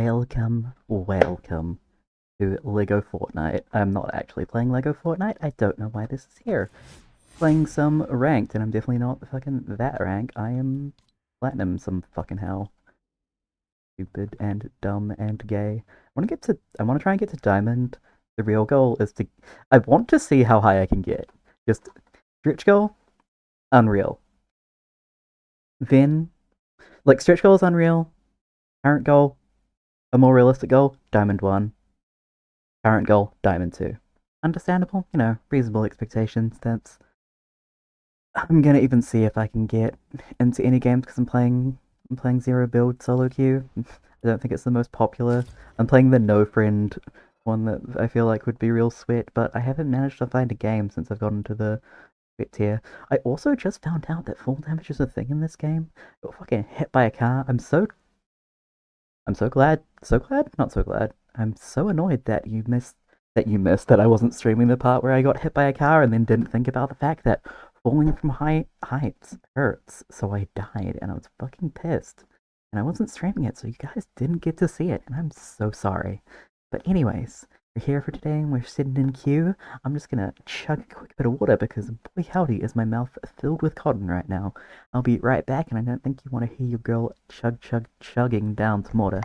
welcome to Lego Fortnite. I'm not actually playing Lego Fortnite. I don't know why this is here. Playing some ranked, and I'm definitely not fucking that rank. I am platinum some fucking hell. Stupid and dumb and gay. I wanna try and get to diamond. The real goal is to I want to see how high I can get. Just stretch goal, unreal. Then stretch goal is unreal. Current goal, a more realistic goal, diamond 1. Current goal, diamond 2. Understandable, reasonable expectations. I'm gonna even see if I can get into any games because I'm playing zero build solo queue. I don't think it's the most popular. I'm playing the no friend one that I feel like would be real sweat, but I haven't managed to find a game since I've gotten to the sweat tier. I also just found out that full damage is a thing in this game. I got fucking hit by a car. I'm so glad. So glad? Not so glad. I'm so annoyed that you missed that I wasn't streaming the part where I got hit by a car and then didn't think about the fact that falling from high heights hurts. So I died and I was fucking pissed. And I wasn't streaming it, so you guys didn't get to see it, and I'm so sorry. But anyways, we're here for today and we're sitting in queue. I'm just gonna chug a quick bit of water because boy howdy is my mouth filled with cotton right now. I'll be right back, and I don't think you want to hear your girl chugging down some water.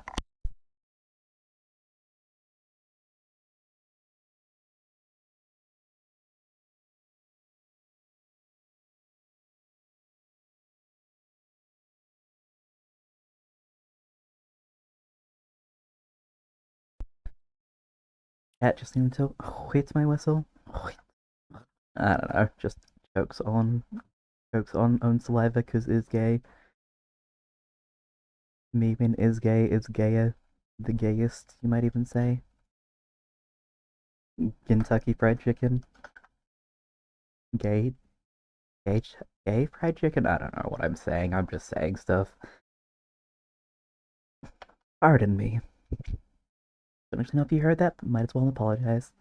Cat just seemed to hit my whistle. I don't know, just chokes on own saliva because is gay. Me when is gay is gayer, the gayest you might even say. Kentucky Fried Chicken, gay, gay, gay fried chicken. I don't know what I'm saying. I'm just saying stuff. Pardon me. Don't actually know if you heard that, but might as well apologize.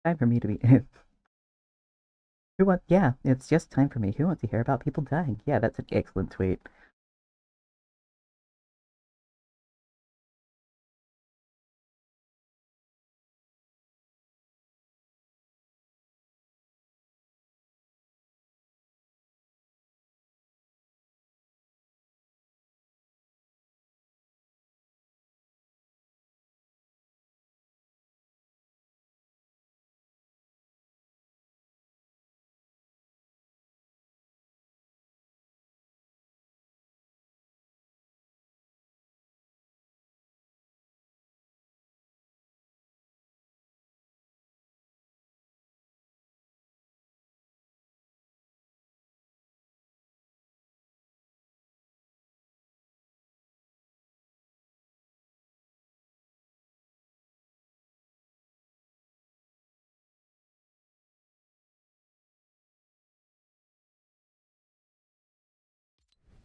Time for me to be. Yeah, it's just time for me. Who wants to hear about people dying? Yeah, that's an excellent tweet.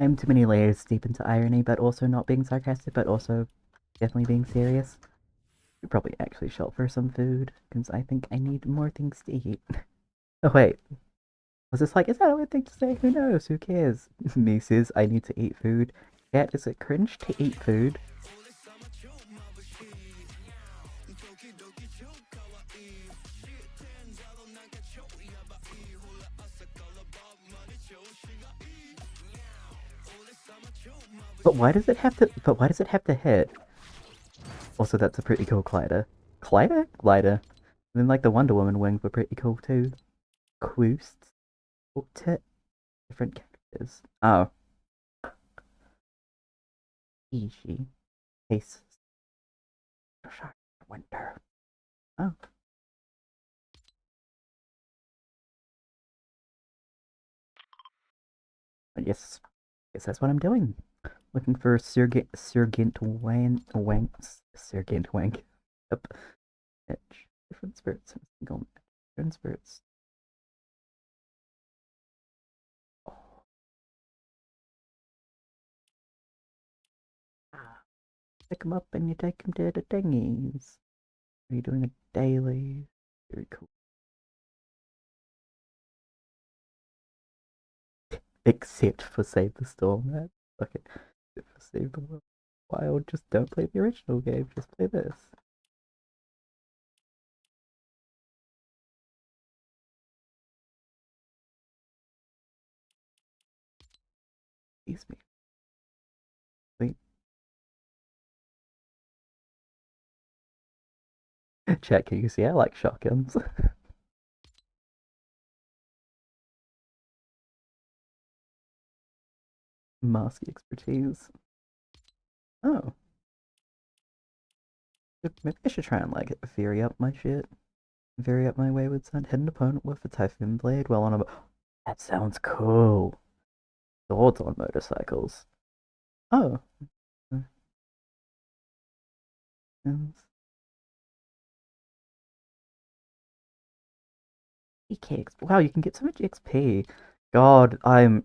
I'm too many layers deep into irony, but also not being sarcastic, but also definitely being serious. We probably actually shop for some food, because I think I need more things to eat. Oh wait, was this is that a weird thing to say? Who knows? Who cares? Me says I need to eat food. Cat, is it cringe to eat food? But why does it have to hit? Also, that's a pretty cool glider. Glider? Glider. And then the Wonder Woman wings were pretty cool too. Quoosts? Tit? Different characters. Oh. Easy. Tastes. Winter. Oh. But yes. Guess that's what I'm doing. Looking for Sergent Wanks. Sergant wank. Yep. Edge. Different spirits in a single match. Different spirits. Oh. Ah. Pick them up and you take them to the thingies. Are you doing a daily? Very cool. Except for Save the Storm, man. Okay. Except for Save the World. Wild, just don't play the original game, just play this. Excuse me. Wait. Chat, can you see I like shotguns? Mask expertise. Oh. Maybe I should try and like vary up my shit. Vary up my wayward son. Hit an opponent with a Typhoon Blade while on a. That sounds cool. Swords on motorcycles. Oh. EK. Wow, you can get so much XP. God, I'm.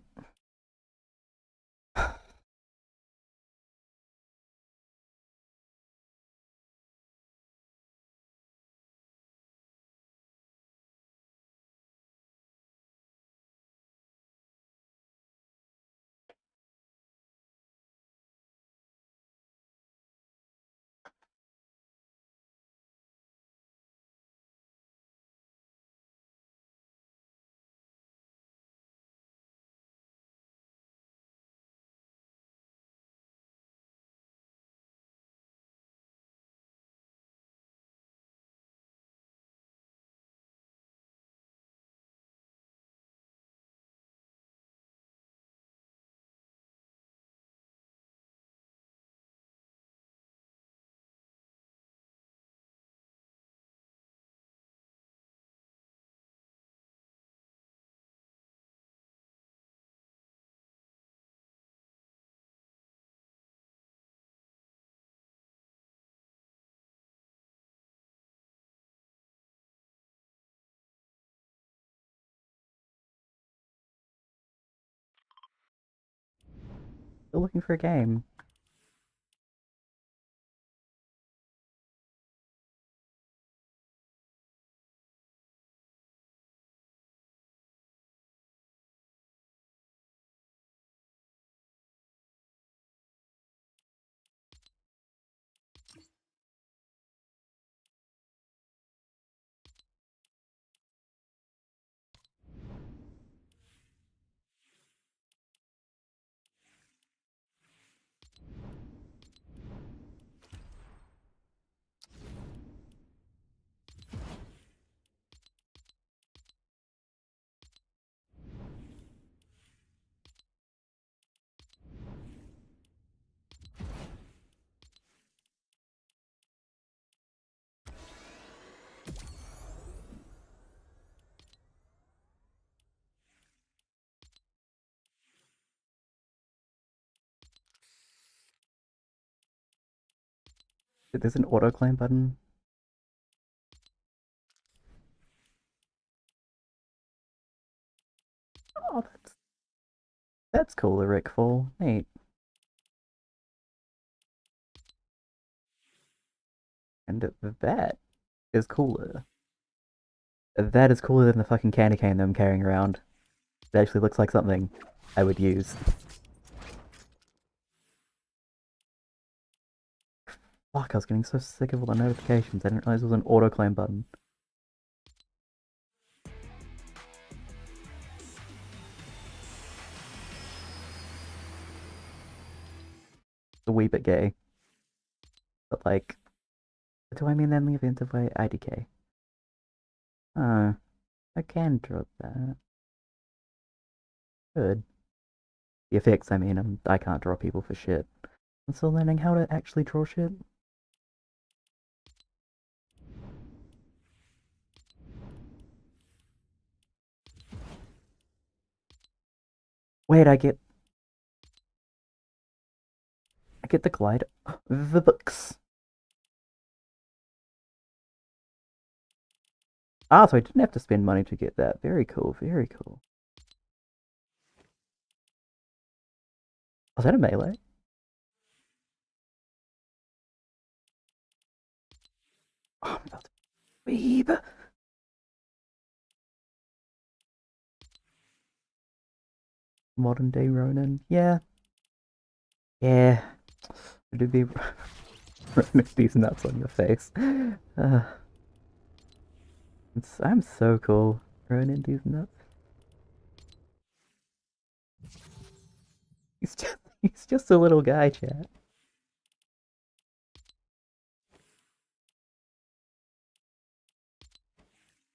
Still looking for a game. There's an auto claim button. Oh, that's cool, Rick Fall. Neat. And that is cooler. That is cooler than the fucking candy cane that I'm carrying around. It actually looks like something I would use. Fuck, I was getting so sick of all the notifications. I didn't realize there was an auto claim button. It's a wee bit gay. But like, do I mean that in the event of IDK? Oh, I can drop that. Good. The effects, I mean, I can't draw people for shit. I'm still learning how to actually draw shit. Wait, I get the glide. The books. Ah, so I didn't have to spend money to get that. Very cool, very cool. Was that a melee? Oh, I'm about to weeb. Modern day Ronin. Yeah. Yeah. It would be Ronin these nuts on your face. I'm so cool. Ronin these nuts. He's just a little guy, chat.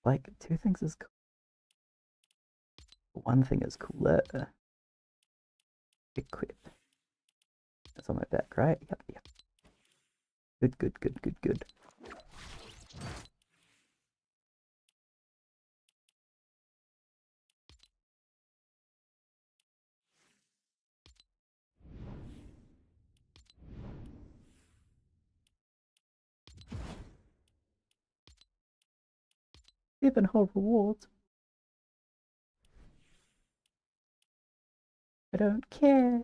Like, two things is cool. One thing is cooler. Equip. That's on my back, right? Yep, yep. Good, good, good, good, good. Even whole rewards. I don't care.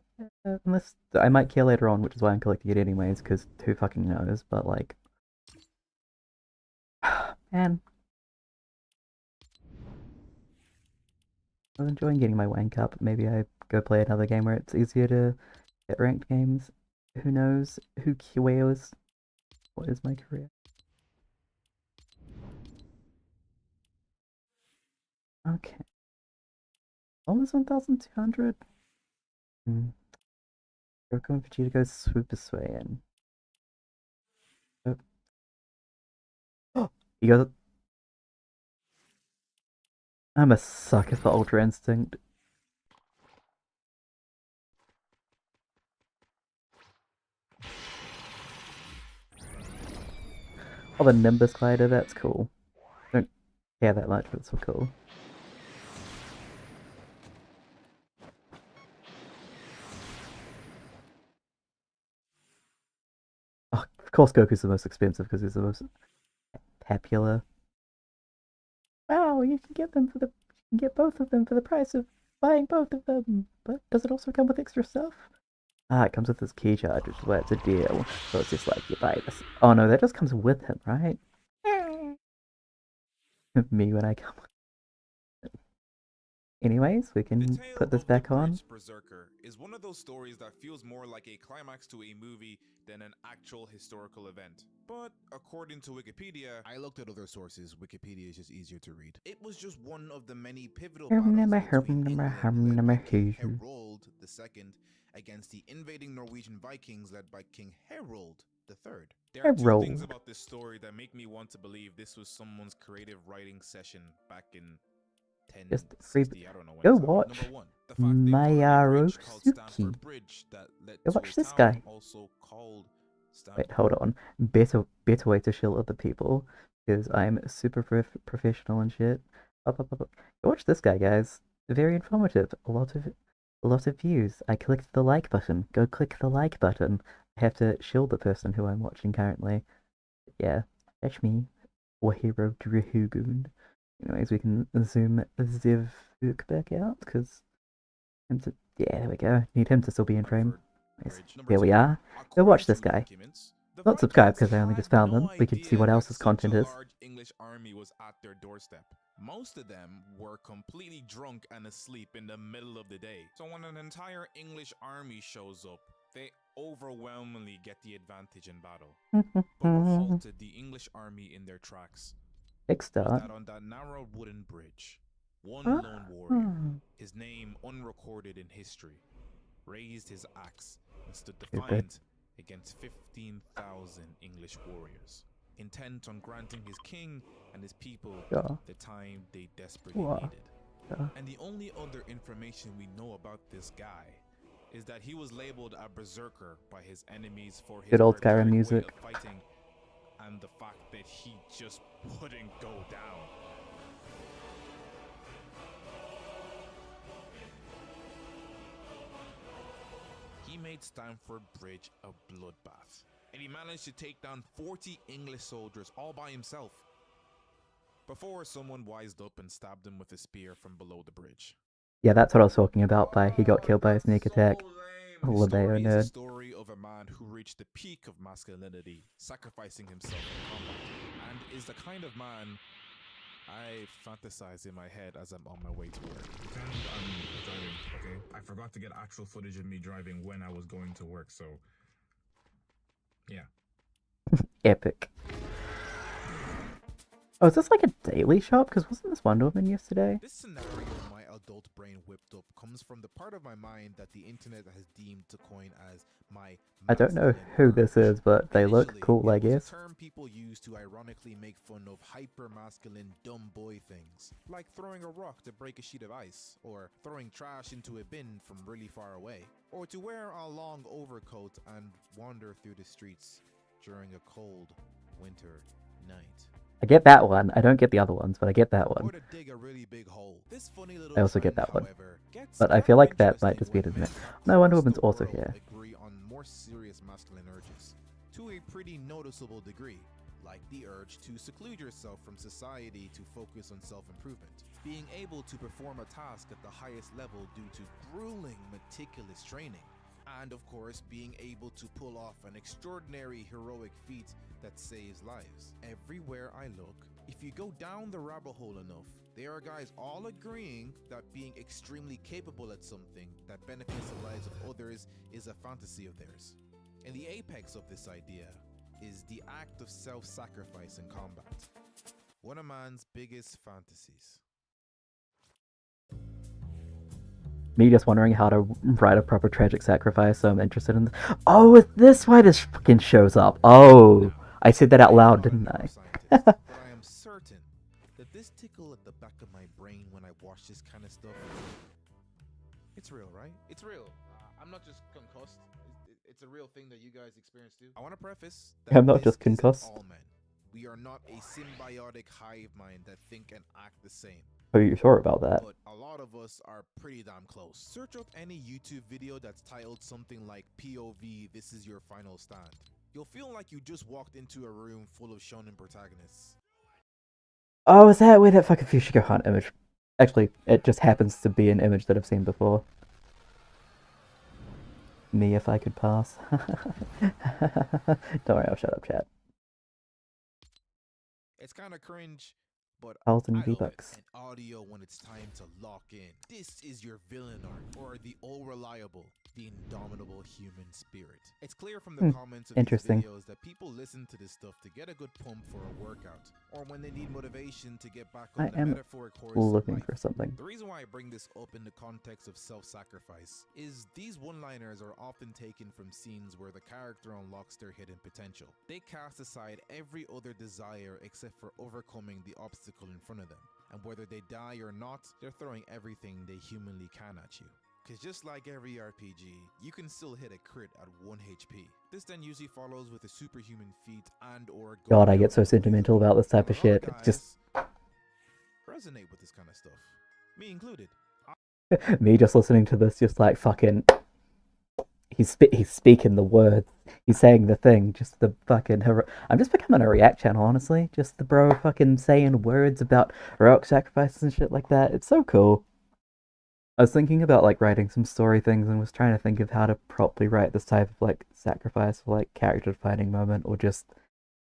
Unless I might care later on, which is why I'm collecting it anyways, because who fucking knows, but like... Man, I was enjoying getting my wank up. Maybe I go play another game where it's easier to get ranked games. Who knows? Who cares? What is my career? Okay. Almost 1,200? Hmm. Goku and Vegeta go Super Saiyan. Oh. You goes... I'm a sucker for Ultra Instinct. Oh, the Nimbus glider, that's cool. I don't care that much, but it's so cool. Oh, of course Goku's the most expensive because he's the most popular. Wow, you can get them for the you can get both of them for the price of buying both of them. But does it also come with extra stuff? Ah, it comes with this key charge, which is why it's a deal. So it's just like you buy this. Oh no, that just comes with him, right? Me when I come. Anyways, we The can tale put this of the back on. Bridge Berserker is one of those stories that feels more like a climax to a movie than an actual historical event. But according to Wikipedia, I looked at other sources. Wikipedia is just easier to read. it was just one of the many pivotal Hum battles number between hum number England, hum led number by King hoo. Harold II, against the invading Norwegian Vikings, led by King Harold III. There I are two things rolled. about this story that make me want to believe this was someone's creative writing session back in Just free. 1060. I don't know when Go it's happened. Number watch one, the fact they called it a bridge called Mayarosuki. Stamford Bridge that led Go to a watch this town guy. also called Wait, Stamford. hold on. Better way to shill other people, because I'm super professional and shit. Up, up, up, up. Go watch this guy, guys. Very informative. A lot of views. I clicked the like button. Go click the like button. I have to shill the person who I'm watching currently. Yeah, that's me. Or Hero Drahoon. Anyways, we can zoom Zivuk back out, because yeah, there we go. Need him to still be in frame. Nice. Number Here we two, are. Go according watch this to guy. documents, the Not subscribe Vikings because I only just had found no them. We can see idea what else that his such a content is. large English army was at their doorstep. Most of them were completely drunk and asleep in the middle of the day. So when an entire English army shows up, they overwhelmingly get the advantage in battle. But what halted the English army in their tracks Big was start. that on that narrow wooden bridge, one Ah, lone warrior, his name unrecorded in history, raised his axe and stood stupid. defiant against 15,000 English warriors, intent on granting his king and his people Sure. the time they desperately Sure. needed. Sure. And the only other information we know about this guy is that he was labeled a berserker by his enemies for his Good old Skyrim barbaric way music. of fighting and the fact that he just wouldn't go down. He made Stamford Bridge a bloodbath, and he managed to take down 40 English soldiers all by himself. before someone wised up and stabbed him with a spear from below the bridge. Yeah, that's what I was talking about by he got killed by a sneak attack. His Lebeo story is a nerd. story of a man who reached the peak of masculinity, sacrificing himself in combat, and is the kind of man I fantasize in my head as I'm on my way to work. Pretend I'm driving, okay? I forgot to get actual footage of me driving when I was going to work, so yeah. Epic. Oh, is this like a daily shop? Because wasn't this Wonder Woman yesterday? This scenario my adult brain whipped up comes from the part of my mind that the internet has deemed to coin as my I don't know masculine who this urge. is, but they look Initially, cool, I it was guess. a term people use to ironically make fun of hyper-masculine dumb boy things, like throwing a rock to break a sheet of ice, or throwing trash into a bin from really far away, or to wear a long overcoat and wander through the streets during a cold winter night. I get that one. I don't get the other ones, but I get that Or one. to dig a really big hole. This funny little I also trend, get that one. however, gets But I kind feel of like that might interesting just be when an men No, Wonder across Woman's the also world here. agree on more serious masculine urges, to a pretty noticeable degree, like the urge to seclude yourself from society to focus on self-improvement, being able to perform a task at the highest level due to grueling, meticulous training, and of course being able to pull off an extraordinary heroic feat that saves lives. Everywhere I look, if you go down the rabbit hole enough, there are guys all agreeing that being extremely capable at something that benefits the lives of others is a fantasy of theirs. And the apex of this idea is the act of self-sacrifice in combat, one of man's biggest fantasies. Me just wondering how to write a proper tragic sacrifice, so I'm interested in this. Oh, is this why this fucking shows up? Oh, I said that out loud, didn't I? But I am certain that this tickle at the back of my brain when I watch this kind of stuff, it's real, right? It's real. I'm not just concussed. It's a real thing that you guys experience too. I want to preface I'm not this just isn't concussed. all men. We are not a symbiotic hive mind that think and act the same. Are you sure about that? But a lot of us are pretty damn close. Search up any YouTube video that's titled something like POV, this is your final stand. You'll feel like you just walked into a room full of shonen protagonists. Oh, is that where that fucking Fushigi Hunt image? Actually, it just happens to be an image that I've seen before. Me if I could pass. Don't worry, I'll shut up, chat. It's kind of cringe, but Thousand I love it. V-Bucks. And audio when it's time to lock in. This is your villain arc, or the all-reliable, the indomitable human spirit. It's clear from the comments of interesting. these videos that people listen to this stuff to get a good pump for a workout, or when they need motivation to get back on I the am metaphoric horse of looking life. for something. The reason why I bring this up in the context of self-sacrifice is these one-liners are often taken from scenes where the character unlocks their hidden potential. They cast aside every other desire except for overcoming the obstacle in front of them. And whether they die or not, they're throwing everything they humanly can at you. Cause just like every RPG, you can still hit a crit at 1 HP. This then usually follows with a superhuman feat and or God, I get so sentimental about this type of shit. It's just resonate with this kind of stuff. Me included. me just listening to this, just like fucking. He's speaking the words. He's saying the thing. Just the fucking I'm just becoming a react channel, honestly. Just the bro fucking saying words about heroic sacrifices and shit like that. It's so cool. I was thinking about like writing some story things and was trying to think of how to properly write this type of like sacrifice or like character defining moment, or just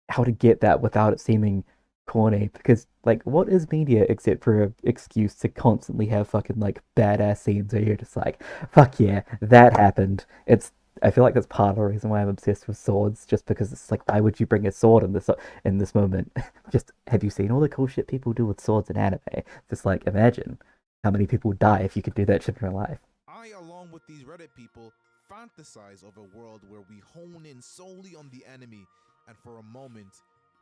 how to get that without it seeming corny. Because like, what is media except for an excuse to constantly have fucking like badass scenes where you're just like, fuck yeah, that happened. I feel like that's part of the reason why I'm obsessed with swords, just because it's like, why would you bring a sword in this moment? Just, have you seen all the cool shit people do with swords in anime? Just like, imagine how many people die if you could do that shit in real life. I, along with these Reddit people, fantasize of a world where we hone in solely on the enemy and for a moment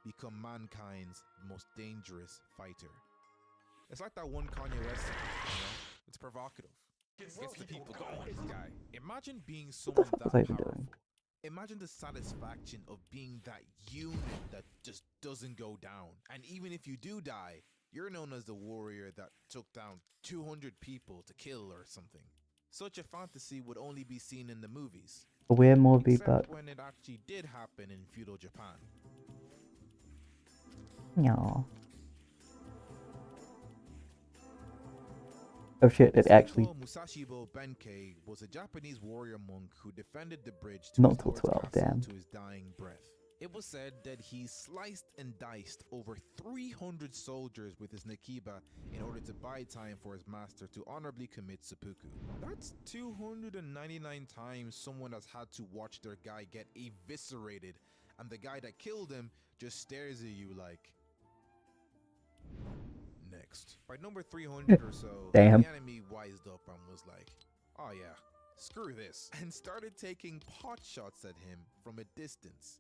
become mankind's most dangerous fighter. It's like that one Kanye West song, you know? It's provocative. It gets the people going, guy. Imagine being someone fuck that was I even powerful. doing? Imagine the satisfaction of being that unit that just doesn't go down. And even if you do die, you're known as the warrior that took down 200 people to kill or something. Such a fantasy would only be seen in the movies. Where more Except V-Bucks? when it actually did happen in feudal Japan. No. Oh shit, it actually... Senko Musashibo Benkei was a Japanese warrior monk who defended the bridge to Not his till lord's 12, castle damn. to his dying breath. It was said that he sliced and diced over 300 soldiers with his Nikiba in order to buy time for his master to honorably commit seppuku. That's 299 times someone has had to watch their guy get eviscerated, and the guy that killed him just stares at you like... Next. By number 300 or so, Damn. the enemy wised up and was like, oh yeah, screw this, and started taking pot shots at him from a distance.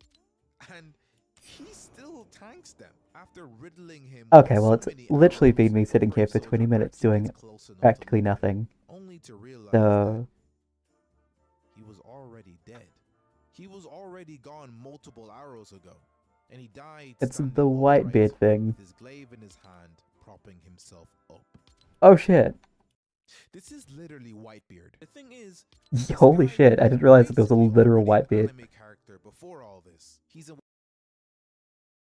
And he still tanks them after riddling him. Okay, with well, so it's many literally arrows, been me the sitting here brave for soldier 20 minutes barely doing gets close enough to practically look at him, nothing. only to realize So... that he was already dead. He was already gone multiple arrows ago, and he died It's standing the upright Whitebeard thing. with his glaive in his hand, propping himself up. Oh shit. This is literally Whitebeard. The thing is, Holy shit, I didn't realize that there was a literal Whitebeard. Anime character before all this. He's a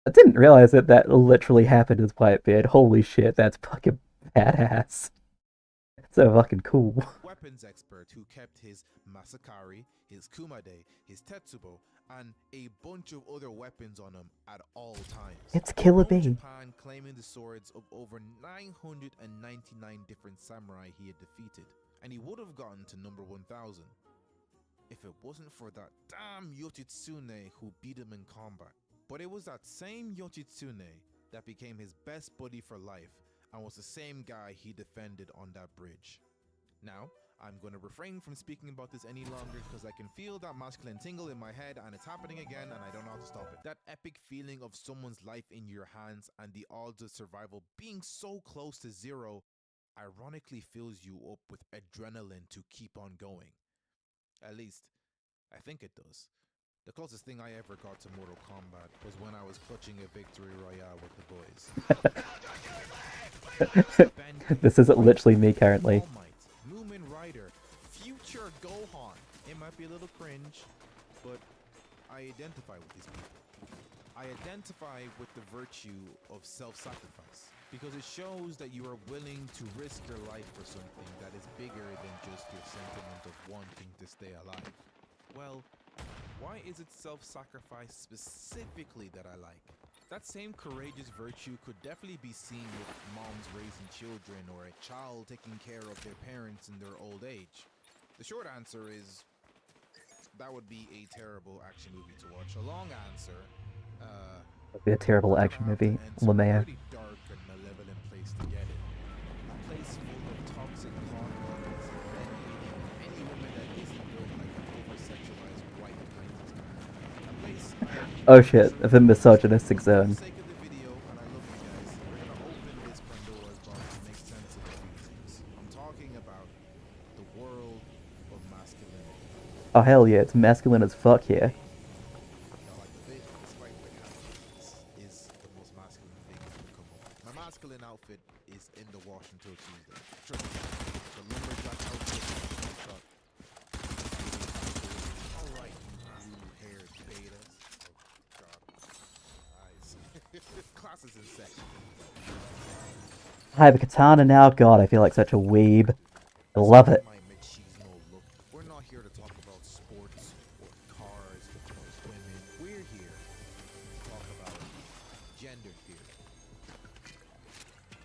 I didn't realize that that literally happened as Whitebeard. Holy shit, that's fucking badass. So fucking cool. weapons expert who kept his Masakari, his Kumade, his Tetsubo, and a bunch of other weapons on him at all times. It's Killer From Bee. Japan, claiming the swords of over 999 different samurai he had defeated, and he would have gotten to number 1000 if it wasn't for that damn Yoshitsune who beat him in combat. But it was that same Yoshitsune that became his best buddy for life and was the same guy he defended on that bridge. Now, I'm going to refrain from speaking about this any longer because I can feel that masculine tingle in my head and it's happening again and I don't know how to stop it. That epic feeling of someone's life in your hands and the odds of survival being so close to zero ironically fills you up with adrenaline to keep on going. At least, I think it does. The closest thing I ever got to Mortal Kombat was when I was clutching a victory royale with the boys. This isn't literally me currently. All Might, Moomin Rider, future Gohan. It might be a little cringe, but I identify with these people. I identify with the virtue of self-sacrifice because it shows that you are willing to risk your life for something that is bigger than just your sentiment of wanting to stay alive. Well, why is it self-sacrifice specifically that I like? That same courageous virtue could definitely be seen with moms raising children or a child taking care of their parents in their old age. The short answer is that would be a terrible action movie to watch. A long answer, It'd be a terrible action movie. LeMayo. pretty dark and malevolent place to get it. A place full of toxic hormones, any woman that isn't built like an over-sexualized white kindness man. A place Oh shit, the misogynistic zone. for the sake of the video, and I love you guys, we're gonna open this Pandora's box and make sense of a few things. I'm talking about the world of masculinity. Oh hell yeah, it's masculine as fuck here. Y'all like the fit? Despite the this is the most masculine thing that can come up. My masculine outfit is in the wash until Tuesday. Trust me, the lumberjack outfit is in the truck. Alright, you blue-haired betas. Oh god. Eyes. Classes in section. I have a katana now. God, I feel like such a weeb. I love it. My machismo look. We're not here to talk about sports or cars or women. We're here to talk about gender theory.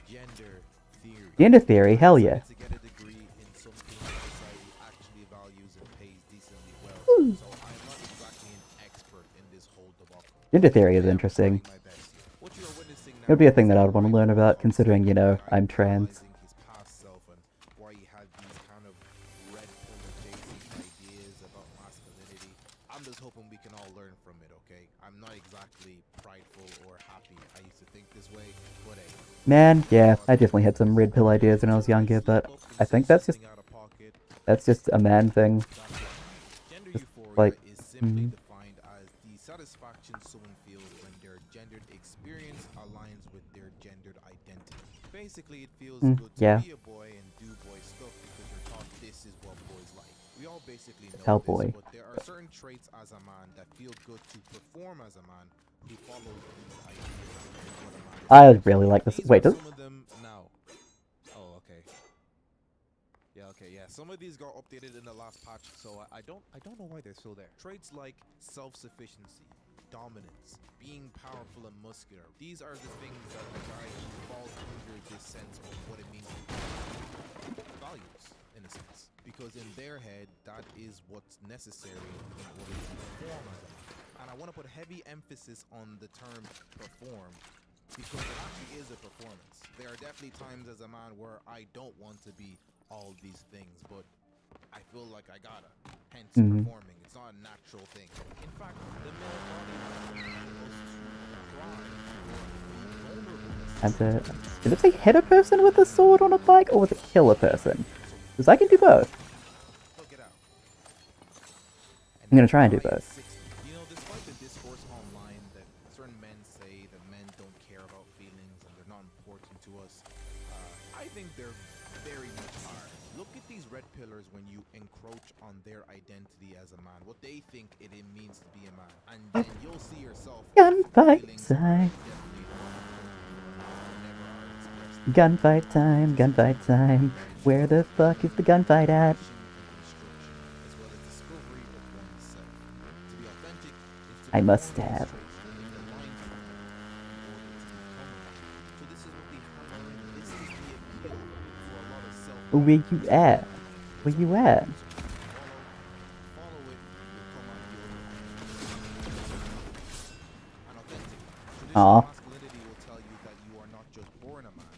Gender theory. Gender theory, hell yeah. To get a degree in something that society actually values and pays decently well. So I'm not exactly an expert in this whole debacle. Gender theory is I am interesting. trying my best here. What you are witnessing It would be a thing that I now would want to learn about, considering, you know, I'm trans. analyzing his past self and why he had these kind of red pill adjacent ideas about masculinity. I'm just hoping we can all learn from it, okay? I'm not exactly prideful or happy. I used to think this way, but hey. Man, yeah, I definitely had some red pill ideas when I was younger, but I think that's just a man thing. Gender Just euphoria like, is simply defined as the satisfaction someone feels when their gendered experience aligns with their gendered identity. Basically, it feels good to yeah. be a boy and do boy stuff because you're taught this is what boys like. We all basically know Tell this, boy. but there are certain traits as a man that feel good to perform as a man who follow these ideas of what a man is. I really like this. These Wait, are does some of them now. Oh, okay. Some of these got updated in the last patch, so I don't know why they're still there. Traits like self-sufficiency, dominance, being powerful and muscular. These are the things that the guy who falls under this sense of what it means to be values, in a sense. Because in their head, that is what's necessary in order to perform as a man. And I want to put heavy emphasis on the term perform, because it actually is a performance. There are definitely times as a man where I don't want to be all these things, but I feel like I gotta. Hence performing. It's not a natural thing. In fact, the male body is supposed to thrive for vulnerableness. Did it say hit a person with a sword on a bike, or was it kill a person? Because I can do both. Look it out. I'm gonna try and do both. You know, despite the discourse online that certain men say that men don't care about feelings and they're not important to us, I think they're very much are. Look at these red pillars when you encroach on their identity as a man, what they think it means to be a man, and then you'll see yourself. Gunfight feelings time. definitely never are expressed. Gunfight time, gunfight time. Where the fuck is the gunfight at? As well as discovery of oneself. To be authentic is to I must perform stab. those traits in the line to them in order to become a man. So this is what they hammer in. This is the appeal for a lot of self. Where you at? Where you at? Follow it, you'll come out the other end. And authentic. Aw. Traditional masculinity will tell you that you are not just born a man,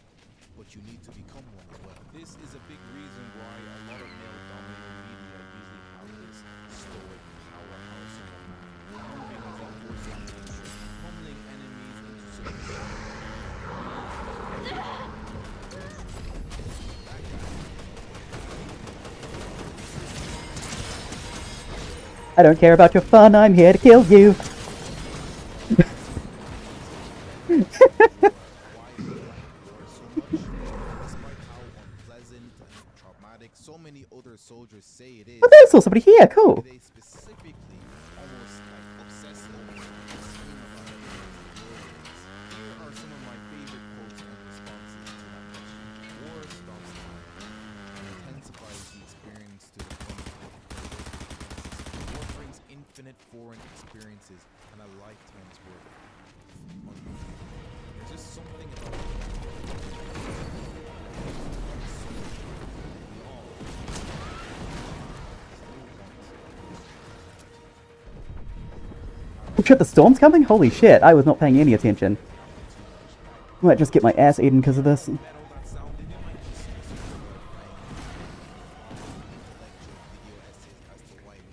but you need to become one as well. This is a big reason why a lot of male-dominated media usually have this stoic powerhouse of a man, moving as a force of nature, pummeling enemies into submission. I don't care about your fun, I'm here to kill you. Despite how unpleasant and traumatic so many other soldiers say it is, Oh, there's still somebody here, cool. they specifically almost like obsess over the scene about it. Here are some of my favorite quotes and responses to that question. War stops time and intensifies the experience to the point of war brings infinite foreign experiences and a lifetime's worth. There's just something about Oh shit, the storm's coming? Holy shit, I was not paying any attention. I might just get my ass eaten because of this.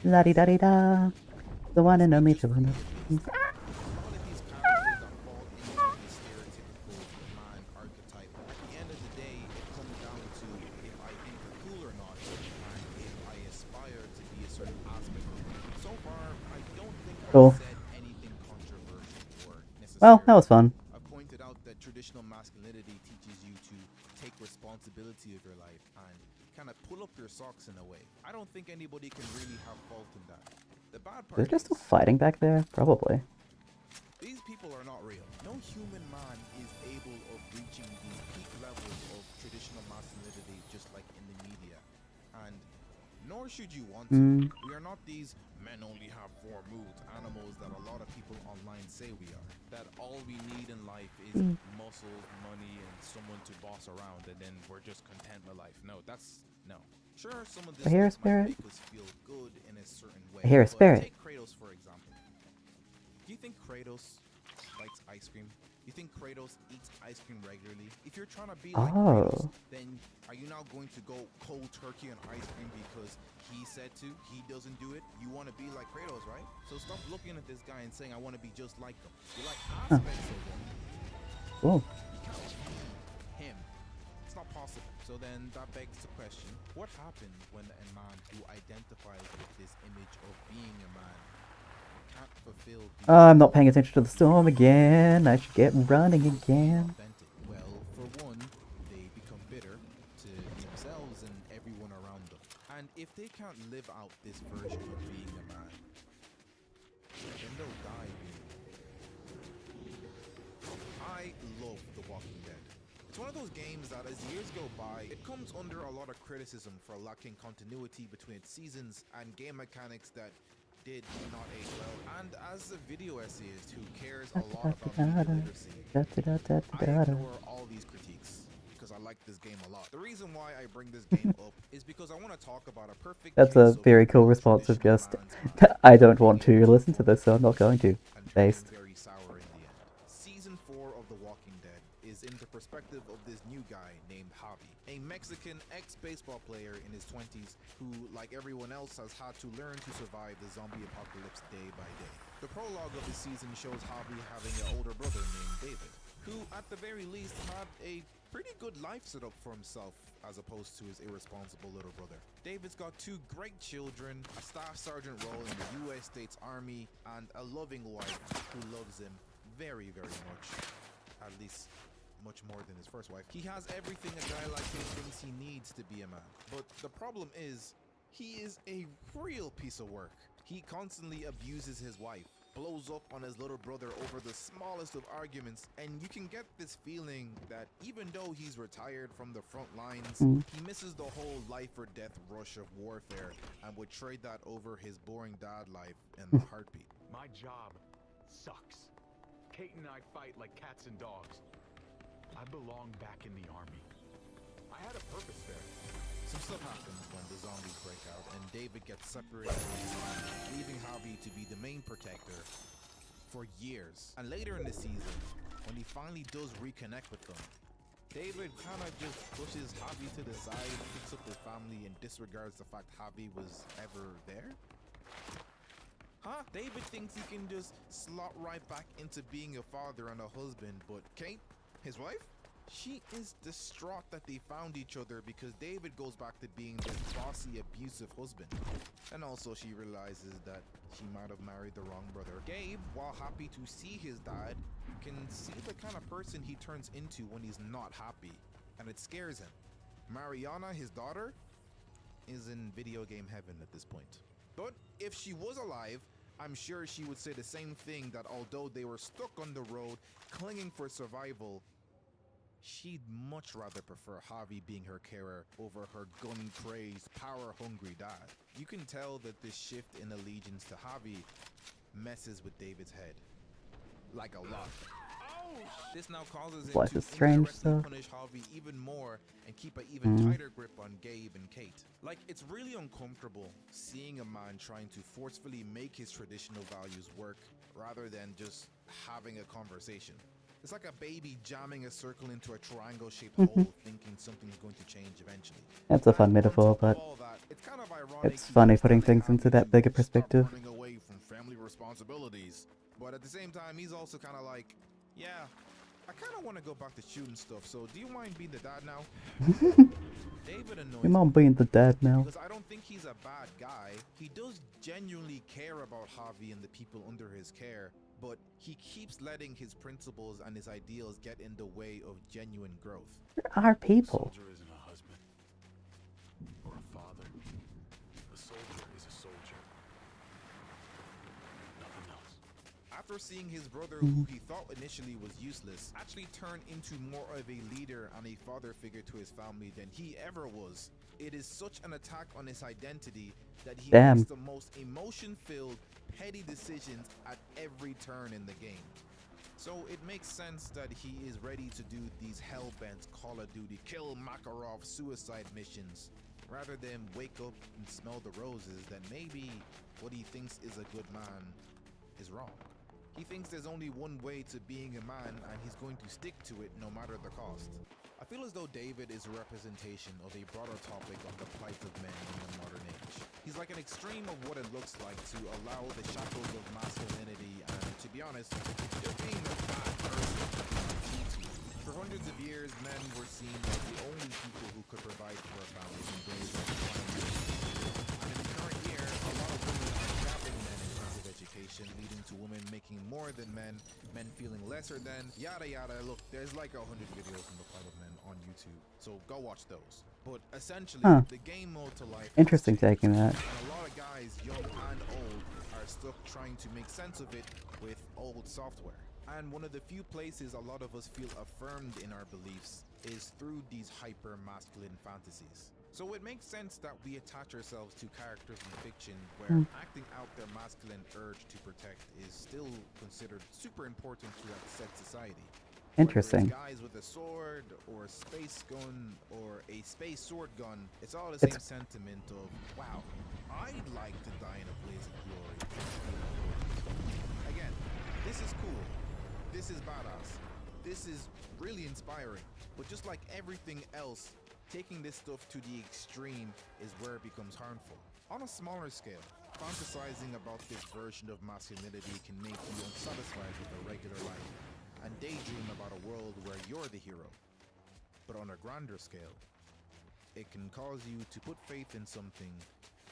La-di-da-di-da. The one and only children. Cool. Well, that was fun. I've pointed out that traditional masculinity teaches you to take responsibility of your life and kind of pull up your socks in a way. I don't think anybody can really have fault in that. The bad part Is there is still fighting back there? Probably. these people are not real. No human man is able of reaching these peak levels of traditional masculinity just like in the media. And nor should you want to. We are not these men only have four moods animals that a lot of people online say we are. That all we need in life is muscles, money, and someone to boss around, and then we're just content with life. No, that's no. Sure, some of this I hear a stuff might spirit. make us feel good in a certain way. I hear a but spirit. Take Kratos for example. Do you think Kratos likes ice cream? You think Kratos eats ice cream regularly? If you're trying to be like Kratos, Oh. then are you now going to go cold turkey on ice cream because he said to? He doesn't do it? You want to be like Kratos, right? So stop looking at this guy and saying, I want to be just like him. You like aspects of him. Cool. You can't be him. It's not possible. So then that begs the question, what happens when a man who identifies with this image of being a man can't fulfill the I'm not paying attention to the storm again. I should get running again. authentic? Well, for one, they become bitter to themselves and everyone around them. And if they can't live out this version of being a man, then they'll die being one. I love The Walking Dead. It's one of those games that as years go by, it comes under a lot of criticism for lacking continuity between its seasons and game mechanics that did not age well. And as a video essayist who cares a lot about media literacy, I ignore all these critiques because I like this game a lot. The reason why I bring this game up is because I want to talk about a perfect That's a case of very cool response of just, I don't want to listen to this, so I'm not going to. Based. Very sour in the end. Season 4 of The Walking Dead is in the perspective of this new guy named Javi, a Mexican ex-baseball player in his 20s who, like everyone else, has had to learn to survive the zombie apocalypse day by day. The prologue of the season shows Javi having an older brother named David, who at the very least had a pretty good life set up for himself as opposed to his irresponsible little brother. David's got 2 great children, a staff sergeant role in the US States Army, and a loving wife who loves him very, very much. At least much more than his first wife. He has everything a guy like him thinks he needs to be a man. But the problem is, he is a real piece of work. He constantly abuses his wife, blows up on his little brother over the smallest of arguments, and you can get this feeling that even though he's retired from the front lines, he misses the whole life or death rush of warfare and would trade that over his boring dad life in the heartbeat. My job sucks. Kate and I fight like cats and dogs. I belong back in the army. I had a purpose there. Some stuff happens when the zombies break out and David gets separated from his family, leaving Javi to be the main protector for years. And later in the season, when he finally does reconnect with them, David kind of just pushes Javi to the side, picks up his family, and disregards the fact Javi was ever there. David thinks he can just slot right back into being a father and a husband, but Kate, his wife, she is distraught that they found each other because David goes back to being this bossy, abusive husband. And also she realizes that she might have married the wrong brother. Gabe, while happy to see his dad, can see the kind of person he turns into when he's not happy, and it scares him. Mariana, his daughter, is in video game heaven at this point. But if she was alive, I'm sure she would say the same thing, that although they were stuck on the road, clinging for survival, she'd much rather prefer Javi being her carer over her gun-crazed, power-hungry dad. You can tell that this shift in allegiance to Javi messes with David's head. Like a lot. This now causes him Life to is strange, indirectly though. punish Javi even more and keep an even tighter grip on Gabe and Kate. Like, it's really uncomfortable seeing a man trying to forcefully make his traditional values work rather than just having a conversation. It's like a baby jamming a circle into a triangle-shaped hole, thinking something's going to change eventually. That's a fun And on metaphor, top of but all that, it's kind of ironic it's he funny keeps putting telling things into Javi that to bigger stop perspective. running away from family responsibilities. But at the same time, he's also kind of like, yeah, I kind of want to go back to shooting stuff, so do you mind being the dad now? David annoys Your mom me being the dad now. because I don't think he's a bad guy. He does genuinely care about Javi and the people under his care, but he keeps letting his principles and his ideals get in the way of genuine growth. There are people. Soldier isn't a husband or a father. A soldier is a soldier. Nothing else. After seeing his brother, who he thought initially was useless, actually turn into more of a leader and a father figure to his family than he ever was, it is such an attack on his identity that he Damn. makes the most emotion-filled, petty decisions at every turn in the game. So it makes sense that he is ready to do these hell-bent Call of Duty kill Makarov suicide missions, rather than wake up and smell the roses that maybe what he thinks is a good man is wrong. He thinks there's only one way to being a man, and he's going to stick to it no matter the cost. I feel as though David is a representation of a broader topic on the plight of men in the modern age. He's like an extreme of what it looks like to allow the shackles of masculinity and, to be honest, just being a bad person. For hundreds of years, men were seen as the only people who could provide for a family in ways that define men. And in the current year, a lot of women are trapping men in terms of education, leading to women making more than men, men feeling lesser than, yada yada. Look, there's like 100 videos on the plight of men on YouTube, so go watch those. But essentially, the game mode to life has Interesting changed, taking that. and a lot of guys, young and old, are stuck trying to make sense of it with old software. And one of the few places a lot of us feel affirmed in our beliefs is through these hyper-masculine fantasies. So it makes sense that we attach ourselves to characters in fiction where acting out their masculine urge to protect is still considered super important to that said society. Interesting. Whether it's guys with a sword, or a space gun, or a space sword gun, it's all the It's- same sentiment of, wow, I'd like to die in a blaze of glory. Again, this is cool. This is badass. This is really inspiring. But just like everything else, taking this stuff to the extreme is where it becomes harmful. On a smaller scale, fantasizing about this version of masculinity can make you unsatisfied with a regular life and daydream about a world where you're the hero. But on a grander scale, it can cause you to put faith in something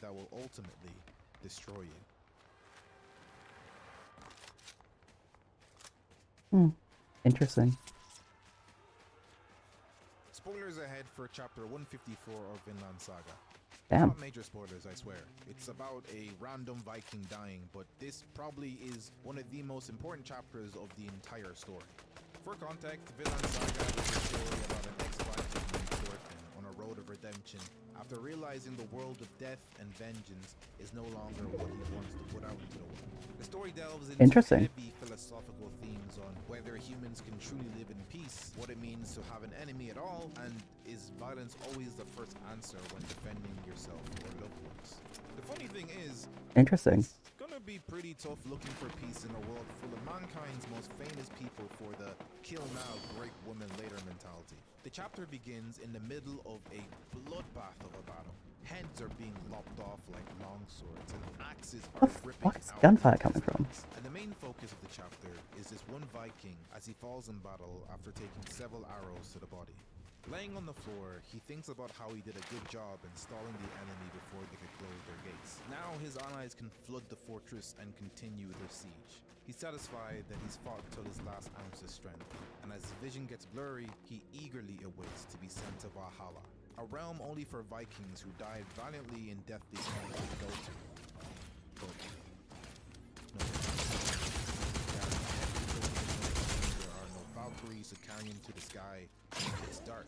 that will ultimately destroy you. Interesting. Spoilers ahead for chapter 154 of Vinland Saga. Damn. Not major spoilers, I swear. It's about a random Viking dying, but this probably is one of the most important chapters of the entire story. For context, Vinland Saga is a story about an ex-Viking named Thorfinn on a road of redemption after realizing the world of death and vengeance is no longer what he wants to put out into the world. The story delves into Interesting. heavy philosophical themes on whether humans can truly live in peace, what it means to have an enemy at all, and is violence always the first answer when defending yourself or loved ones. The funny thing is, Interesting. it's gonna be pretty tough looking for peace in a world full of mankind's most famous people for the kill now, break women later mentality. The chapter begins in the middle of a bloodbath of a battle. Heads are being lopped off like longswords, and axes are What the ripping fuck is out gunfire the coming from? distance. And the main focus of the chapter is this one Viking as he falls in battle after taking several arrows to the body. Laying on the floor, he thinks about how he did a good job in stalling the enemy before they could close their gates. Now his allies can flood the fortress and continue their siege. He's satisfied that he's fought till his last ounce of strength, and as his vision gets blurry, he eagerly awaits to be sent to Valhalla, a realm only for Vikings who died valiantly in deathly combat to go to. But no, there are no Valkyries to carry him to the sky. It's dark.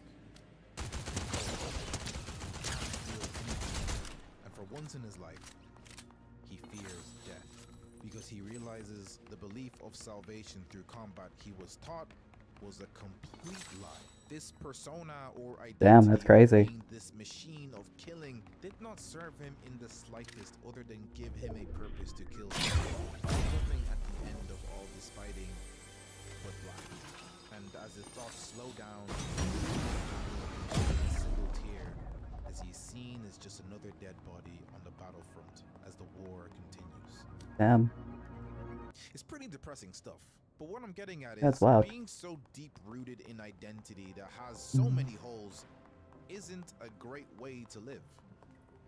And for once in his life, he fears death, because he realizes the belief of salvation through combat he was taught was a complete lie. This persona or identity, Damn, that's crazy. being this machine of killing, did not serve him in the slightest other than give him a purpose to kill someone. Nothing at the end of all this fighting but black. And as his thoughts slow down, a single tear as he's seen as just another dead body on the battlefront as the war continues. Damn. It's pretty depressing stuff. But what I'm getting at That's is wild. being so deep rooted in identity that has so many holes isn't a great way to live.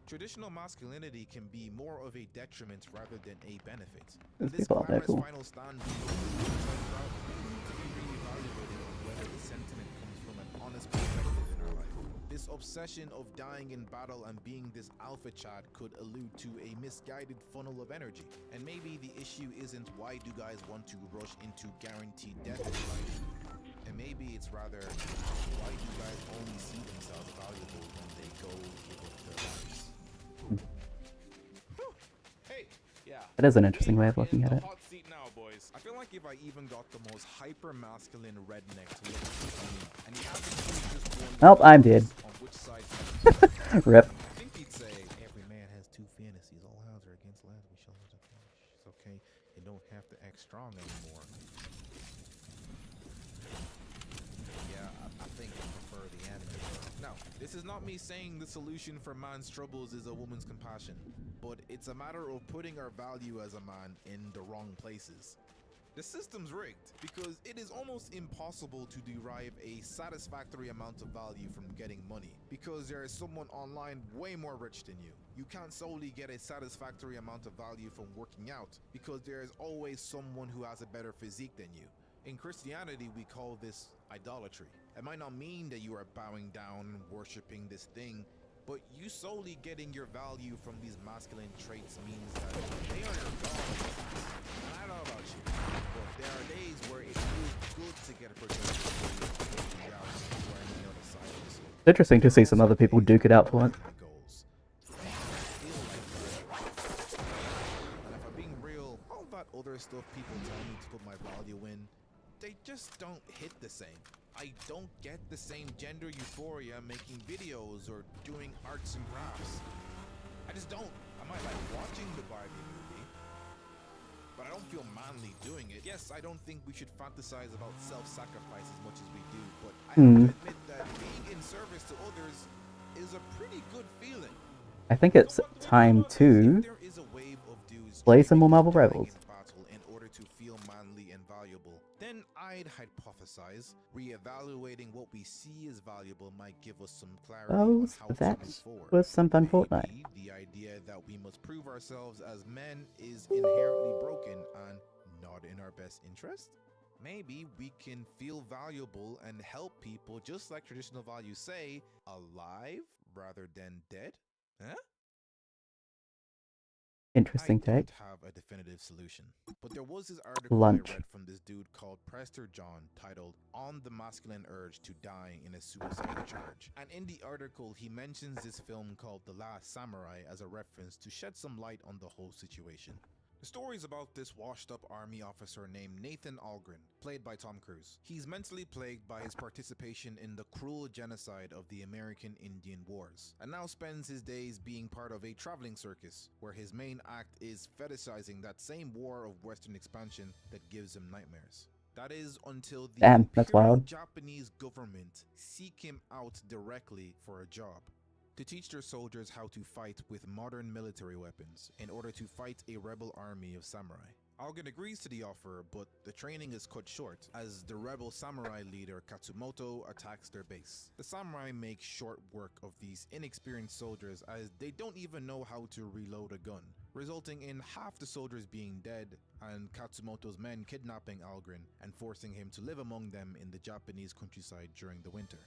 Traditional masculinity can be more of a detriment rather than a benefit. Those This people out there glamorous cool. final stand being to be reevaluated on whether the sentiment comes from an honest perspective in our life. This obsession of dying in battle and being this alpha chat could allude to a misguided funnel of energy. And maybe the issue isn't why do guys want to rush into guaranteed death in life. And maybe it's rather, why do guys only see themselves valuable when they go give up their lives? Hey, yeah. That is an interesting We way are of looking in at the it. hot seat now, boys. I feel like if I even got the most hyper-masculine redneck to look at me, and he happened to choose just one Nope, I'm dead. on which side Rip. I think he'd say, every man has two fantasies. All odds are against lads. We shall not accomplish. It's okay. You don't have to act strong anymore. Yeah, I think I prefer the anime. Now, this is not me saying the solution for man's troubles is a woman's compassion, but it's a matter of putting our value as a man in the wrong places. The system's rigged because it is almost impossible to derive a satisfactory amount of value from getting money because there is someone online way more rich than you. You can't solely get a satisfactory amount of value from working out because there is always someone who has a better physique than you. In Christianity, we call this idolatry. It might not mean that you are bowing down and worshipping this thing. But you solely getting your value from these masculine traits means that they are your gods. And I don't know about you, but there are days where it feels good to get a protector for you working out or on the other side of the sword. It's interesting to see some other people duke it out for once. Goals. Feel like that. And if I'm being real, all that other stuff people tell me to put my value in, they just don't hit the same. I don't get the same gender euphoria making videos or doing arts and crafts. I just don't. I might like watching the Barbie movie, but I don't feel manly doing it. Yes, I don't think we should fantasize about self-sacrifice as much as we do, but I have to admit that being in service to others is a pretty good feeling. I think it's time to If there is a wave of dudes play some more Marvel dying Rivals. in battle in order to feel manly and valuable, then I'd hypothesize reevaluating what we see as valuable might give us some clarity on Oh, how to that move forward. was some fun Maybe Fortnite. the idea that we must prove ourselves as men is inherently broken and not in our best interest. Maybe we can feel valuable and help people just like traditional values say, alive rather than dead. Huh? Interesting I take. don't have a definitive solution, but there was this article Lunch. I read from this dude called Prester John titled "On the Masculine Urge to Die in a Suicide Charge." And in the article, he mentions this film called The Last Samurai as a reference to shed some light on the whole situation. The story is about this washed-up army officer named Nathan Algren, played by Tom Cruise. He's mentally plagued by his participation in the cruel genocide of the American Indian Wars, and now spends his days being part of a traveling circus, where his main act is fetishizing that same war of Western expansion that gives him nightmares. That is until the Damn, that's Imperial wild. Japanese government seek him out directly for a job, to teach their soldiers how to fight with modern military weapons in order to fight a rebel army of samurai. Algren agrees to the offer, but the training is cut short as the rebel samurai leader Katsumoto attacks their base. The samurai make short work of these inexperienced soldiers as they don't even know how to reload a gun, resulting in half the soldiers being dead and Katsumoto's men kidnapping Algren and forcing him to live among them in the Japanese countryside during the winter.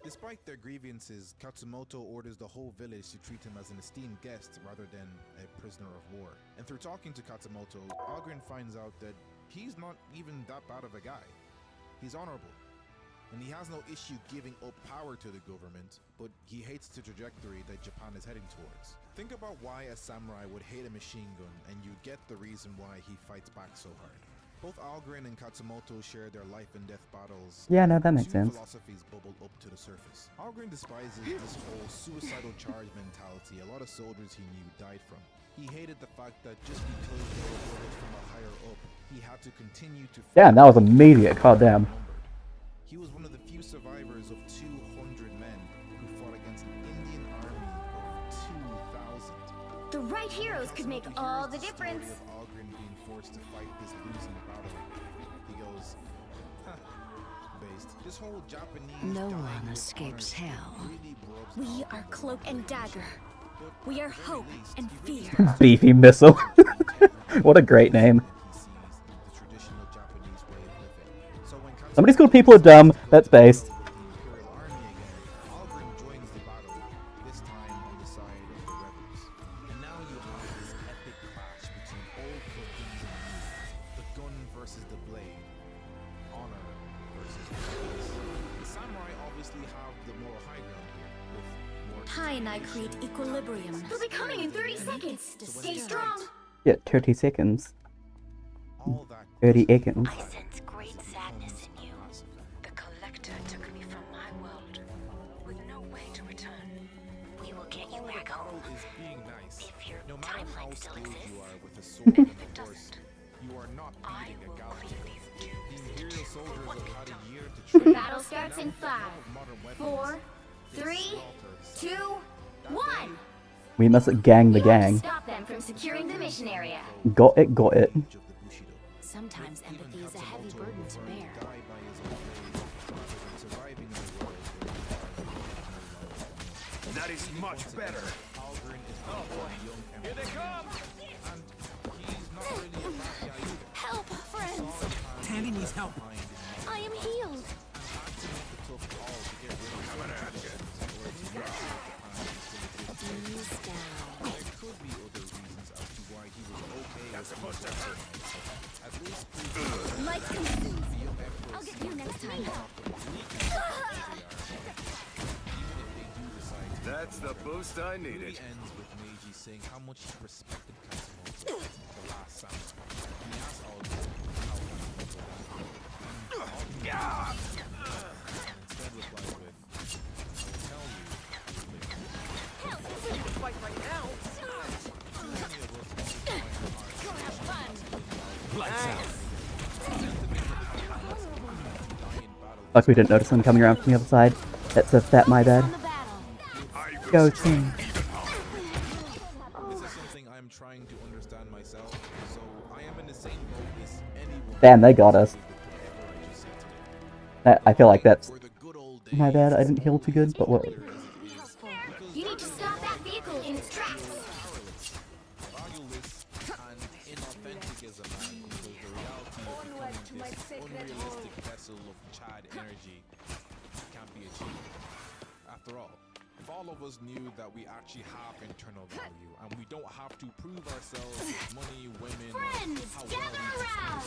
Despite their grievances, Katsumoto orders the whole village to treat him as an esteemed guest rather than a prisoner of war. And through talking to Katsumoto, Algren finds out that he's not even that bad of a guy. He's honorable, and he has no issue giving up power to the government, but he hates the trajectory that Japan is heading towards. Think about why a samurai would hate a machine gun, and you get the reason why he fights back so hard. Both Algren and Katsumoto share their life and death battles. Yeah, no, that makes Two sense. philosophies bubble up to the surface. Algren despises this whole suicidal charge mentality a lot of soldiers he knew died from. He hated the fact that just because they were orders from a higher up, he had to continue to Damn, that was immediate. Goddamn. He was one of the few survivors of 200 men who fought against an Indian army of 2,000. The right heroes could make Katsumoto all hears the difference. Story of Algren being forced to fight this losing battle. He goes, huh, based. This whole Japanese No dying one with escapes honor hell. really rubs We Algren are the cloak wrong and way. dagger. But We at are the very hope least, and he really fear. starts to Beefy missile. What a great name. he sees the traditional Japanese way of living. So when Somebody's called people are dumb. That's based. the Imperial Army again, Algren joins the battle, this time on the side of the rebels. And now you have this epic clash between old customs and new. The gun versus the blade. Honor versus violence. The samurai obviously have the moral high ground here, with more Ty and I create equilibrium. They'll be coming in 30 seconds. Stay strong. Yeah, 30 seconds. all that 30 seconds. I sense great sadness in you. The collector took me from my world, with no way to return. We will get you back home. is being nice. If your No matter how timeline still skilled exists. you are with a sword and If it a horse, doesn't, you are not I beating will a galaxy. clean these The dudes to Imperial do soldiers what have they've had a done. year to train. Battle starts Now in with the help 5, of modern weapons, 4, they 3, slaughter 2, 1. We must gang the You have to gang. stop them from securing the mission area. Got it, got it. age of the Bushido. Sometimes Even empathy is a heavy Katsumoto burden to preferring bear. die by his own blade rather than surviving in a world where he died no longer. That is much better. Algren is young and Here they come! and he's not really a bad guy either. Help, friends. Tandy needs help. I am healed. That's the boost I The movie needed. ends with Meiji saying how much he respected Katsumoto, the last samurai. And he asks Aldo how Katsumoto died. And instead replies with, I'll tell you. Hell, we can fight right now. Too many of us Go have fun. Lights out. Fuck, we didn't notice them coming around from the other side. That's a fat my bad. On the battle. Go team. This is something I'm trying to understand myself, so I am in the same boat as anyone. Damn, they got us. with whatever I just said today. I feel like that's Were the good old my bad. I days. didn't heal too good, but what? You need to stop that vehicle in its tracks. Valueless and inauthentic as a man because the reality of becoming this unrealistic vessel of Chad energy can't be achieved. After all, if all of us knew that we actually have internal value and we don't have to prove ourselves with money, women, or Friends, how well gather we around.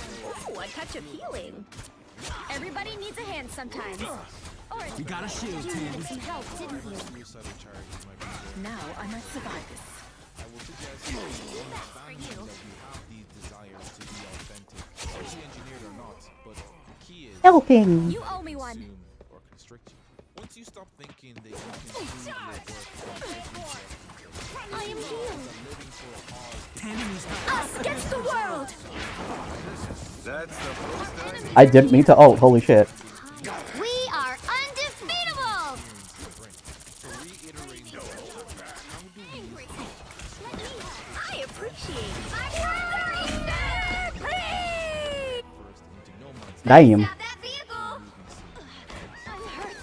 Ooh, a touch of healing. Everybody needs a hand sometimes. Or You got a shield, You needed Tandy. some help, didn't you? suicidal charities might be worth. now I might survive this. I will suggest understanding that we have these desires to be authentic, socially engineered or not, but the key is Helping. You owe me one. consume or constrict you. Once you stop thinking that you can prove your worth I am healed. living for a cause Tandy needs help. Us against the world. That's the boost I needed. I didn't mean to ult. Holy shit. We are undefeatable. to reiterate I appreciate it. first into no man's Damn. Stop that vehicle. I'm hurt.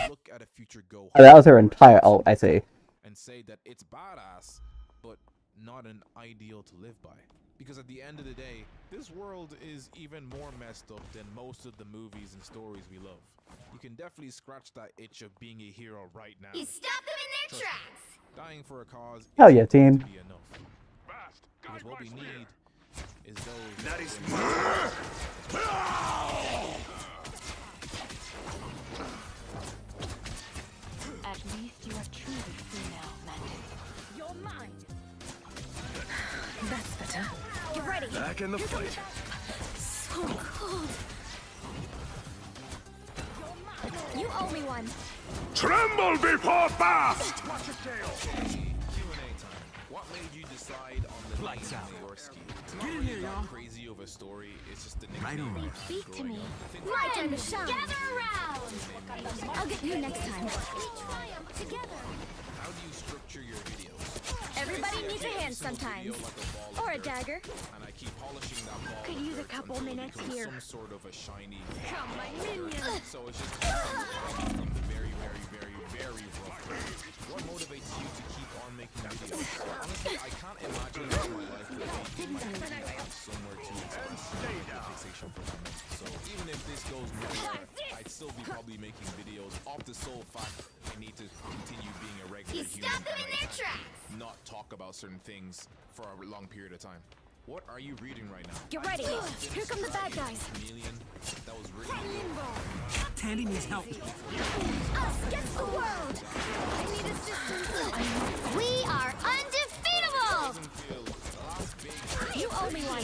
look at a future go Oh, that was her entire ult. I see. and say that it's badass, but not an ideal to live by. Because at the end of the day, this world is even more messed up than most of the movies and stories we love. You can definitely scratch that itch of being a hero right now. You stop them in their tracks. Dying for a cause Hell isn't yeah, going team. to be enough. Because what we need is those That is At least you are truly free now, Mantis. You're mine. That's better. Get ready. back in the fight. So cold. You owe me one. Tremble before fast! Q&A time. What made you decide on the Lights name out. Mayorski? It's Get not in really here, that y'all. crazy of a story. It's just the Right nickname. on. I had Speak to growing me. up. I think My time to shine. Gather around. I'll get you next time. We triumph together. how do you structure your videos? Everybody I needs a take hand every single video sometimes. like a ball of Or a dirt, dagger. and I keep polishing that ball. Could of use a dirt couple until it minutes becomes here. Some sort of a shiny. Come, my minion. So it's just from the very, very, very, very rough. What motivates you to keep on making videos? Honestly, I can't imagine what my life would be if I didn't have somewhere to express the fixation for them. So even if this goes nowhere, I'd still be probably making videos off the sole fact I need to continue being a regular You human stop them and in I their can't tracks. not talk about certain things for a long period of time. What are you reading right now? Get ready. Here come the bad guys. Chameleon that was written Tandy needs help. Us against the world. I need assistance. We are undefeatable. feel the last big You owe me one. I'm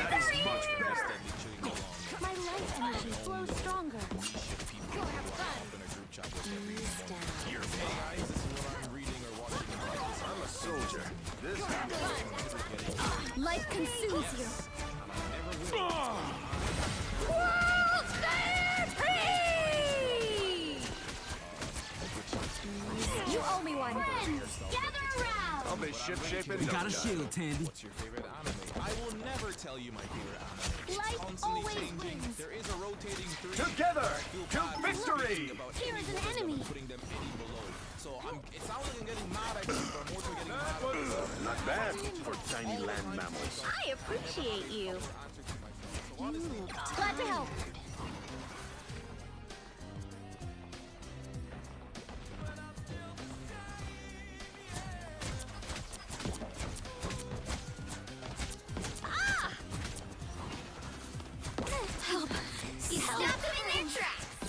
That is much better. steadily chilling along. My life energy flows stronger. People who are up in a group chat with every morning. Hey guys, this is what I'm reading or watching. I'm a soldier. This Life consumes you. You owe me one. Friends, gather around. I'll be ship-shape in You no got a time. shield, Tandy. What's your favorite anime? I will never tell you my favorite anime. It's Life constantly always changing. wins. There is a rotating three. Together Feel to bad victory! about Here any is an one of them enemy. and putting them any below. So it sounds like I'm getting mad at you, but I'm also getting mad at myself. Not bad for tiny land mammals. I appreciate you. Answer to my phone. So honestly, Glad to help. Help. You stop them in their tracks.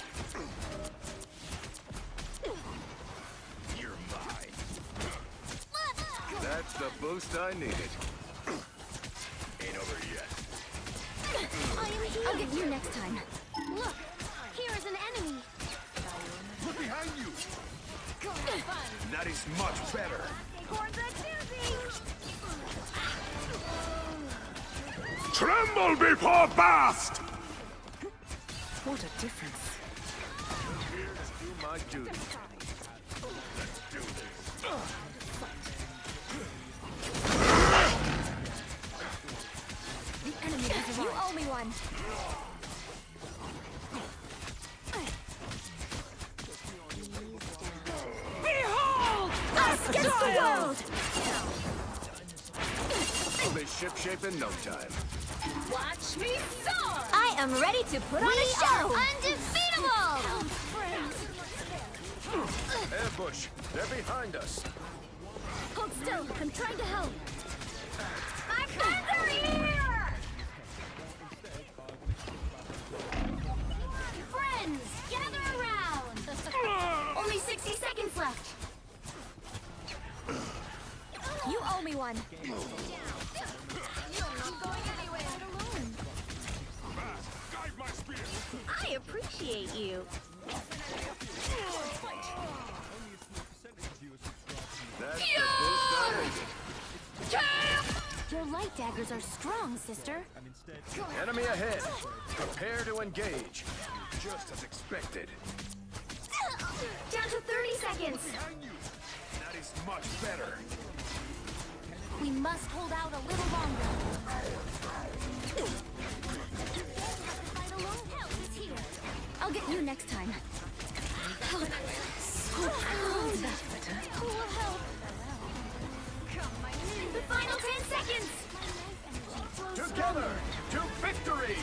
boost I needed. Ain't over yet. I'll get you next time. Look, here is an enemy. Look behind you! That is much better. For the doozy. Tremble before Bast! What a difference. Here to do my duty. Let's do this. The enemy has arrived. You owe me one. Behold! Us against the world! I'll be shipshape in no time. Watch me soar! I am ready to put on a show! Undefeatable! Ambush! They're behind us. Hold still, I'm trying to help. My friends are here! Friends, gather around! Only 60 seconds left. You owe me one. You're not going anywhere alone. Guide my spear! I appreciate you. That's the boost I needed. Your light daggers are strong, sister. Enemy ahead. Prepare to engage. Just as expected. Down to 30 seconds. That is much better. We must hold out a little longer. Help is here. I'll get you next time. Help. Who will help? The final 10 seconds. Together to victory!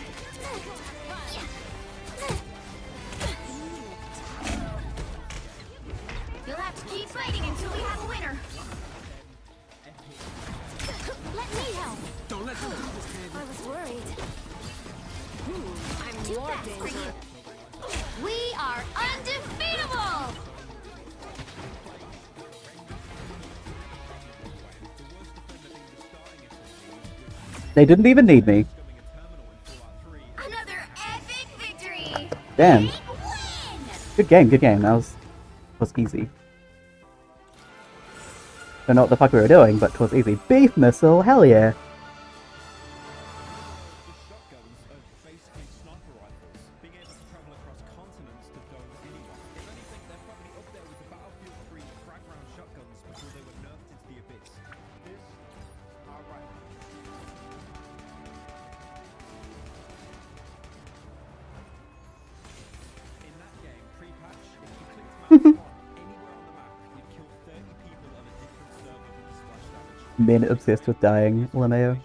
You'll have to keep fighting until we have a winner. Let me help. Don't let them do this, Candy. I was worried. I'm too fast for you. We are undefeatable! They didn't even need me. Another epic victory! Damn. Big win! Good game, good game. That was easy. Don't know what the fuck we were doing, but 'twas easy. Beef missile, hell yeah. Men obsessed with dying, LMAO.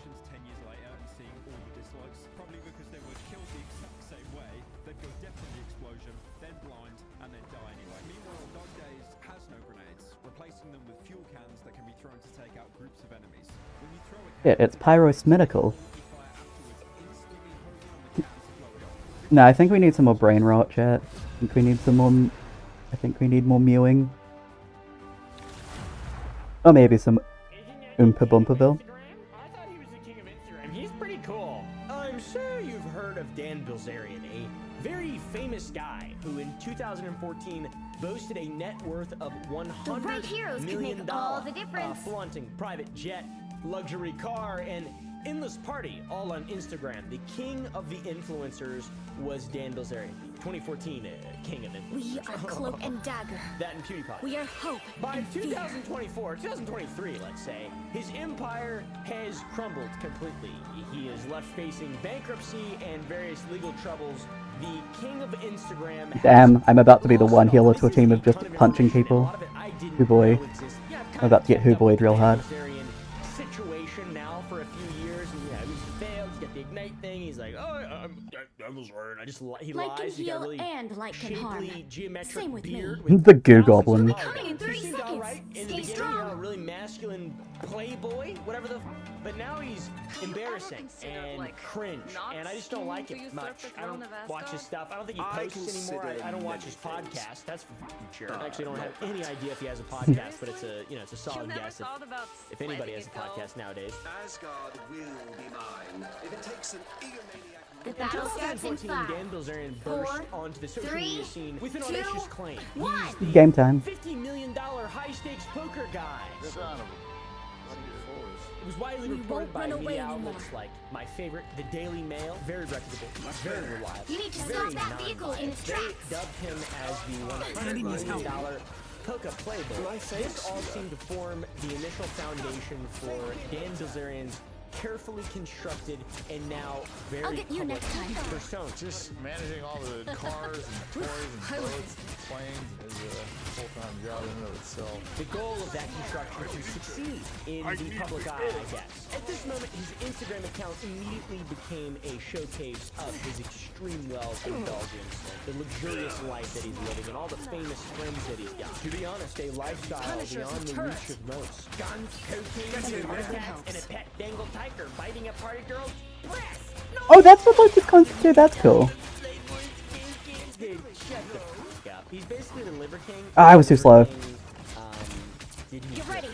Yeah, it's pyrosmetical. No, I think we need some more brain rot, chat. I think we need some more... I think we need more mewing. Or maybe some Oompa Boompaville. I thought he was the king of Instagram. He's pretty cool. I'm sure you've heard of Dan Bilzerian, a very famous guy who in 2014 boasted a net worth of $100 right heroes could million, make all the difference. flaunting private jet, luxury car, and endless party, all on Instagram. The king of the influencers was Dan Bilzerian, 2014 king of influencers. We are Cloak and Dagger. That and PewDiePie. We are hope By and fear. 2023, let's say, his empire has crumbled completely. He is left facing bankruptcy and various legal troubles. The king of Instagram has Damn, I'm about to be the one healer to a team of just punching people. Hoo boy. I'm about to get hoo boyed real hard. Situation now for a few years, and he's failed. He's got the Ignite thing. he's like, oh, I'm Bilzerian. He Light can lies. He got heal really and light can harm. shapely, geometric Same with me. beard. With The goo thousands of goblin. polygons. Coming in 30 He seemed seconds. alright in the Stay beginning, strong. really masculine playboy, whatever the. But now he's embarrassing and cringe, and I just don't like it much. I don't watch his stuff. I don't think he posts anymore. I don't watch his podcast. That's for sure. I actually don't have any idea if he has a podcast, but it's a it's a solid guess if anybody has a podcast nowadays. Asgard will be mine. If it takes an egomaniac. The In battle starts in 2014, 5. Dan Bilzerian burst 4, onto the social 3, media scene with an 2, audacious claim. 1. He's the Game time. $50 million high-stakes poker guy. It was widely We reported won't by run away media anymore. outlets like my favorite, the Daily Mail, very reputable, very reliable, You need to very stop that vehicle in its non-biased. They tracks. dubbed him as the $100 million poker playboy. This all seemed to form the initial foundation for Dan Bilzerian's carefully constructed and now very I'll get you public next time. persona. Just managing all the cars and toys and boats and planes is a full-time job in and of itself. The goal of that construction to succeed in the public eye, I guess. At this moment, his Instagram account immediately became a showcase of his extreme wealth and indulgence, the luxurious life that he's living, and all the famous friends that he's got. To be honest, a lifestyle beyond the reach of most. Guns, cocaine, heart attacks, and a pet dangle tiger biting a party girl's breast. Oh, that's what like this constitute. That's cool. Dude, shut the fuck up. He's basically the Liver King. Ah, I was too slow. Get ready.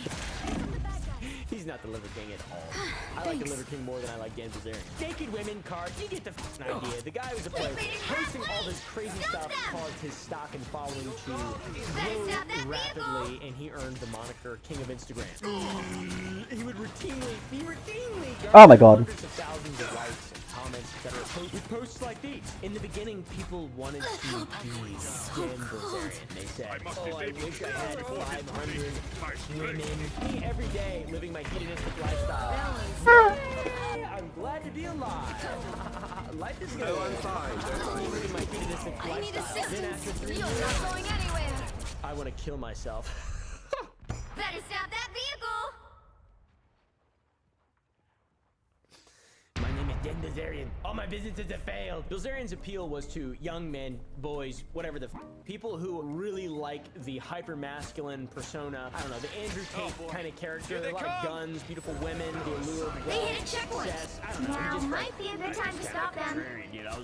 He's not the Liver King at all. I like the Liver King more than I like Dan Bilzerian. Naked women card, you get the idea. The guy was a player. Posting all this crazy stuff caused his stock and following to grow rapidly, and he earned the moniker King of Instagram. He would routinely Oh my God. hundreds of thousands of likes and comments, etc. With posts like these. In the beginning, people wanted to be Dan Bilzerian. They said, oh, I wish I had 500 women. Me every day living my hedonistic lifestyle. I'm glad to be alive. Life is good. I'm fine. Living my hedonistic I need lifestyle. Then after assistance. 3 You're years, not going anywhere. I want to kill myself. Better stop that vehicle. My name is Dan Bilzerian. All my businesses have failed. Bilzerian's appeal was to young men, boys, whatever the people who really like the hyper-masculine persona. I don't know, the Andrew Tate kind of character. A lot of guns, beautiful women, the allure of They wealth, hit a checkpoint. success. I don't know. Now he just might be a good time to stop them. You know,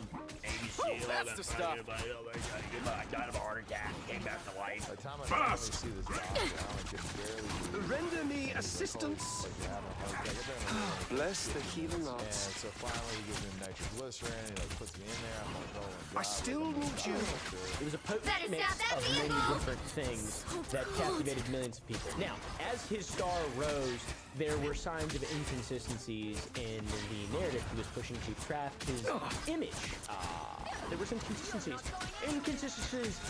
That's the stuff. I died of a heart attack, came back to life. By the time I finally see this doctor, I only can barely Render me assistance. like you're having a heart attack. Bless the healing And arts. so finally he gives me nitroglycerin, he like puts me in there, I'm like, oh my God. I still need you. It was a potent Better mix stop that of many vehicle. different things that captivated millions of people. Now, as his star rose, there were signs of inconsistencies in the narrative he was pushing to craft his image. There were some inconsistencies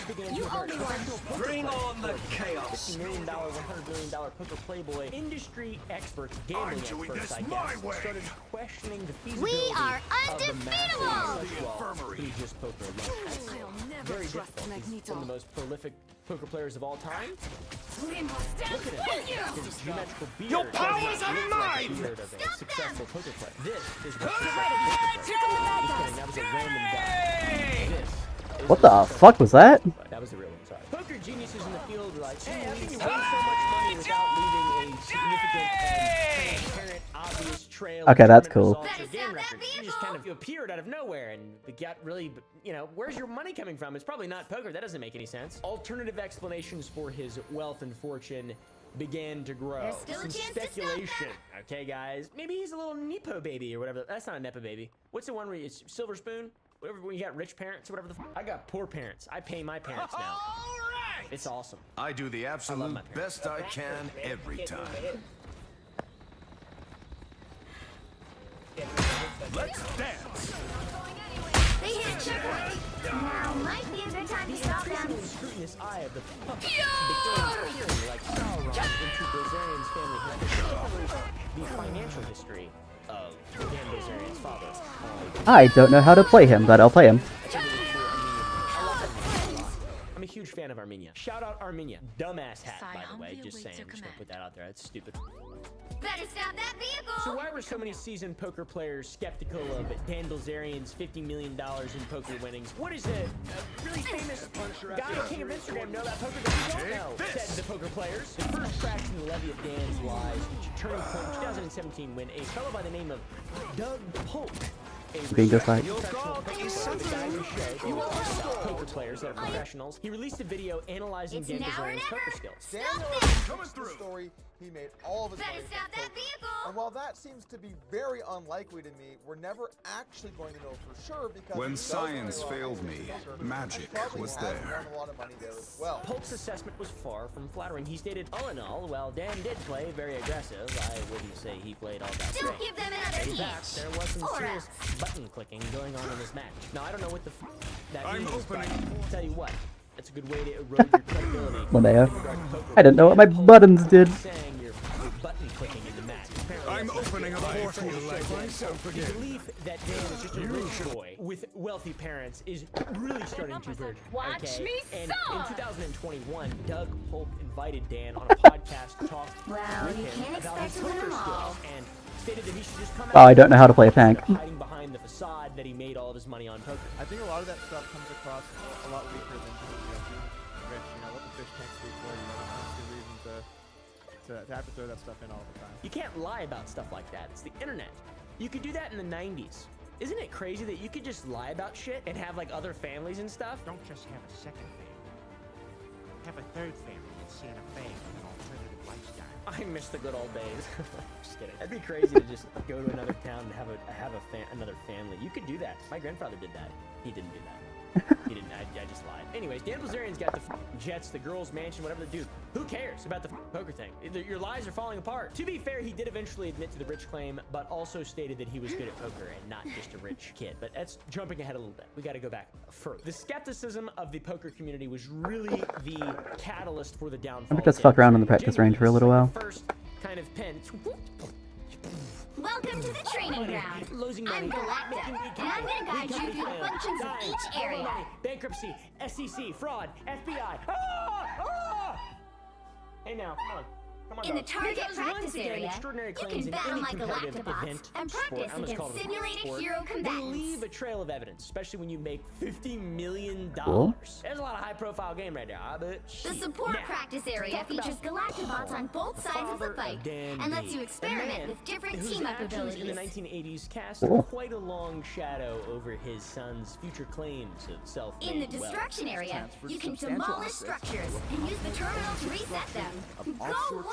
began You to owe emerge. me one. Professional poker Bring players, on the chaos. $50 million, $100 million poker playboy, industry experts, gambling doing experts, this I my guess, way. started questioning the feasibility We are of the massive undefeatable. such wealth through just poker alone. That's very difficult. He's one of the most prolific poker players of all time. Look at him. His geometrical beard. Your powers does not are look like mine! the beard of a successful poker player. This is what successful poker player. Just kidding, that was a random guy. This is What the fuck was that? That was the real one, sorry. Poker geniuses in the field are like, hey, how can you win so much money without leaving a significant and transparent, obvious trail Okay, of that's tournament cool. results or Better game stop that records? You just kind of appeared out of nowhere and got really, you know, where's your money coming from? It's probably not poker. That doesn't make any sense. Alternative explanations for his wealth and fortune began to grow. There's still a Some chance to stop speculation. Okay, guys. Maybe he's a little Nepo baby or whatever. That's not a Nepo baby. What's the one where it's silver spoon? Whatever, when you got rich parents or whatever the I got poor parents. I pay my parents now. It's awesome. I do the absolute my parents. best I can every time. Let's dance. They hit a checkpoint. Now might be a good time to stop them. The scrutinous eye of the puppet began peering like Sauron into Bilzerian's family history, the financial history of Dan Bilzerian's father. I don't know how to play him, but I'll play him. I'm a huge fan of Armenia. Shout out Armenia. Dumbass hat, by the Scion, way. the Just saying. awaits your I'm just gonna command. put that out there. That's stupid. Better stop that vehicle! So why were so many seasoned poker players skeptical of Dan Bilzerian's $50 million in poker winnings? What is a really famous guy, king of Instagram, know about poker that we don't know? Said the poker players. The first cracks in the levee of Dan's lies reached a turning point in 2017 when a fellow by the name of Doug Polk, Being just like poker players that are professionals. He released a video analyzing Dan Bilzerian's poker skills. Coming through. Story, he made all of his money stop that vehicle! and while that seems to be very unlikely to me, we're never actually going to know for sure because When science failed me, magic was there. Won a lot of money there as well. Polk's assessment was far from flattering. He stated, all in all, while Dan did play very aggressive, I wouldn't say he played all that Don't great. give them another In fact, hint! there was some Or serious else. button clicking going on in this match. Now, I don't know what the that I'm means, opening. but I'll tell you what, that's a good way to erode your credibility. Lameo. with regard to poker. I didn't know what my buttons did. Saying you're button clicking in the match. Apparently I'm that's opening a right. portal like myself The again. belief that Dan is just a rich boy with wealthy parents is really starting to burgeon. Watch okay? me And soar! in 2021, Doug Polk invited Dan on a podcast to talk Well, with you him can't about his expect to win poker them all. skills and stated that he should just come out. Oh, I don't know how to play a tank. Hiding behind the facade that he made all of his money on poker. I think a lot of that stuff comes across a lot weaker than just, being rich. What the fish tanks do for you. I don't see reason to have to throw that stuff in all the time. You can't lie about stuff like that. It's the internet. You could do that in the 90s. Isn't it crazy that you could just lie about shit and have like other families and stuff? Don't just have a second family. Have a third family in Santa Fe with an alternative lifestyle. I miss the good old days. Just kidding. That'd be crazy to just go to another town and have another family. You could do that. My grandfather did that. He didn't do that. He didn't. I just lied. Anyways, Dan Bilzerian's got the jets, the girls' mansion, whatever the dude. Who cares about the poker thing? Your lies are falling apart. To be fair, he did eventually admit to the rich claim, but also stated that he was good at poker and not just a rich kid. But that's jumping ahead a little bit. We got to go back further. The skepticism of the poker community was really the catalyst for the downfall. I'm just fuck around in the practice range for a little while. First kind of pen. Welcome to the training ground. Losing money. I'm Galacta, and I'm gonna guide you through the functions of each area. Bankruptcy, SEC, fraud, FBI. Ah! Hey now, come on. Come on, In the dogs. target Because practice once again, area, extraordinary you claims can in battle any my competitive Galactabots event and sport, practice I almost called against it a simulated sport, hero they combatants. leave a trail of evidence, especially when you make $50 million. Cool. There's a lot of high-profile game right there, but The support practice area features Galactabots on both sides of the fight and lets you experiment with different team-up actions in the abilities. 1980s cast Cool. quite a long shadow over his son's future claims of self-made In the destruction area, you can demolish structures and use the terminal to reset them. Go wild!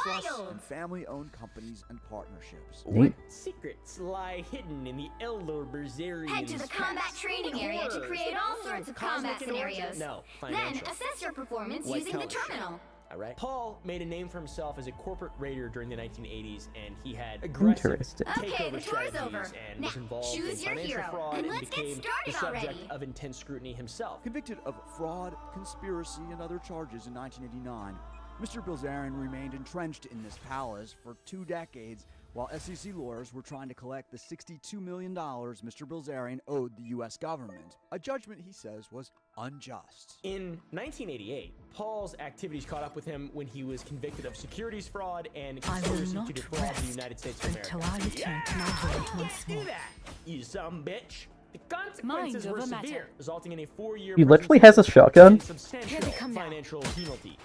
family-owned companies and partnerships. What secrets lie hidden in the Elder Berzerians? Head to the combat training area to create all sorts of combat scenarios. No, Then financial. assess your performance White using the collar shit. terminal. All right. Paul made a name for himself as a corporate raider during the 1980s, and he had aggressive Interesting. Okay, takeover the tour's strategies over. and Now, was involved in choose your financial hero, fraud and and let's get became the started subject already. of intense scrutiny himself. Convicted of fraud, conspiracy, and other charges in 1989, Mr. Bilzerian remained entrenched in this palace for 2 decades while SEC lawyers were trying to collect the $62 million Mr. Bilzerian owed the U.S. government. A judgment he says was unjust. In 1988, Paul's activities caught up with him when he was convicted of securities fraud and conspiracy to defraud the United States of America. until I return to my world once Do more. that, you some bitch. The consequences Mind were over matter. severe, resulting in a 4-year He prison literally has a sentence shotgun. and substantial Here they come now. financial penalties.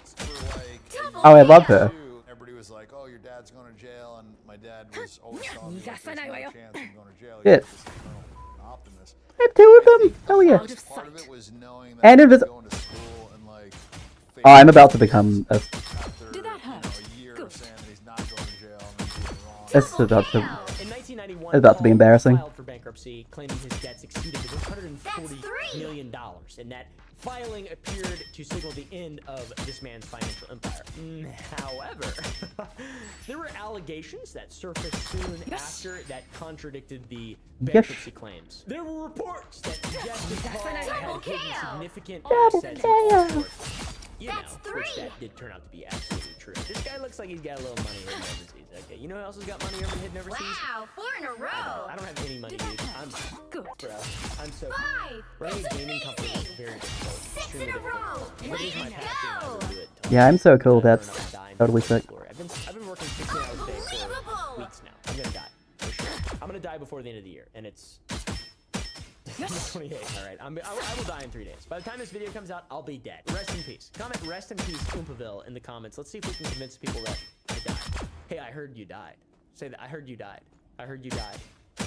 Oh, I love her. Everybody was like, "Oh, your dad's going to jail," and my dad was always telling me, like, Yes, I "There's know, no I- chance I'm going to jail." Yeah. He was this eternal optimist. I have 2 of them. Hell yeah. Out of Part of sight. it was knowing that And I was invis- going to school and like. Oh, I'm about to become a. After, Did that hurt? a year Good. of saying that he's not going to jail and he's doing wrong. It's about to. In 1991, It's about to be Paul embarrassing. filed for bankruptcy, claiming his debts exceeded the $140 million, and that filing appeared to signal the end of this man's financial empire. However, there were allegations that surfaced soon after that contradicted the bankruptcy claims. There were reports that suggested Paul had hidden significant assets in offshore. You know, which that did turn out to be absolutely true. This guy looks like he's got a little money hidden overseas. Okay, you know who else has got money hidden overseas? Wow, 4 in a row. I don't have any money, dude. I'm Good. bro. I'm so 5. running a That's gaming company is amazing. very difficult. 6 in Extremely a row. difficult. But it Way is my to passion. I go. will do it. Yeah, I'm so cool. I'll burn That's up a dime totally for the sick. glory. I've been working 16 hours a day for Unbelievable. weeks before the end of the year, and it's 28. All right, I will die in 3 days. By the time this video comes out, I'll be dead. Rest in peace. Comment "Rest in peace, Oompaville" in the comments. Let's see if we can convince people that I died. Hey, I heard you died. Say that. I heard you died. I heard you died.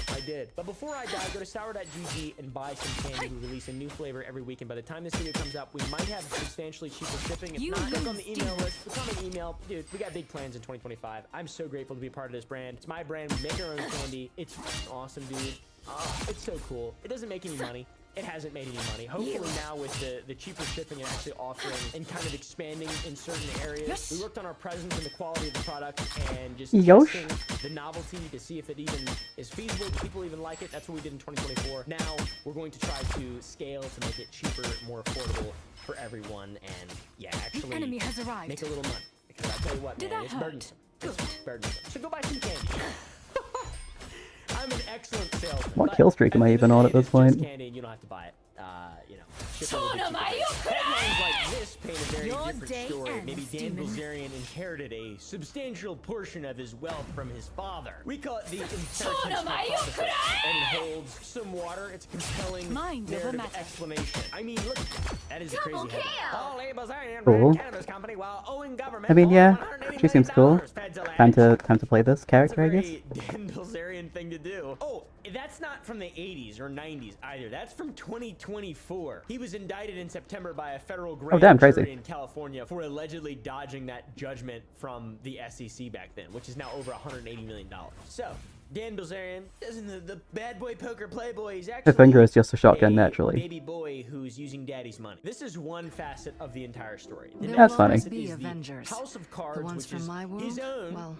I did. But before I die, go to sour.gg and buy some candy. We release a new flavor every week, and by the time this video comes out, we might have substantially cheaper shipping. If not, look on the email list. Become an email. Dude, we got big plans in 2025. I'm so grateful to be a part of this brand. It's my brand. We make our own candy. It's awesome, dude. It's so cool. It doesn't make any money. It hasn't made any money. Hopefully now with the cheaper shipping and actually offering and kind of expanding in certain areas. We worked on our presence and the quality of the product and just testing the novelty to see if it even is feasible. Do people even like it? That's what we did in 2024. Now we're going to try to scale to make it cheaper, more affordable for everyone, and yeah, actually The enemy has arrived. make a little money. Because I tell you what, man, it's burdensome. It's burdensome. So go buy some candy. I'm an excellent salesman. What kill streak am I even on at this point? Candy and you don't have to buy it. You know, headlines like this paint a very different story. Maybe Dan Bilzerian inherited a substantial portion of his wealth from his father. We call it the inheritance hypothesis, and it holds some water. It's a compelling narrative explanation. I mean, look, that is a crazy headline. Cool. Cannabis company while owing government. I mean, yeah, she seems cool. Time to play this character, I guess. Dan Bilzerian thing to do. Oh, that's not from the 80s or 90s either. That's from 2024. He was indicted in September by a federal grand jury in California for allegedly dodging that judgment from the SEC back then, which is now over $180 million. So, Dan Bilzerian isn't the bad boy poker playboy. He's actually His finger is just a shotgun naturally. baby boy who's using daddy's money. This is one facet of the entire story. The That's funny. House of Cards, which is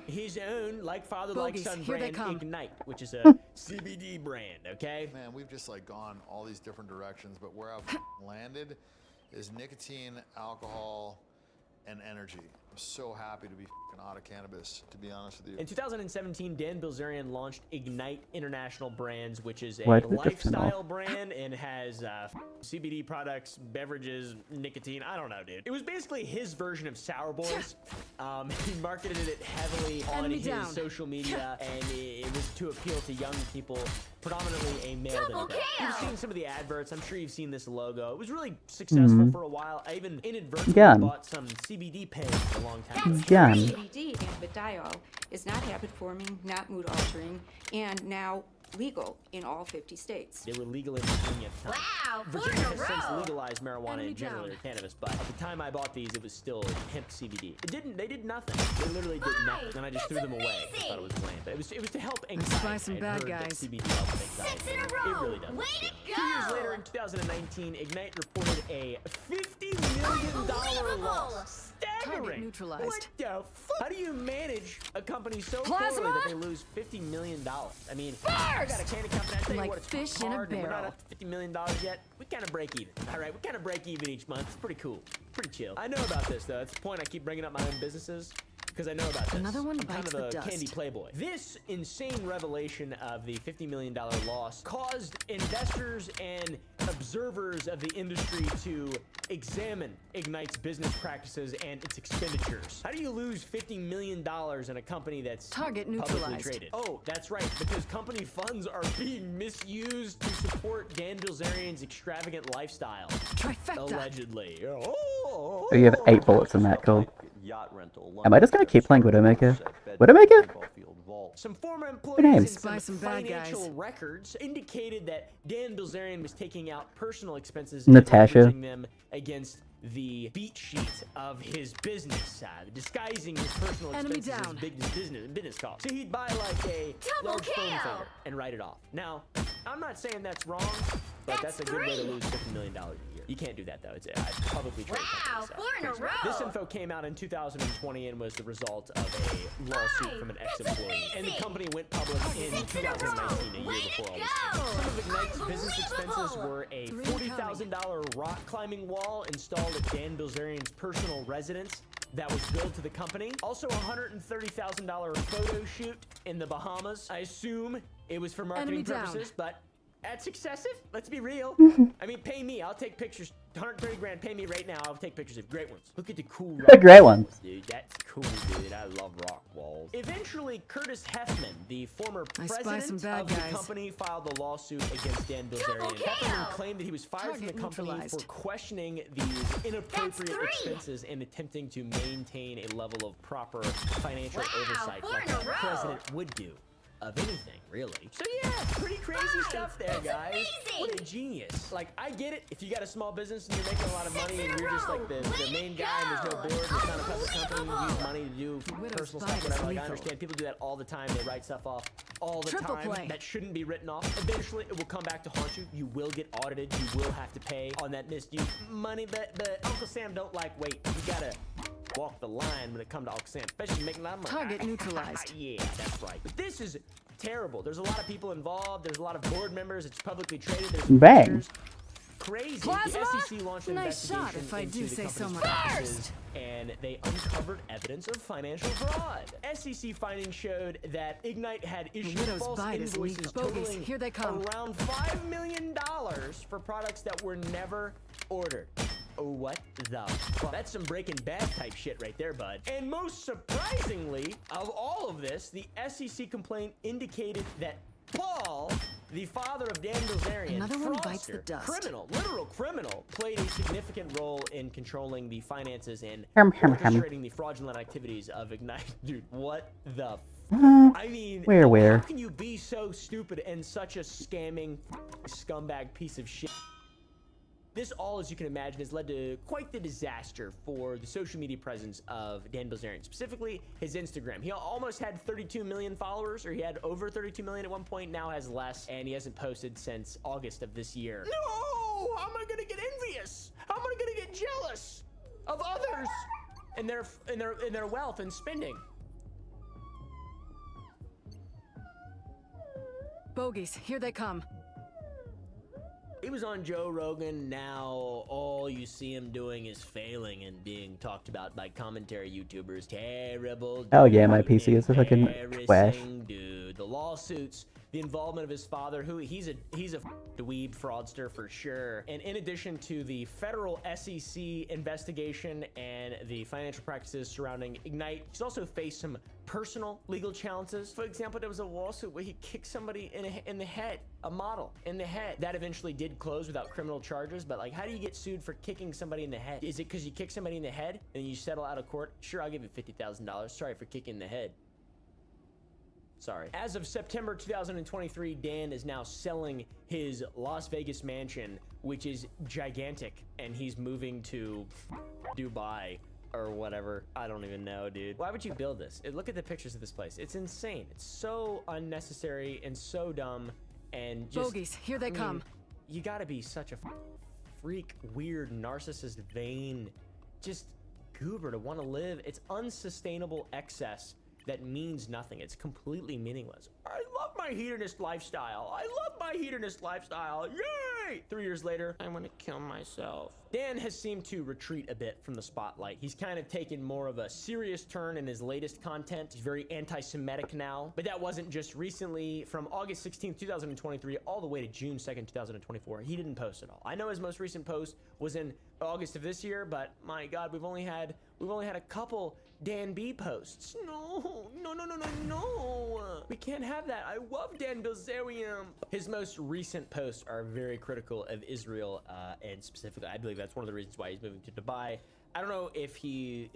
his own, like father, like son brand, Ignite, which is a CBD brand, okay? Man, we've just like gone all these different directions, but where I've landed is nicotine, alcohol, and energy. I'm so happy to be out of cannabis, to be honest with you. In 2017, Dan Bilzerian launched Ignite International Brands, which is a What? lifestyle brand and has CBD products, beverages, nicotine. I don't know, dude. It was basically his version of Sour Boys. He marketed it heavily on his social media, and it was to appeal to young people, predominantly a male demographic. You've seen some of the adverts. I'm sure you've seen this logo. It was really successful for a while. I even inadvertently bought some CBD pens for a long time. CBD cannabidiol is not habit-forming, not mood-altering, and now legal in all 50 states. They were legal in Virginia at the time. Wow, Virginia has since legalized marijuana in general, or cannabis, but at the time I bought these, it was still hemp CBD. They did nothing. They literally did nothing, and I just threw them away. I thought it was lame, but it was to help anxiety. Buy some bad guys. CBD helps anxiety. It really does. Way to go! 2 years later, in 2019, Ignite reported a $50 million loss. Staggering. Neutralized. What the fuck? How do you manage a company so poorly that they lose $50 million? I mean, I got a candy company. I tell you what, it's fish in a hard, and we're not barrel. up to $50 million yet. We kind of break even. All right, we kind of break even each month. It's pretty cool. Pretty chill. I know about this, though. That's the point I keep bringing up my own businesses, because I know about this. Another one I'm kind bites of the a dust. candy playboy. This insane revelation of the $50 million loss caused investors and observers of the industry to examine Ignite's business practices and its expenditures. How do you lose $50 million in a company that's publicly traded? Oh, that's right, because company funds are being misused to support Dan Bilzerian's extravagant lifestyle. Trifecta. Allegedly. Oh, you have 8 bullets in that, cool. Am I just gonna keep playing Widowmaker? Widowmaker? Some former names? employees Buy and some some bad financial guys. records indicated that Dan Bilzerian was taking out personal expenses Natasha. and leveraging them against the beat sheet of his business, disguising his personal Enemy expenses down. as business costs. So he'd buy like a large phone finger and write it off. Now, I'm not saying that's wrong, but that's a good way to lose $50 million a year. You can't do that, though. It's a publicly traded company. So 4 in a row. this info came out in 2020 and was the result of a lawsuit from an ex-employee. And the company went public in 2019, a year before all this came. Some of Ignite's business expenses were a $40,000 rock climbing wall installed at Dan Bilzerian's personal residence that was billed to the company. Also, a $130,000 photo shoot in the Bahamas. I assume it was for marketing Enemy down. purposes, but That's excessive. Let's be real. I mean, pay me. I'll take pictures. 130 grand. Pay me right now. I'll take pictures of great ones. Look at the cool rock Great walls, ones. dude. That's cool, dude. I love rock walls. Eventually, Curtis Heffman, the former president of the company, filed the lawsuit against Dan Bilzerian. Heffman claimed that he was fired from the company for questioning these inappropriate expenses and attempting to maintain a level of proper financial oversight like a president would do. Of anything, really. So yeah, pretty crazy stuff there, guys. What a genius. Like, I get it. If you got a small business and you're making a lot of money and you're just like the main guy and there's no board and it's not a public company, you use money to do personal stuff, whatever. Like, I understand people do that all the time. They write stuff off all the time that shouldn't be written off. Eventually, it will come back to haunt you. You will get audited. You will have to pay on that misused money. But Uncle Sam don't like, wait, you gotta walk the line when it comes to Uncle Sam, especially making a lot of money. Target neutralized. Yeah, that's right. But this is terrible. There's a lot of people involved. There's a lot of board members. It's publicly traded. There's Bang. Crazy. Plasma? The SEC launched an Nice investigation shot, if I into do the say so company's myself. practices, and they uncovered evidence of financial fraud. SEC findings showed that Ignite had issued widow's false bite is invoices lethal. Bogies, totaling here they come. around $5 million for products that were never ordered. What the fuck? That's some Breaking Bad type shit right there, bud. And most surprisingly, of all of this, the SEC complaint indicated that Paul, the father of Dan Bilzerian, Another one bites the fraudster, dust. criminal, literal criminal, played a significant role in controlling the finances and orchestrating the fraudulent activities of Ignite. Dude, what the I mean, where? how can you be so stupid and such a scamming scumbag piece of shit? This all, as you can imagine, has led to quite the disaster for the social media presence of Dan Bilzerian, specifically his Instagram. He almost had 32 million followers, or he had over 32 million at one point, now has less, and he hasn't posted since August of this year. No! How am I gonna get envious? How am I gonna get jealous of others and their wealth and spending? Bogies, here they come. He was on Joe Rogan. Now all you see him doing is failing and being talked about by commentary YouTubers. Terrible. Oh yeah, my PC is a fucking trash. Dude, the lawsuits, the involvement of his father, who he's a dweeb fraudster for sure. And in addition to the federal SEC investigation and the financial practices surrounding Ignite, he's also faced some personal legal challenges. For example, there was a lawsuit where he kicked somebody in the head, a model in the head. That eventually did close without criminal charges, but like, how do you get sued for kicking somebody in the head? Is it because you kick somebody in the head and you settle out of court? Sure, I'll give you $50,000. Sorry for kicking the head. Sorry. As of September 2023, Dan is now selling his Las Vegas mansion, which is gigantic, and he's moving to Dubai or whatever. I don't even know, dude. Why would you build this? Look at the pictures of this place. It's insane. It's so unnecessary and so dumb and just... Bogies, here they come. You gotta be such a freak, weird, narcissist, vain, just goober to want to live. It's unsustainable excess that means nothing. It's completely meaningless. I love my hedonist lifestyle. I love my hedonist lifestyle. Yay! 3 years later, I want to kill myself. Dan has seemed to retreat a bit from the spotlight. He's kind of taken more of a serious turn in his latest content. He's very anti-Semitic now, but that wasn't just recently. From August 16th, 2023, all the way to June 2nd, 2024, he didn't post at all. I know his most recent post was in August of this year, but my God, we've only had a couple Dan B posts. No. We can't have that. I love Dan Bilzerian. His most recent posts are very critical of Israel, and specifically, I believe that's one of the reasons why he's moving to Dubai. I don't know if he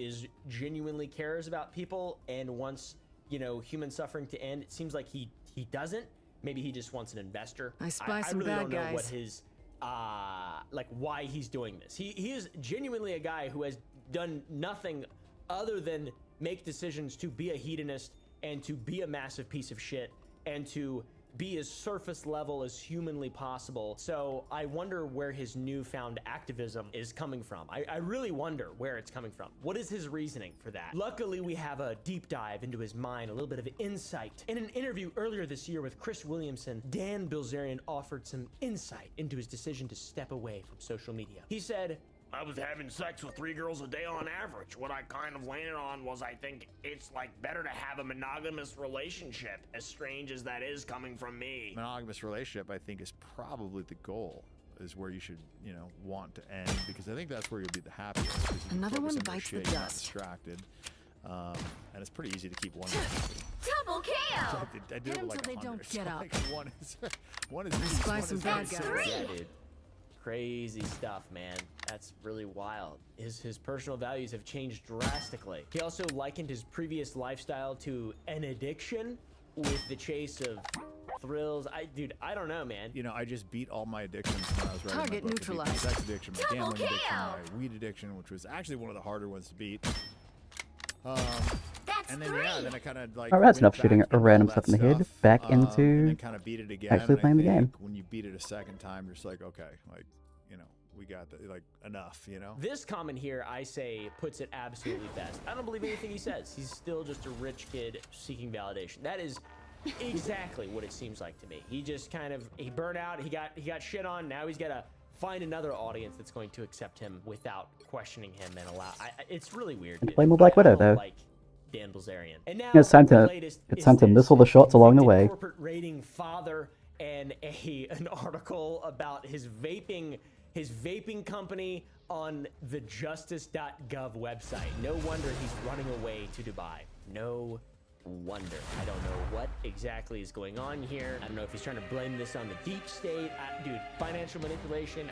genuinely cares about people and wants, human suffering to end. It seems like he doesn't. Maybe he just wants an investor. I spy some really bad don't know guys. what his why he's doing this. He is genuinely a guy who has done nothing other than make decisions to be a hedonist and to be a massive piece of shit and to be as surface level as humanly possible. So I wonder where his newfound activism is coming from. I really wonder where it's coming from. What is his reasoning for that? Luckily, we have a deep dive into his mind, a little bit of insight. In an interview earlier this year with Chris Williamson, Dan Bilzerian offered some insight into his decision to step away from social media. He said, I was having sex with 3 girls a day on average. What I kind of landed on was I think it's like better to have a monogamous relationship, as strange as that is coming from me. Monogamous relationship, I think, is probably the goal, is where you should, you know, want to end, because I think that's where you'll be the happiest. Another one bites bites the you're not dust. distracted. And it's pretty easy to keep one. Double KO! I do Hit it 'em like till they 100, don't so get up. like one is Spy one some is bad easy. guys. Yeah, dude. Crazy stuff, man. That's really wild. His personal values have changed drastically. He also likened his previous lifestyle to an addiction, with the chase of thrills. Dude, I don't know, man. You know, I just beat all my addictions when I was writing Target my book. I beat my neutralized. sex addiction, my Double gambling addiction, KO. my weed addiction, which was actually one of the harder ones to beat. That's And then 3! yeah, then I kind of like. Alright, that's went enough shooting back a into random all stuff that in the head, stuff, back and into then kind of beat it again. actually and I playing the game. think when you beat it a second time, you're just like, okay, like, you know, we got the, like, enough, you know. This comment here, I say, puts it absolutely best. I don't believe anything he says. He's still just a rich kid seeking validation. That is exactly what it seems like to me. He just kind of, he burned out, he got shit on, now he's got to find another audience that's going to accept him without questioning him and allow. It's really weird. Blame the Black Widow, I don't though. like Dan Bilzerian. And now It's time the to latest it's is time to this. missile the shots along the Convicted way. Corporate rating father, and an article about his vaping company on the justice.gov website. No wonder he's running away to Dubai. No wonder. I don't know what exactly is going on here. I don't know if he's trying to blame this on the deep state. Dude, financial manipulation.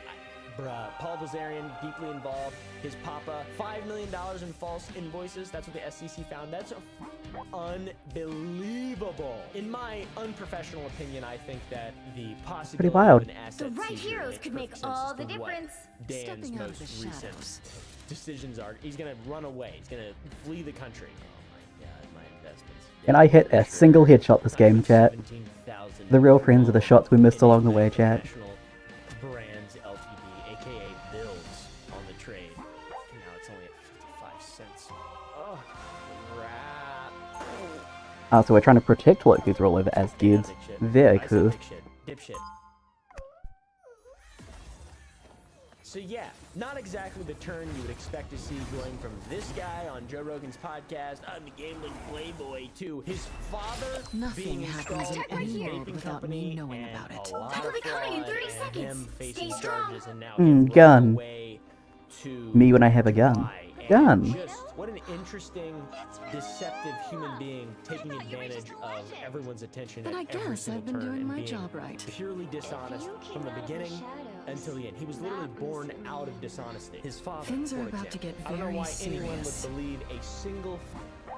Bruh, Paul Bilzerian, deeply involved. His papa, $5 million in false invoices. That's what the SEC found. That's unbelievable. In my unprofessional opinion, I think that the possibility wild. of an asset The right seizure heroes makes could perfect make sense all as the to what difference. Dan's Stepping out of most the recent shadows. decisions are. He's gonna run away. He's gonna flee the country. Oh my god, my investments. And I hit a single headshot this game, chat. 17,000 The real friends are the shots we missed along the way, chat. International Brands Ltd, aka Bills, on the trade. And now it's only at 55 cents. Oh, crap. So we're trying to protect Loki's rollover as kids. Very cool. Dipshit. So yeah, not exactly the turn you would expect to see going from this guy on Joe Rogan's podcast, I'm a gambling playboy, to his father Nothing being happens in installed any his world vaping without company me knowing and about it. a lot I will of be coming in fraud 30 and seconds. him facing Stay strong. charges, and now Mm, him gun. running away to Me when I have a gun. Dubai. And Gun. Just what an interesting, deceptive human being taking advantage of everyone's attention Then at I every guess single I've been turn doing and my being job right. purely dishonest from the beginning until the end. He was literally born out of dishonesty. His father, Things are for about to example. get I don't know very why anyone would serious. believe a single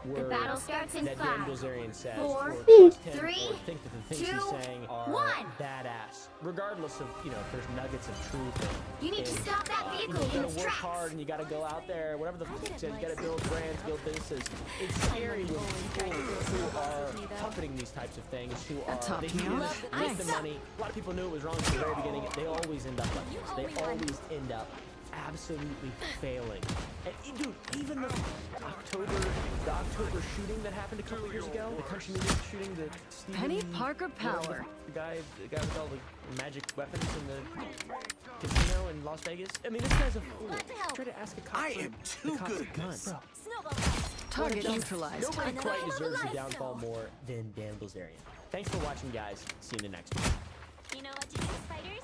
word battle starts in that 5, Dan Bilzerian says, 4, or trust him, 3, or think that the things 2, he's saying are 1. badass, regardless of, you know, if there's nuggets of truth. You need to in, stop that you vehicle know, you in gotta its work tracks. hard and you gotta go out there, whatever the fuck it says, you gotta build brands, build businesses. It's scary when people who are puppeting these types of things, who are, topped they me do off. this, make the money. A lot of people knew it was wrong from the very beginning. They always end up like this. They always end up absolutely failing. And dude, even the October shooting that happened a couple years ago, the country music shooting, the Stephen, Penny Parker whatever Power. the guy with all the magic weapons in the casino in Las Vegas. I mean, this guy's a fool. Try to ask a cop I for am the too cop's good a at gun. this. Bro, Target neutralized. nobody quite deserves the downfall more than Dan Bilzerian. Thanks for watching, guys. See you in the next one. You know what to do, spiders?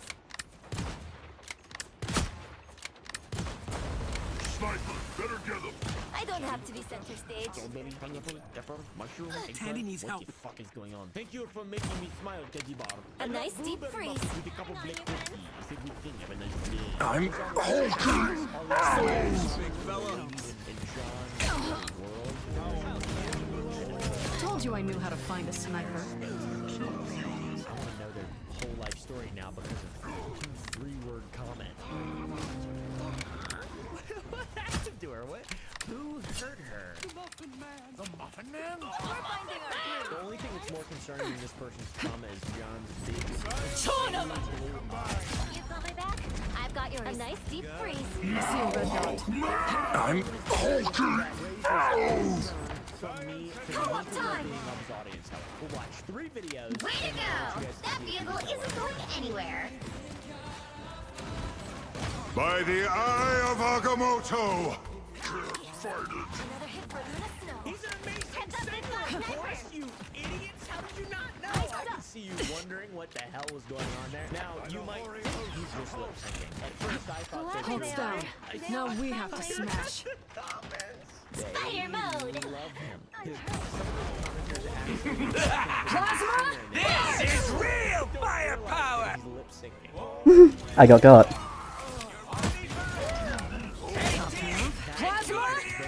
Sniper, better get them. I don't have to be center stage. Tandy needs help. What the fuck is going on? Thank you for making me smile, Teddy Bar. A nice deep freeze. With a couple black cookies. It's a good thing. Have a nice day. I'm hulking. Big fella. Told you I knew how to find a sniper. I want to know their whole life story now because of a 3-word comment. What happened to her? What? Who hurt her? The Muffin Man. The Muffin Man? The only thing that's more concerning than this person's trauma is John's big. You've got my back. I've got yours. A nice deep freeze. See you, Red Dot. I'm hulking. From me to the Co-op time. being of his audience. We'll watch 3 videos. Way to and go! you guys That can vehicle isn't going anywhere. By the eye of Agamotto! He's an amazing singer, of course, you idiots! How did you not know? I can see you wondering what the hell was going on there. Now, you might think he's just lip syncing. At first, I thought that Hulk's down. Now we have to smash. Spider mode! love him. Plasma! This is real firepower! He's lip syncing. I got.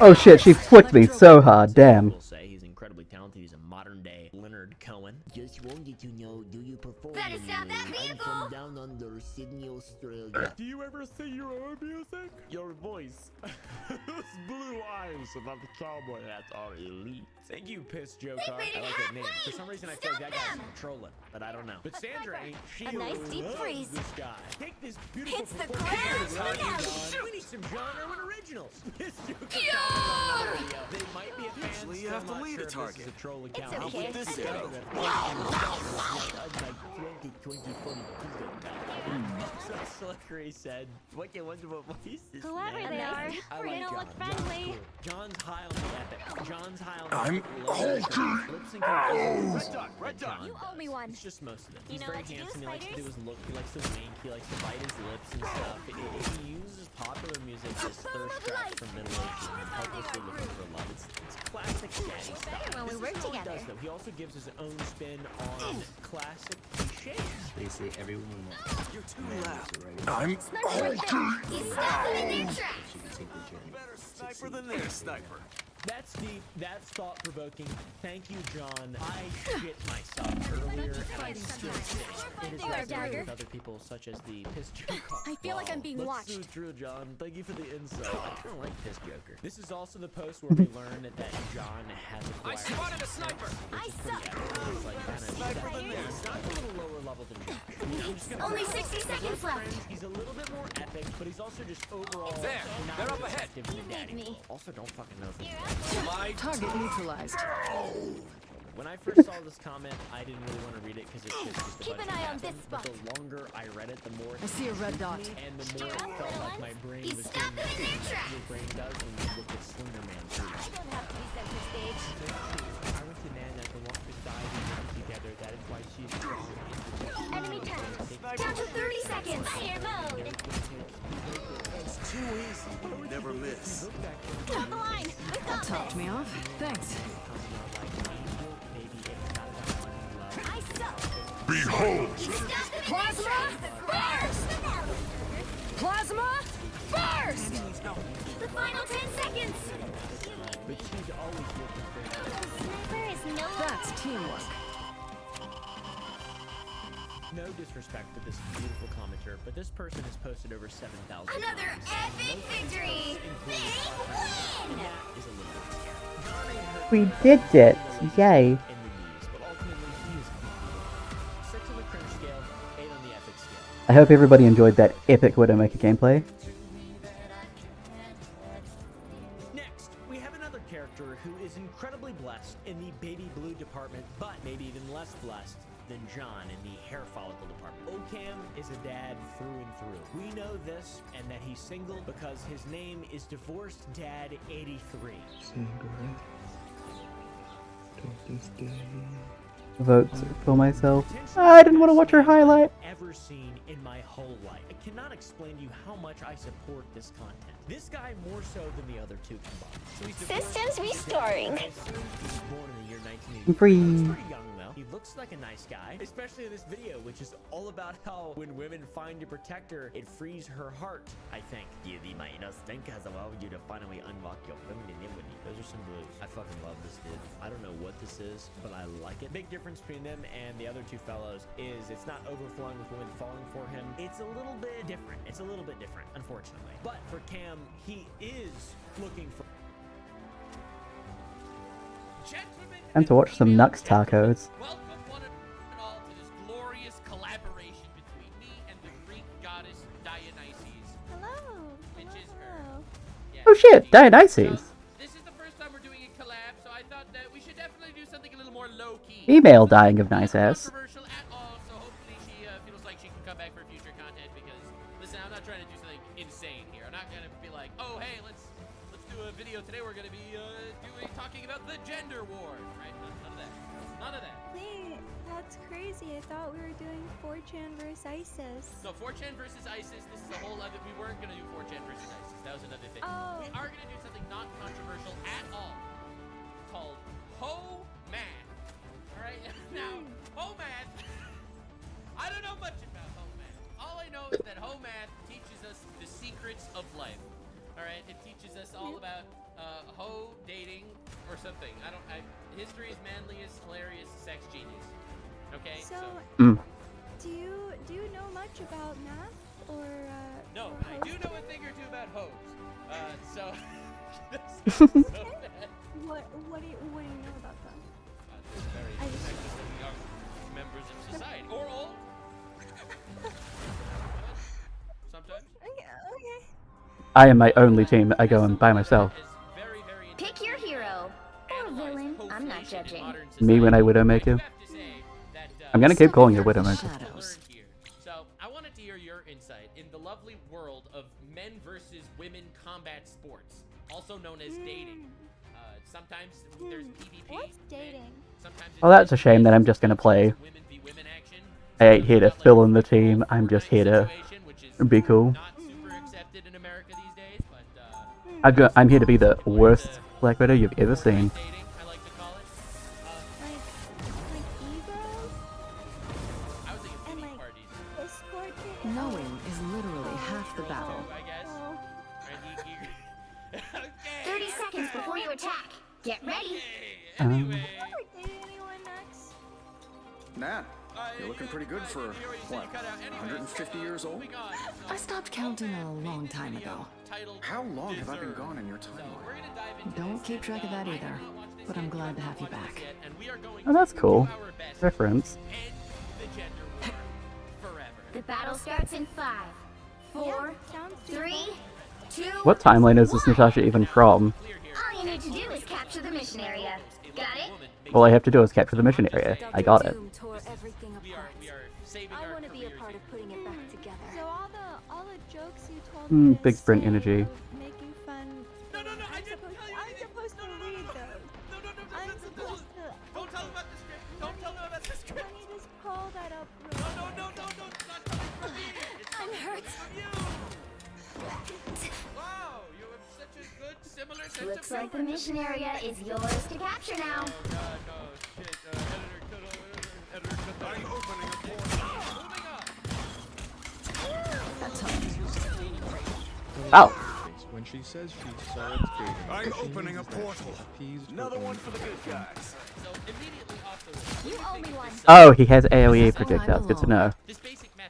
Oh shit, she flicked me so hard, damn. Will say he's incredibly talented. He's a modern day Leonard Cohen. Just wanted to know, do you perform? Better stop that I'm vehicle! from down under Sydney, Australia. Do you ever sing your own music? Your voice, those blue eyes above the cowboy hats are elite. Thank you, Piss Joe Car. I like that name. For some reason, I feel like that guy's trolling, but I don't know. But Sandra ain't. She A nice deep loves freeze. this guy. Take this beautiful Hits the performance. ground. We need some John Irwin originals. Piss Joe Car. They might be a fan. Usually you have to lead a target. This is a troll account. It's okay. How would this go? Slickery said, "What your wonderful voices." Whoever man." they are, I we're like gonna John. look friendly. John's cool. John's high on the epic. John's high on the I'm Red dot. You owe me one. It's just most of it. You He's know very what to do, handsome. He likes to do spiders? his look. He likes to wink. He likes to bite his lips and stuff. He uses popular music as thirst traps for middle-aged women helplessly looking for love. It's classic daddy stuff. when we This work is what he together. does, though. He also gives his own spin on classic cliches. They say every woman wants. You're too loud. I'm He's stopping in their tracks. better sniper than this sniper. That's deep. That's thought-provoking. Thank you, John. I shit myself earlier, and I still sit. It is There, resonated Dagger. with other people, such as the Piss Joker. I feel like I'm being Let's watched. do it through, John. Thank you for the insight. I kind of like Piss Joker. This is also the post where we learn that John has acquired. I spotted a sniper. I suck. It's like kind of Sniper than this. He's not a little lower level than Josh. I'm just gonna Only say, 60 as seconds we're left. friends, he's a little bit more epic, but he's also just overall There, not they're up as ahead. effective than You Daddy. need me. Also, don't fucking know if he's My Target neutralized. When I first saw this comment, I didn't really want to read it because it's just a Keep bunch an of eye on nothing, this but spot. the longer I read it, the more I see a red dot. and the more it felt like my brain He's was stopping doing in their what your brain does when you look at Slender Man 3. I don't have to be center stage. I was the man that can walk beside and work together. That is why she's Enemy tag. Down to 30 seconds. Fire mode. It's too easy. Never miss. Top the line. With That topped me off. Thanks. I suck. Behold! Plasma burst. Plasma burst! The final 10 seconds. But she's always looking for Sniper is no. That's teamwork. no disrespect to this beautiful commenter, but this person has posted over 7,000. Another epic victory. Big win. That is a little bit scary. We did it! Yay! In the news, but ultimately he is completely 6 on the cringe scale, 8 on the epic scale. I hope everybody enjoyed that epic Widowmaker gameplay. Next, we have another character who is incredibly blessed in the baby blue department, but maybe even less blessed than John in the hair follicle department. Ocam is a dad through and through. We know this and that he's single because his name is Divorced Dad 83. Vote for myself. I didn't want to watch her highlight. Ever seen in my whole life. I cannot explain to you how much I support this content. This guy more so than the other two combined. So he's Systems restoring. He was born in the year 1980. Free. He's pretty young though. He looks like a nice guy, especially in this video, which is all about how when women find a protector, it frees her heart. I think. You might not think has allowed you to finally unlock your femininity. Those are some blues. I fucking love this dude. I don't know what this is, but I like it. Big difference between them and the other two fellows is it's not overflowing with women falling for him. It's a little bit different. It's a little bit different, unfortunately. But for Cam, he is looking for. And to watch some Nux tacos. Welcome one and all to this glorious collaboration between me and the Greek goddess Dionysus. Hello. Which is her. Yeah, Oh shit, she- Dionysus. This is the first time we're doing a collab, so I thought that we should definitely do something a little more low-key. Female dying of nice ass. Controversial at all, so hopefully she feels like she can come back for a future content because, listen, I'm not trying to do something insane here. I'm not gonna be like, oh hey, let's do a video today. We're gonna be talking about the gender war, right? None of that. None of that. Wait, that's crazy. I thought we were doing 4chan versus ISIS. So 4chan versus ISIS. This is a whole other. We weren't gonna do 4chan versus ISIS. That was another thing. Oh. We are gonna do something not controversial at all, called Ho Math. All right. Now, Ho Math. I don't know much about Ho Math. All I know is that Ho Math teaches us the secrets of life. All right, it teaches us all about hoe dating or something. History is manliest, hilarious, sex genius. Okay, So, do you know much about math or? No, or I do know a thing or two about hoes. So. What do you know about them? Very effective young members of society, or old. Sometimes. Okay. I am my only team. I go in by myself. Pick your hero or villain. I'm not judging. Me when I Widowmaker. I'm gonna keep calling you Widowmaker. So I wanted to hear your insight in the lovely world of men versus women combat sports, also known as dating. Sometimes there's PvP. What's dating? Well, that's a shame that I'm just gonna play. I ain't here to fill in the team. I'm just here to be cool. I'm here to be the worst Black Widow you've ever seen. Knowing is literally half the battle. 30 seconds before you attack. Get ready. Nat, you're looking pretty good for, what, 150 years old? I stopped counting a long time ago. How long have I been gone in your timeline? Don't keep track of that either, but I'm glad to have you back. Oh, that's cool. Reference. The battle starts in 5, 4, 3, 2. What timeline is this Natasha even from? All you need to do is capture the mission area. Got it? All I have to do is capture the mission area. I got it. I want to be a part of putting it back together. So all the jokes you told me Big sprint energy. making fun. No, I'm supposed to read those. I'm supposed to. Don't tell him about the script. Don't tell him about the script. Can you just call that up? No. It's not coming from me. It's I'm hurt. from you. Wow, you have such a good, similar sense Looks of like the humor. mission area is yours to capture now. Oh God, no. Shit, editor, I'm opening a portal. Moving on. Ow. When she says she solved dating, I'm she opening means a that she portal. appeased her Another own one for the good ego. guys. So immediately off the You owe me one. Oh, he has AoE projectiles. Good to know.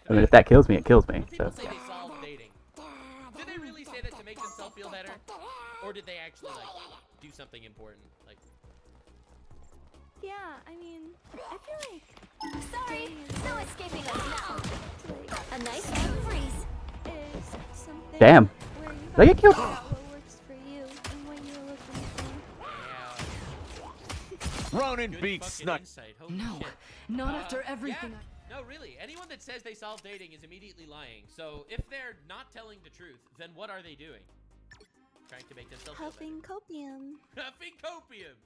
I mean, if that kills me, it kills me. So. People say they solved dating. Did they really say that to make themselves feel better? Or did they actually, do something important? Yeah, I mean, I feel like. Sorry, no escaping us now. A nice freeze. Is something Damn. where you Did I get killed? figure out what works for you and what you're looking for. Ronan beats Snuck. No, not after everything. No, really. Anyone that says they solve dating is immediately lying. So if they're not telling the truth, then what are they doing? Trying to make themselves feel Huffing copium. better. Huffing copium.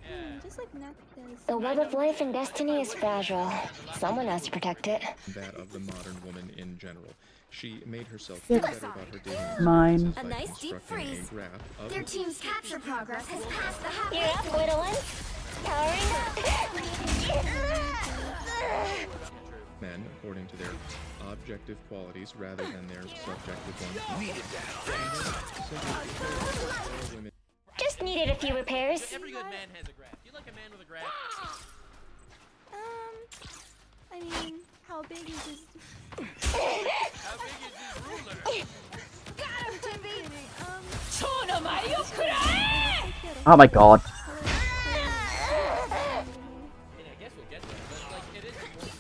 Yeah. Just like Neck does. The web of life and destiny is fragile. Someone has to protect it. That of the modern woman in general. She made herself feel better about her dating Mine. by A nice deep constructing freeze. a graph of Their team's capture progress has passed the halfway You're up, Gwendolyn. Powering men according to their objective qualities rather than their subjective ones. Needed that. Women Just needed a few repairs. Every good man has a graph. Do you like a man with a graph? I mean, how big is his? How big is his ruler? Got him, Timmy. Oh my god. I mean, I guess we'll get there, but it is important.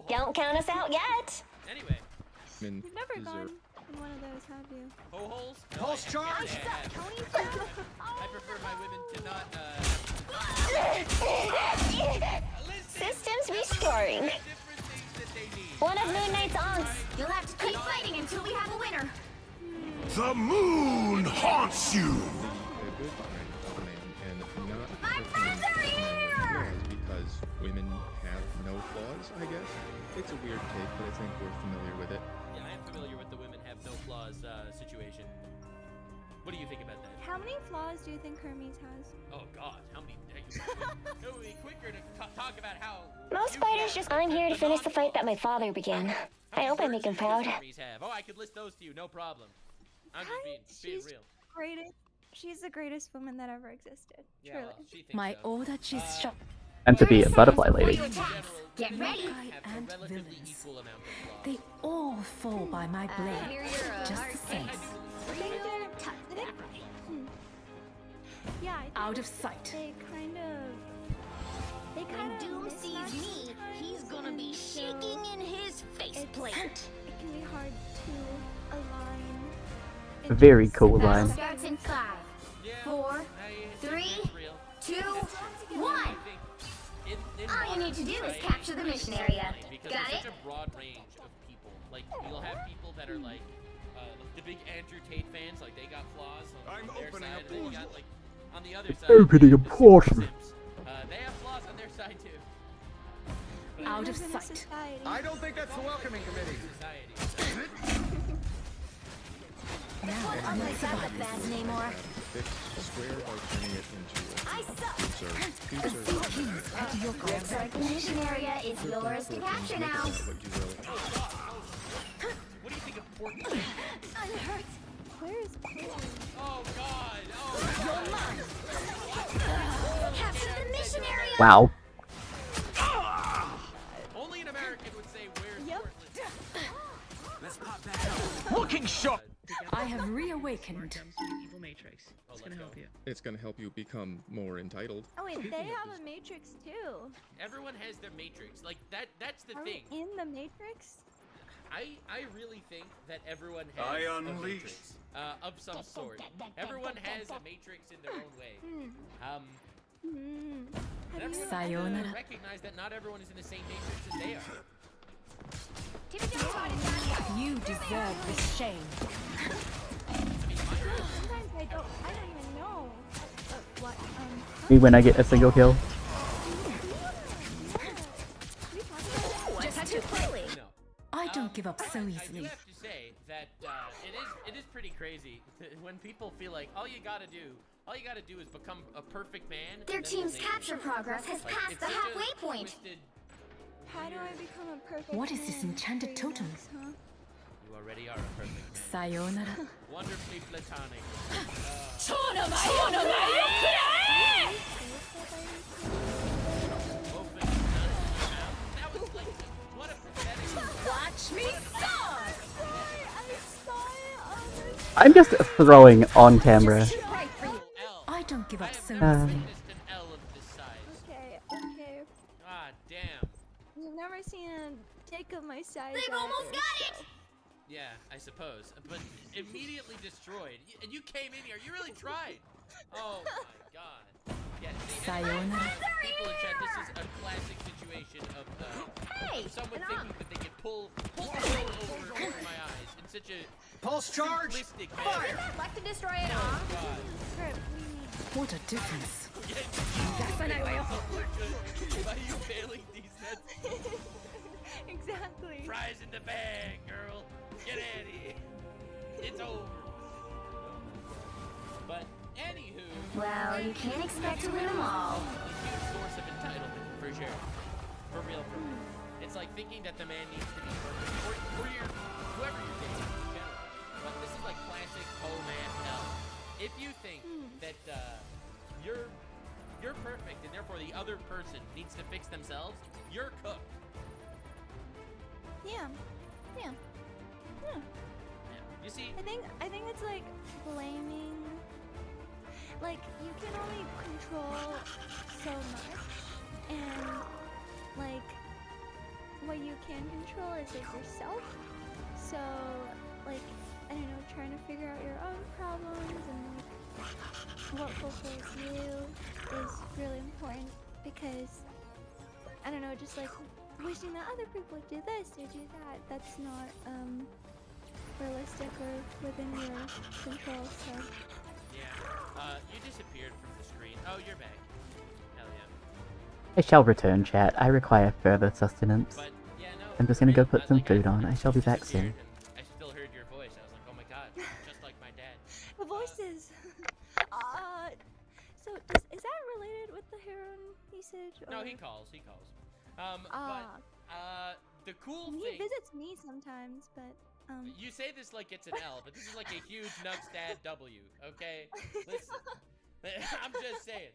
Don't count us out yet. Anyway. men You've never deserve. gone in one of those, have you? Ho-holes? Pulse charge. I prefer my women to not Systems restoring. One of Moon Knight's aunts. You'll have to keep fighting until we have a winner. The moon haunts you! A good kind of man and not pretend men with flaws because women have no flaws, I guess. It's a weird take, but I think we're familiar with it. Yeah, I am familiar with the women have no flaws situation. What do you think about that? How many flaws do you think Hermes has? Oh God, how many? It would be quicker to talk about how. Most fighters just. I'm here to finish the fight that my father began. I hope I make him proud. Oh, I could list those to you, no problem. I'm just being real. Greatest. She's the greatest woman that ever existed. Yeah, Truly. well, she thinks My so. order is shut. And to be a butterfly lady. Get ready. And villains. They all fall by my blade. Just the same. Yeah, I think Out of sight. They kind of. When Doom sees me, he's gonna be shaking in his faceplate. It can be hard to align. Very cool line. Starts in 5, 4, 3, 2, 1. All you need to do is capture the mission area. Because Got there's it? such a broad range of people. Like, you'll have people that are like the big Andrew Tate fans, like they got flaws on their side, and then you got like on the other side. Opening a portal. They have flaws on their side too. Out of sight. I don't think that's the welcoming committee. Now I'm not surviving. Bad anymore. Fix a square by turning it into a I suck. insert. At your Looks like the mission area is yours to capture now. What you will. What do you think of Forknife? I'm hurt. Where is Portland? Oh God! Oh You're mine. Capture the mission area. Wow. Only an American would say, "Where's Portland?" Let's pop that up. Looking shocked. I have reawakened. Evil Matrix. It's gonna help you. It's gonna help you become more entitled. Oh wait, they have a Matrix too. Everyone has their matrix. Like that's the Are thing. we in the Matrix? I really think that everyone has I a unleash. matrix of some sort. Everyone has a matrix in their own way. And everyone has to Sayonara. recognize that not everyone is in the same matrix as they are. You deserve this shame. Sometimes I don't even know what Me when I get a single kill. Just too quickly. I don't give up so I do easily. have to say that it is pretty crazy when people feel like all you gotta do is become a perfect man. Their and then team's they- capture progress has like, passed it's the such a halfway point. twisted- How do I become a perfect What is this man enchanted for you totem? guys, huh? You already are a perfect man. Sayonara. Wonderfully platonic. That was like, what a pathetic. Watch me start! I'm just throwing on camera. I don't give up so Just easily. an L of this size. Okay. Ah, damn. You've never seen a dick of my size. They've almost either, got it. so- Yeah, I suppose. But immediately destroyed. And you came in here. You really tried. Oh my god. Yeah, see, Sayonara. people in chat, this is a classic situation of someone thinking that they can pull the wool over my eyes in such a Pulse charge. simplistic Fire. manner. Like to destroy it all. Crap, What a difference. Why are you failing these nuts? Exactly. Fries in the bag, girl. Get at it. It's over. But anywho. Well, you can't expect to win them all. A huge source of entitlement, for sure. For real, for real. It's like thinking that the man needs to be perfect, or whoever you're dating in general. But this is like classic oh man hell. If you think that you're perfect and therefore the other person needs to fix themselves, you're cooked. Yeah. You see, I think it's like blaming. Like you can only control so much, and like what you can control is like yourself. So like I don't know, trying to figure out your own problems and like what fulfills you is really important because, I don't know, just like wishing that other people would do this or do that, that's not realistic or within your control, so. Yeah. You disappeared from the screen. Oh, you're back. Hell yeah. I shall return, chat. I require further sustenance. But, yeah, no, I'm just gonna go put some food on. I shall be back soon. I still heard your voice. I was like, oh my god, just like my dad. The voices! So is that related with the heroin usage? No, or- he calls. But, the cool He thing... visits me sometimes, but, You say this like it's an L, but this is like a huge Nugs Dad W, okay? Listen, I'm just saying.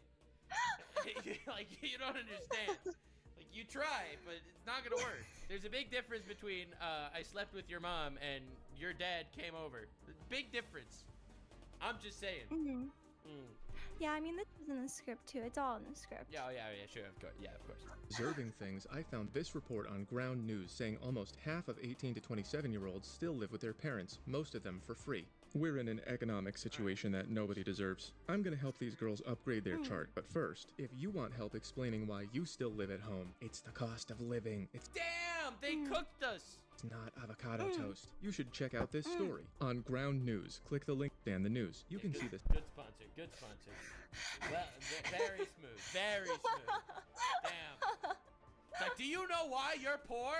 Like, you don't understand. Like, you try, but it's not gonna work. There's a big difference between, I slept with your mom and your dad came over. Big difference. I'm just saying. Mm-hmm. Yeah, I mean, this is in the script, too. It's all in the script. Yeah, sure, of course. Yeah, of course. Observing things, I found this report on Ground News saying almost half of 18 to 27-year-olds still live with their parents, most of them for free. We're in an economic situation that nobody deserves. I'm gonna help these girls upgrade their chart, but first, if you want help explaining why you still live at home, it's the cost of living. It's Damn, they cooked us. It's not avocado toast. You should check out this story on Ground News. Click the link and the news. You can see this. Good sponsor, good sponsor. Well, very smooth, very smooth. Damn. It's like, do you know why you're poor?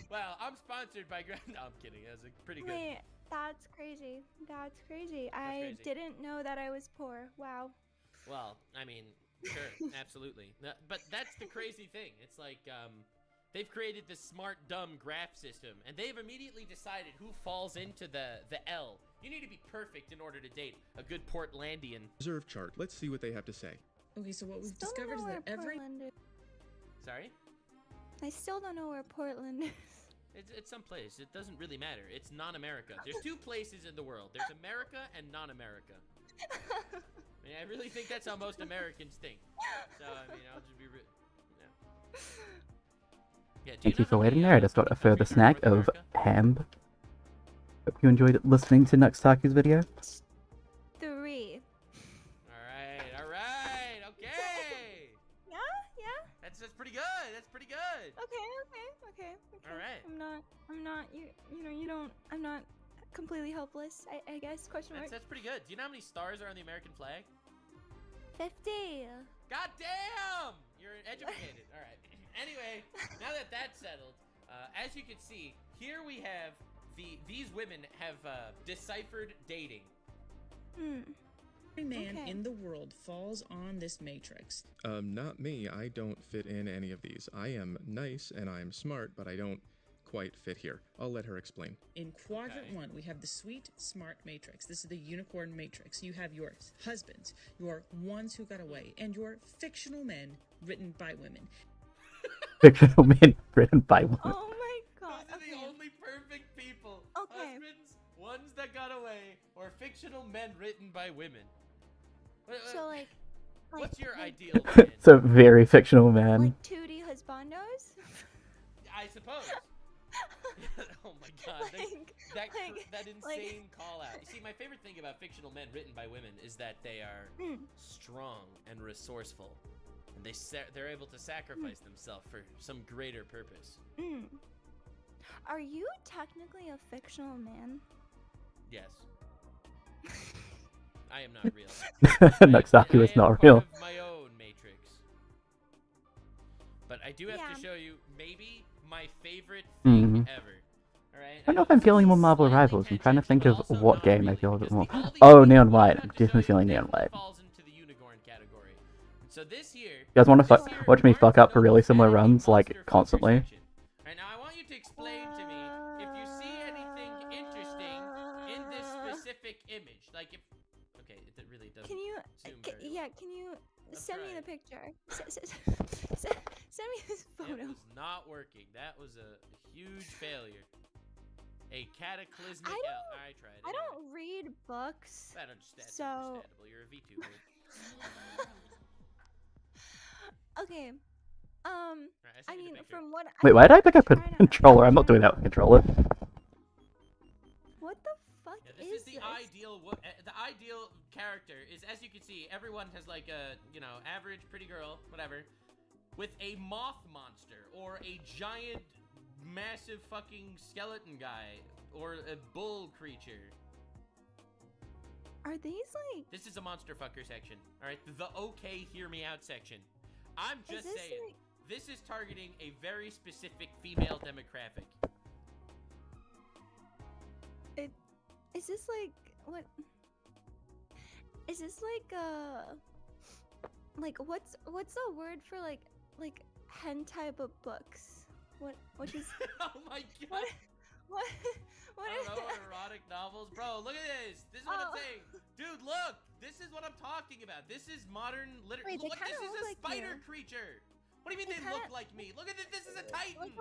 Well, I'm sponsored by Grand. No, I'm kidding. That's pretty good. Wait, that's crazy. That's crazy. I crazy. didn't know that I was poor. Wow. Well, I mean, sure, absolutely. But that's the crazy thing. It's like, they've created this smart, dumb graph system, and they've immediately decided who falls into the L. You need to be perfect in order to date a good Portlandian. Reserve chart. Let's see what they have to say. Okay, so what we've Still discovered don't is know that where every... Portland is. Sorry? I still don't know where Portland is. It's someplace. It doesn't really matter. It's non-America. There's two places in the world. There's America and non-America. I mean, I really think that's how most Americans think. So, I mean, I'll just be real. Yeah. Yeah, Thank you for waiting there. I just got a further snack of ham. Hope you enjoyed listening to Nuxtaku's video. 3. Alright, okay! Yeah? That's pretty good, that's pretty good! Okay. Alright. I'm not completely helpless, I guess, question mark. That's pretty good. Do you know how many stars are on the American flag? 50. God damn! You're educated. Alright. Anyway, now that that's settled, as you can see, here we have these women have deciphered dating. Every man in the world falls on this matrix. Not me. I don't fit in any of these. I am nice and I'm smart, but I don't quite fit here. I'll let her explain. In quadrant 1, we have the sweet, smart matrix. This is the unicorn matrix. You have your husbands, your ones who got away, and your fictional men written by women. Fictional men written by women. Oh my god. Those are the only perfect people. Okay. Husbands, ones that got away, or fictional men written by women. So like what's your ideal man? It's a very fictional man. Like 2D husbandos? I suppose. Oh my god, that insane call out. You see, my favorite thing about fictional men written by women is that they are strong and resourceful, and they're able to sacrifice themselves for some greater purpose. Are you technically a fictional man? Yes. I am not real. Nuxtaku is not real. I have my own matrix. But I do have to show you maybe my favorite thing ever. Alright? I don't know if I'm feeling more Marvel Rivals. I'm trying to think of what game I feel a bit more. Oh, Neon White. I'm definitely feeling Neon White. So this year, You guys want to watch me fuck up for really similar runs, like, constantly? Right now, I want you to explain to me if you see anything interesting in this specific image. Like if... Okay, it really doesn't Can you... zoom very well. Can you send me the picture? Send me this photo. It was not working. That was a huge failure. A cataclysmic... I tried. I don't read books. That's understandable. So... You're a VTuber. Okay. I mean, from what Wait, why did I pick up a controller? I'm not doing that with a controller. What the fuck This is the ideal character is, as you can see, everyone has like a, you know, average pretty girl, whatever, with a moth monster or a giant, massive fucking skeleton guy or a bull creature. Are these like? This is a monster fucker section. All right, the okay, hear me out section. I'm just saying, like... this is targeting a very specific female demographic. Is this like what? Is this like what's the word for like hentai but books? What is? Oh my god! What I don't know, erotic novels, bro. Look at this. This is what I'm saying, dude. Look, this is what I'm talking about. This is modern literature. Look, this is a spider creature. What do you mean they look like me? Look at this. This is a titan.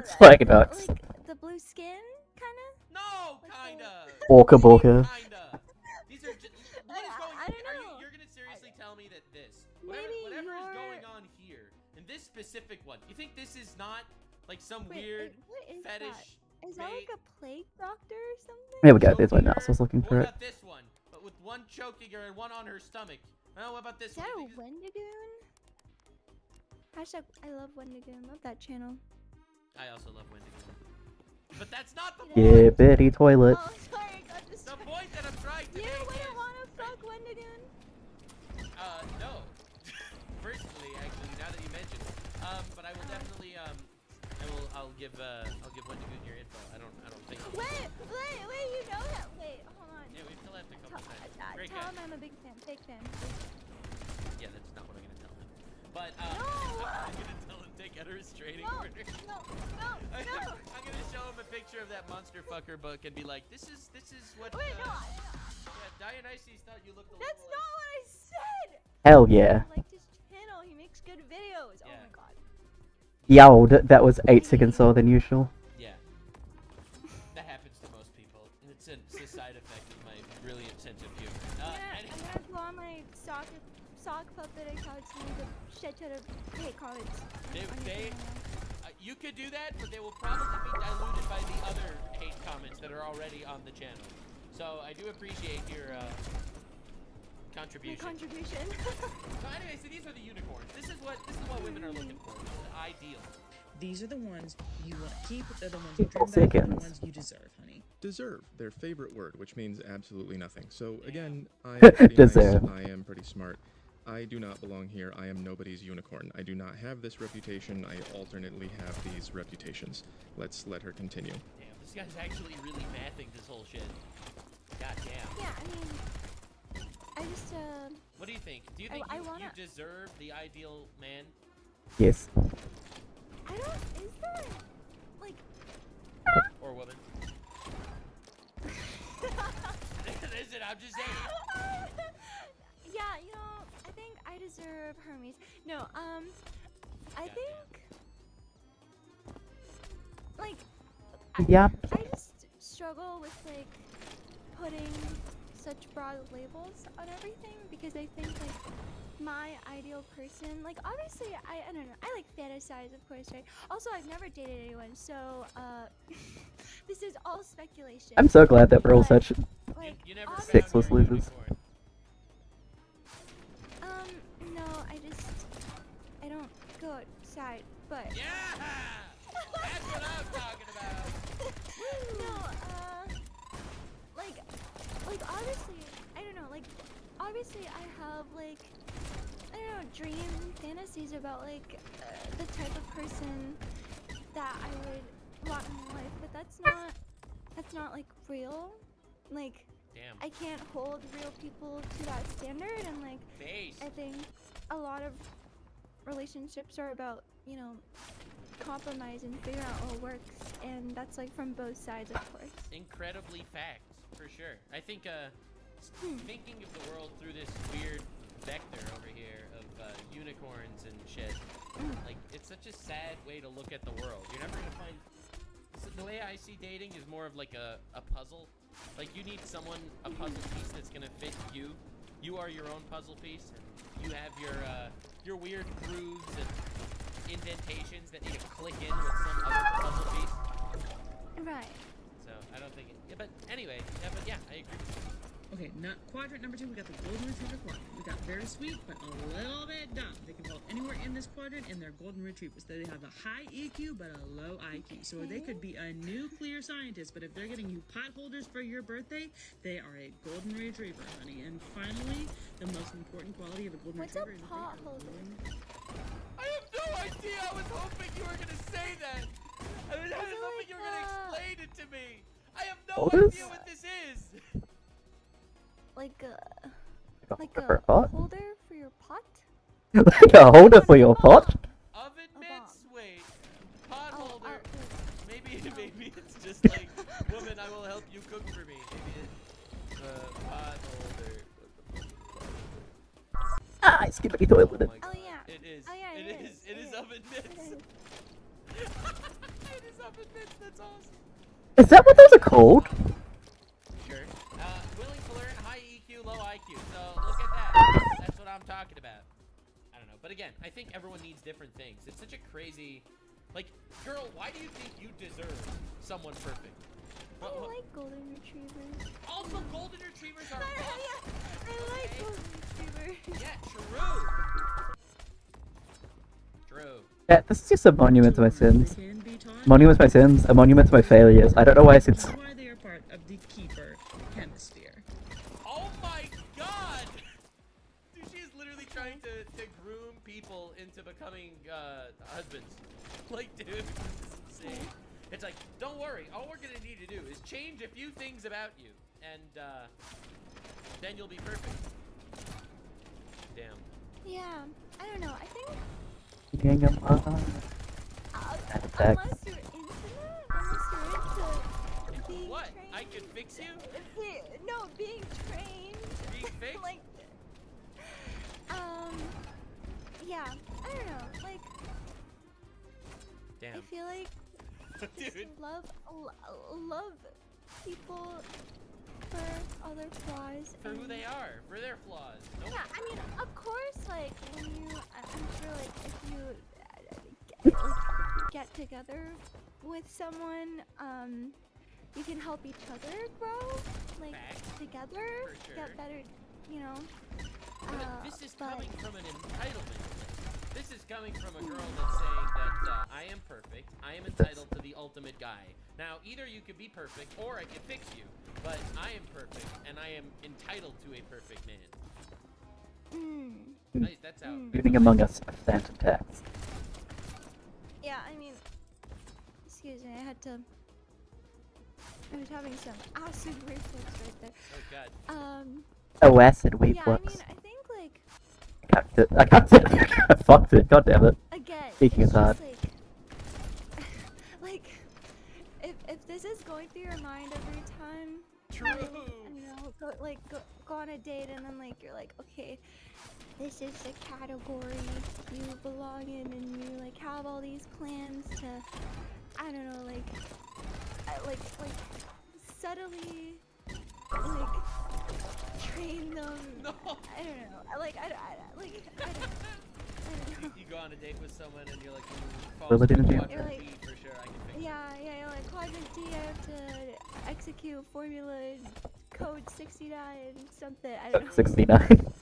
Spider ducks. Like the blue skin, kind of. No, kinda. Orca Borka. Kinda. These are just. What is going? I don't know. You're gonna seriously tell me that this, whatever is going on here, in this specific one, you think this is not like some weird what is fetish? That? Is that like a plague doctor or something? There we go. There's one else. I was looking for What it. about this one? But with one choking her and one on her stomach. Oh, what about this Is that one? a Wendigoon? Hashtag I love Wendigoon. Love that channel. I also love Wendigoon. But that's not the Yeah, point! Betty toilet. Oh, sorry, I got distracted. The point that I'm trying to You make wouldn't want to fuck Wendigoon? no. Personally, actually, now that you mention it. But I will definitely, I'll give Wendigoon your info. I don't think. Wait, you know that? Wait, hold on. Yeah, we've collabed a couple times. Great Tell guy. him I'm a big fan, fake fan. Yeah, that's not what I'm gonna tell him. But, No! I'm gonna tell him to get a restraining order. No. I'm gonna show him a picture of that monster fucker book and be like, this is what. Wait, no. Yeah, Dionysus thought you looked a That's little. not what I said. Hell yeah. I liked his channel. He makes good videos. Yeah. Oh my god. Yo, that was 8 seconds slower than usual. Yeah. That happens to most people. It's a side effect of my brilliant sense of humor. I'm gonna go on my sock puppet accounts and make a shit ton of hate comments. You could do that, but they will probably be diluted by the other hate comments that are already on the channel. So I do appreciate your contribution. My contribution. So anyway, so these are the unicorns. This is what women are looking for. This is the ideal. These are the ones you want to keep. They're the ones you People dream about. They're the seconds. ones you deserve, honey. Deserve, their favorite word, which means absolutely nothing. So again, I am pretty Deserve. nice, I am pretty smart. I do not belong here. I am nobody's unicorn. I do not have this reputation. I alternately have these reputations. Let's let her continue. Damn, this guy's actually really mathing this whole shit. God damn. Yeah, I mean, I just What do you think? Do you think you deserve the ideal man? Yes. I don't. Is there like? Or woman? Listen, I'm just saying. Yeah, you know, I think I deserve Hermes. No, I think like Yeah. I just struggle with like putting such broad labels on everything because I think like my ideal person, like obviously I don't know, I like fantasize, of course, right? Also, I've never dated anyone, so this is all speculation. I'm so glad that we're all such like, sexless losers. No, I don't go outside, but Yeah! That's what I'm talking about. no, like obviously, I don't know, like obviously I have like I don't know, dreams and fantasies about like the type of person that I would want in my life, but that's not like real. Like Damn. I can't hold real people to that standard, and like I think a lot of relationships are about, you know, compromise and figuring out what works, and that's like from both sides, of course. Incredibly facts, for sure. I think thinking of the world through this weird vector over here of unicorns and shit, like it's such a sad way to look at the world. You're never gonna find. So the way I see dating is more of like a puzzle. Like you need someone, a puzzle piece that's gonna fit you. You are your own puzzle piece, and you have your weird grooves and indentations that need to click in with some other puzzle piece. Right. So I don't think it. Yeah, but anyway, yeah, I agree with you. Okay, not quadrant number 2, we got the golden retriever quadrant. We got very sweet, but a little bit dumb. They can fall anywhere in this quadrant, and they're golden retrievers. They have a high EQ, but a low IQ. So they could be a nuclear scientist, but if they're getting you pot holders for your birthday, they are a golden retriever, honey. And finally, the most important quality of a golden retriever is pot holder? I have no idea. I was hoping you were gonna say that. I was hoping you were gonna explain it to me. I have no idea what this is. Like For a pot? holder for your pot? Like a holder for your pot? Oven mitts? Wait. Pot Oh, holder. Maybe it's just like, woman, I will help you cook for me. Maybe it's pot holder. Ah, it's gonna be toilet. Oh yeah. It is. Oh yeah. It is oven mitts. It is oven mitts. That's awesome. Is that what those are called? Sure. Willing to learn, high EQ, low IQ. So look at that. That's what I'm talking about. I don't know. But again, I think everyone needs different things. It's such a crazy, like, girl, why do you think you deserve someone perfect? I like golden retrievers. Also, golden retrievers are awesome. I like golden retrievers. Yeah, true. True. Yeah, this is just a monument to my sins. Monument to my sins, a monument to my failures. I don't know why it's... Why they are part of the Keeper hemisphere. Oh my god! Dude, she is literally trying to groom people into becoming husbands. Like, dude, this is insane. It's like, don't worry, all we're gonna need to do is change a few things about you, and then you'll be perfect. Damn. Yeah, I don't know. I think Gang of unless you're into that, unless you're into being What? trained. I could fix you? No, being trained. Being fixed? Like, yeah, I don't know. Like, Damn. I feel like just Dude. love people for other flaws. For who they are, for their flaws. Nope. Yeah, I mean, of course, like, when you, I'm sure, like, if you get together with someone, you can help each other grow, like, together, For sure. get better, you know. But this is coming from an entitlement place. This is coming from a girl that's saying that I am perfect, I am entitled to the ultimate guy. Now, either you could be perfect, or I can fix you, but I am perfect, and I am entitled to a perfect man. That's how. Living among us, a phantom text. Yeah, I mean, excuse me, I was having some acid reflux right there. Oh god. Oh, acid Yeah, I reflux. mean, I think, like, I capped it. I fucked it. God damn it. again, Speaking it's of that. just like, if this is going through your mind every time, you know, go on a date and then like you're like, okay, this is the category you belong in, and you like have all these plans to, I don't know, like subtly like train them. No. I don't know. I don't know. You go on a date with someone and you're like, Will it interview? quadrant B for sure, I can fix it. Yeah, like quadrant D, I have to execute formula code 69 something. I don't know. 69.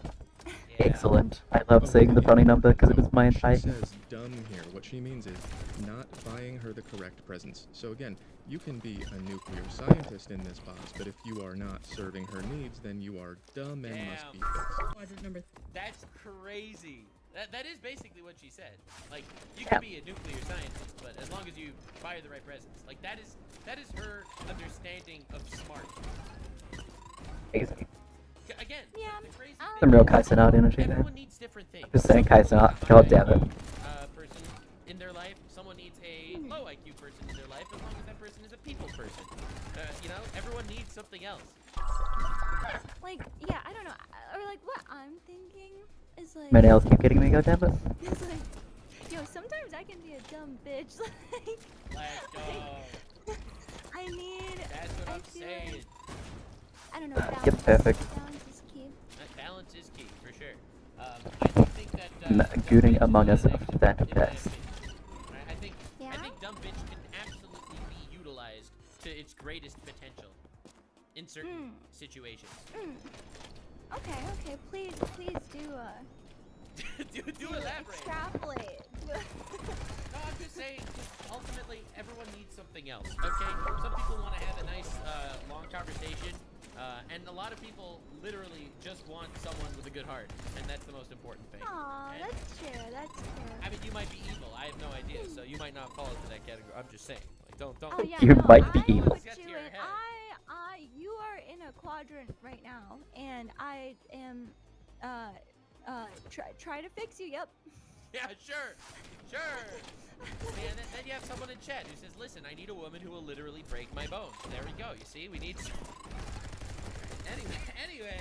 Excellent. I love saying the funny number because it is my entire... She says dumb here. What she means is not buying her the correct presents. So again, you can be a nuclear scientist in this boss, but if you are not serving her needs, then you are dumb and must be fixed. Quadrant number. That's crazy. That is basically what she said. Like, you can be a nuclear scientist, but as long as you buy her the right presents. Like, that is her understanding of smart. Easy. Again, the crazy Some real Kaisenat energy there. everyone needs different things. Just saying Kaisenat. God damn it. Person in their life, someone needs a low IQ person in their life, as long as that person is a people person. You know, everyone needs something else. Like, yeah, I don't know. Or like what I'm thinking is like. My nails keep getting me, god damn it. It's like, yo, sometimes I can be a dumb bitch. Like, Let's go. I need. That's what I'm feel saying. like, I don't know. Balance, Get perfect. balance is key. Balance is key, for sure. I do think that Gooning among us, a phantom text. I think dumb bitch can absolutely be utilized to its greatest potential in certain situations. Okay, okay, please do do elaborate. extrapolate. No, I'm just saying, ultimately, everyone needs something else, okay? Some people want to have a nice, long conversation, and a lot of people literally just want someone with a good heart, and that's the most important thing. Aw, that's true, that's true. I mean, you might be evil, I have no idea, so you might not fall into that category. I'm just saying, like, don't. Oh, yeah, You no, might be I evil. put you in, you are in a quadrant right now, and I am, try to fix you, yep. Yeah, sure. And then you have someone in chat who says, listen, I need a woman who will literally break my bones. There we go, you see, we need... Anyway,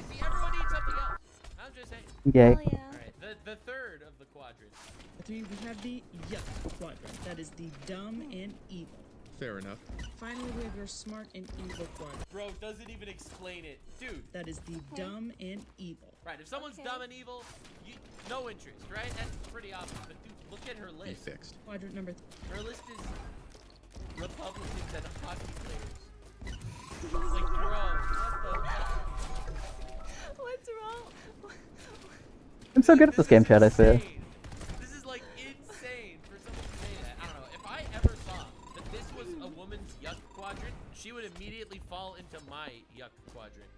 see, everyone needs something else. I'm just saying. Yay. Alright, the third of the quadrants. 3, we have the yuck quadrant. That is the dumb and evil. Fair enough. Finally, we have your smart and evil quadrant. Bro, doesn't even explain it. Dude. That is the dumb and evil. Right, if someone's dumb and evil, no interest, right? That's pretty obvious. But dude, look at her list. Be fixed. Quadrant number 3. Her list is Republicans and hockey players. Like, bro, what the fuck? What's wrong? I'm so good at this game, chat, I swear. This is like insane for someone to say that. I don't know. If I ever saw that this was a woman's yuck quadrant, she would immediately fall into my yuck quadrant.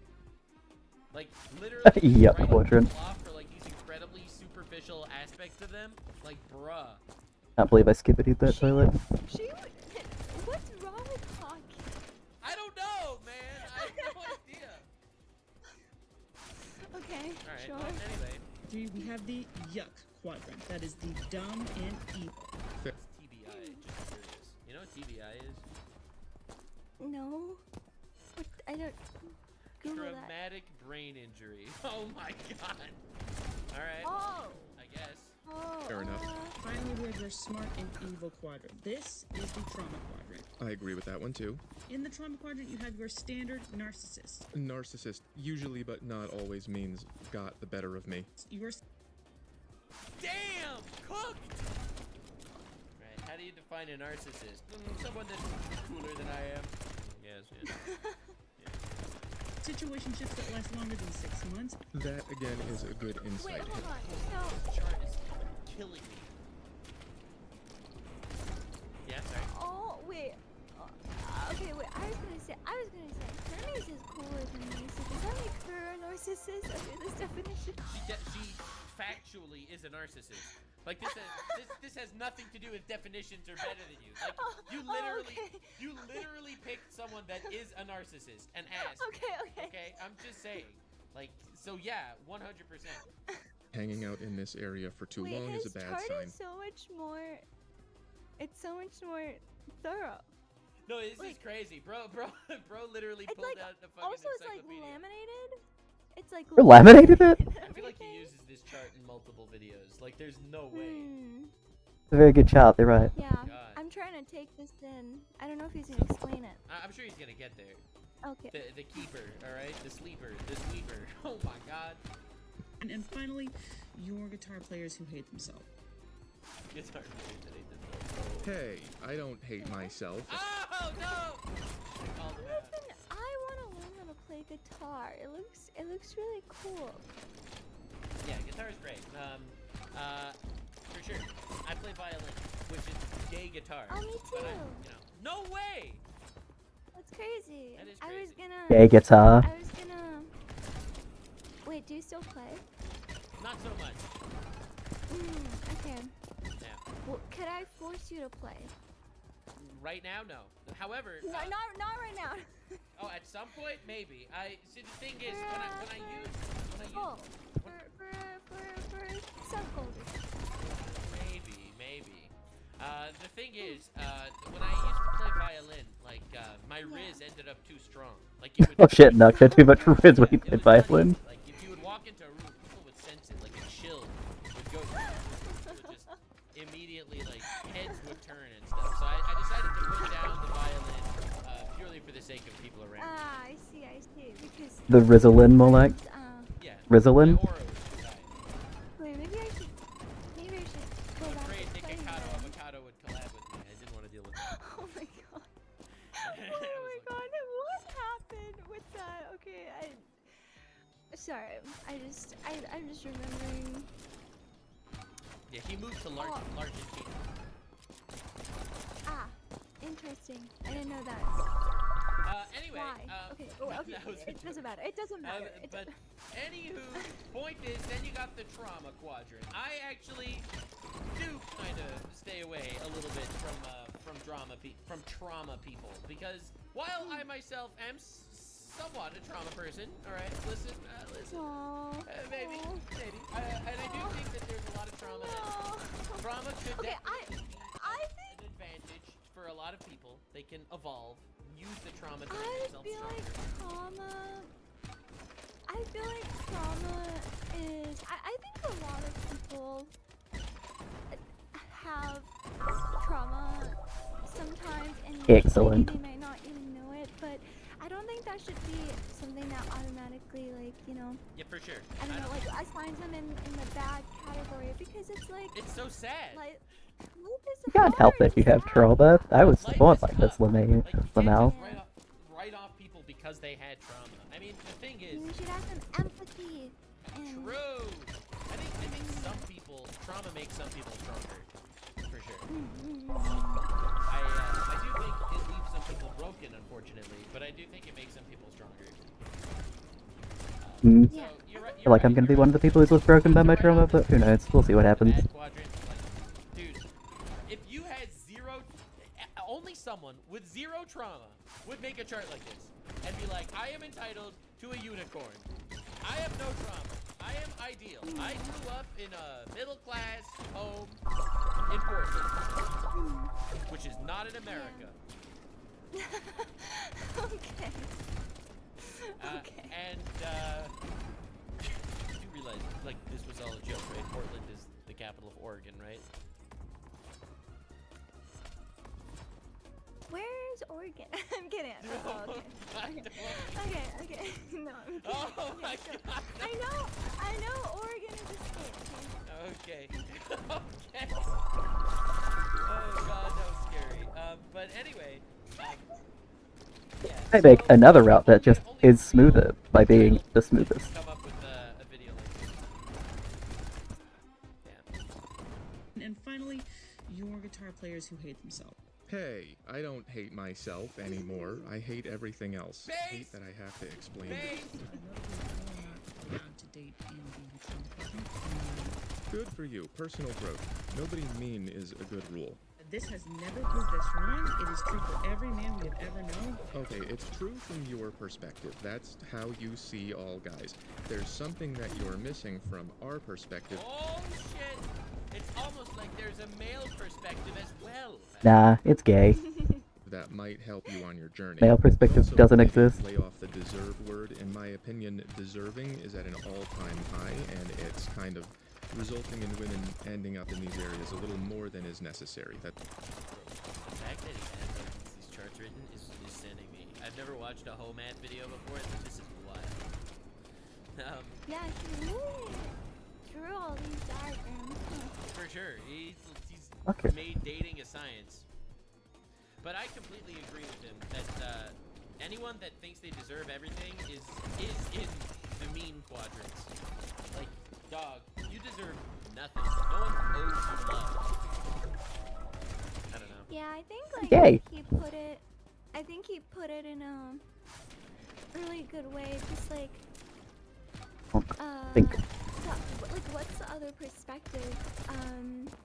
Like, literally, Yuck writing quadrant. people off for like these incredibly superficial aspects of them. Like, bruh. Can't believe I skipped that toilet. What's wrong with hockey? I don't know, man. I have no idea. Okay, Alright, sure. well, anyway. 3, we have the yuck quadrant. That is the dumb and evil. It's TBI, just curious. You know what TBI is? No. What? I don't... Google Traumatic brain injury. Oh my god. Alright. Oh. I guess. Oh. Fair enough. Finally, we have your smart and evil quadrant. This is the trauma quadrant. I agree with that one too. In the trauma quadrant, you have your standard narcissist. Narcissist usually but not always means got the better of me. Your Damn! Cooked! Right, how do you define a narcissist? Someone that's cooler than I am. Yes, yeah. situationships that last longer than 6 months. That again is a good insight. Wait, hold on. This chart is killing me. Yeah, sorry. Oh, wait. Okay, wait. I was gonna say, Hermes is cooler than me, so does that make her a narcissist under this definition? She factually is a narcissist. Like this has nothing to do with definitions or better than you. Like you literally picked someone that is a narcissist and asked. Okay, I'm just saying. Like, so yeah, 100%. Hanging out in this area for too long is a bad sign. Is so much more. It's so much more thorough. No, this is crazy, bro. Literally pulled out the fucking also, it's like encyclopedia. laminated. It's like laminated it? I feel like he uses this chart in multiple videos. Like, there's no way. It's a very good chart, they're right. Yeah, I'm trying to take this in. I don't know if he's gonna explain it. I'm sure he's gonna get there. Okay. The keeper, all right, the sleeper, the sweeper. Oh my god. And finally, your guitar players who hate themselves. Guitar players that hate themselves. Hey, I don't hate myself. Oh no! Listen, I want to learn how to play guitar. It looks really cool. Yeah, guitar is great. For sure. I play violin, which is gay guitar. Oh, me But too. no way! That's crazy. That is I was crazy. gonna. Gay guitar. I was gonna. Wait, do you still play? Not so much. Okay. Yeah. Well, could I force you to play? Right now, no. However, No, not right now. oh, at some point, maybe. See, the thing is, when I use for some golders. Maybe. The thing is, when I used to play violin, like, my riz ended up too strong. Like, it would Oh shit, Nux had too much riz when he played violin. Like, if you would walk into a room, people would sense it. Like, a chill would go through the room. It would just immediately, like, heads would turn and stuff. So I decided to put down the violin purely for the sake of people around. Ah, I see. Because The Rizzolin, more like. Yeah. Rizzolin? Wait, maybe I should go I'm back afraid to Nick playing Avocado would collab with me. I didn't want to deal with that. Oh my god. Oh my god. What happened? sorry. I'm just remembering. Yeah, he moved to Argentina. Ah, interesting. I didn't know that. Anyway, Why? Okay. Oh, okay. that was It doesn't matter. It doesn't matter. But anywho, point is, then you got the trauma quadrant. I actually do kind of stay away a little bit from trauma people, because while I myself am somewhat a trauma person, all right, listen, maybe, and I do think that there's a lot of trauma. Trauma could definitely be an advantage for a lot of people. They can evolve. Use the trauma to make themselves stronger. I feel like trauma is. I think a lot of people have trauma sometimes, and Excellent. maybe they might not even know it. But I don't think that should be something that automatically, like, you know. Yeah, for sure. I don't know, like assigns them in the bad category, because it's like. It's so sad. Like, You can't help it. You have trauma. I was born like this, Lamel. Write off people because they had trauma. I mean, the thing is, you should have some empathy. True. I think trauma makes some people stronger, for sure. I do think it leaves some people broken, unfortunately, but I do think it makes some people stronger. So you're right, I feel like I'm gonna be one of the people who's left broken by my trauma, but who knows? We'll see what happens. Dude, if you had only someone with zero trauma would make a chart like this and be like, I am entitled to a unicorn. I have no trauma. I am ideal. I grew up in a middle-class home in Portland, which is not in America. Okay. And you realize, like, this was all a joke, right? Portland is the capital of Oregon, right? Where's Oregon? I'm kidding. Oh, okay. Okay. No, I'm kidding. Oh my god. I know Oregon is a state. Okay. Okay. Oh god, that was scary. But anyway, yeah. I make another route that just is smoother by being the smoothest. Come up with a video like this. Yeah. And finally, your guitar players who hate themselves. Hey, I don't hate myself anymore. I hate everything else. I hate that I have to explain it. To date in the guitar department. Good for you. Personal growth. Nobody mean is a good rule. This has never proved us wrong. It is true for every man we have ever known. Okay, it's true from your perspective. That's how you see all guys. There's something that you're missing from our perspective. Oh shit! It's almost like there's a male perspective as well. Nah, it's gay. That might help you on your journey. Male perspective Also, doesn't maybe exist. Lay off the deserve word. In my opinion, deserving is at an all-time high, and it's kind of resulting in women ending up in these areas a little more than is necessary. The fact that he has these charts written is sending me. I've never watched a Homad video before, and this is wild. Yeah, he really drew all these diagrams. For sure, he's Okay. made dating a science. But I completely agree with him that anyone that thinks they deserve everything is in the mean quadrants. Like, dog, you deserve nothing. No one owes you love. I don't know. Yeah, I think like Yay. he put it in a really good way. Just like Think. like what's the other perspective?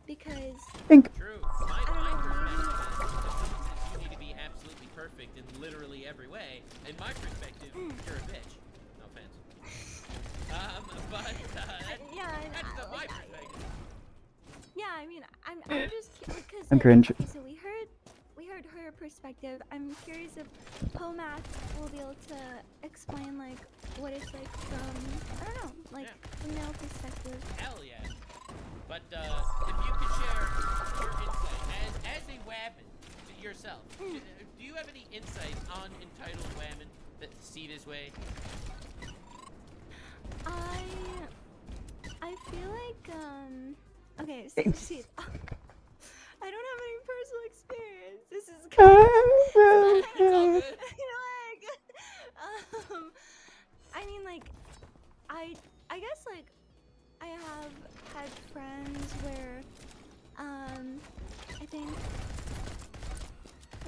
Because Think. True. My perspective is you need to be absolutely perfect in literally every way. In my perspective, you're a bitch. No offense. But that's my perspective. yeah, I mean, I'm just because I'm cringe. Okay, so we heard her perspective. I'm curious if Pomath will be able to explain like what it's like from I don't know, like the male perspective. Hell yeah. But if you could share your insight as a woman yourself, do you have any insight on entitled women that see this way? I feel like okay, so see, I don't have any personal experience. This is kind of like I mean, like I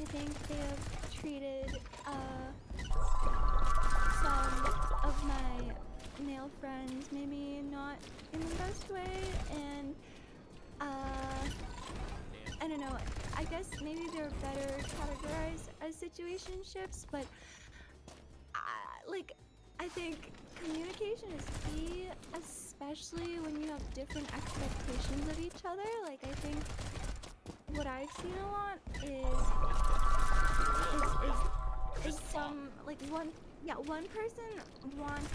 I think they have treated some of my male friends maybe not in the best way, and I don't know. I guess maybe they're better categorized as situationships, but like I think communication is key, especially when you have different expectations of each other. Like I think what I've seen a lot is some like one person wants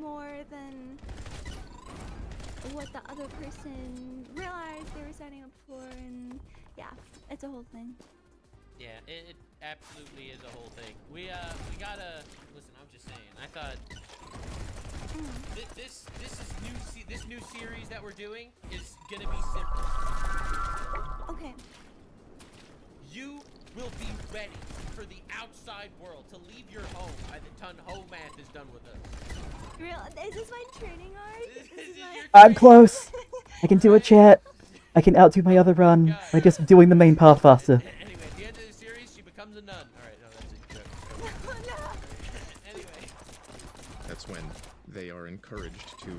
more than what the other person realized they were signing up for, and yeah, it's a whole thing. Yeah, it absolutely is a whole thing. We gotta listen. I'm just saying. I thought this new series that we're doing is gonna be simple. Okay. You will be ready for the outside world to leave your home by the time Math is done with us. Real? Is this my training arc? I'm close. I can do a chat. I can outdo my other run by just doing the main path faster. Anyway, at the end of the series, she becomes a nun. All right, no, that's a joke. Anyway. That's when they are encouraged to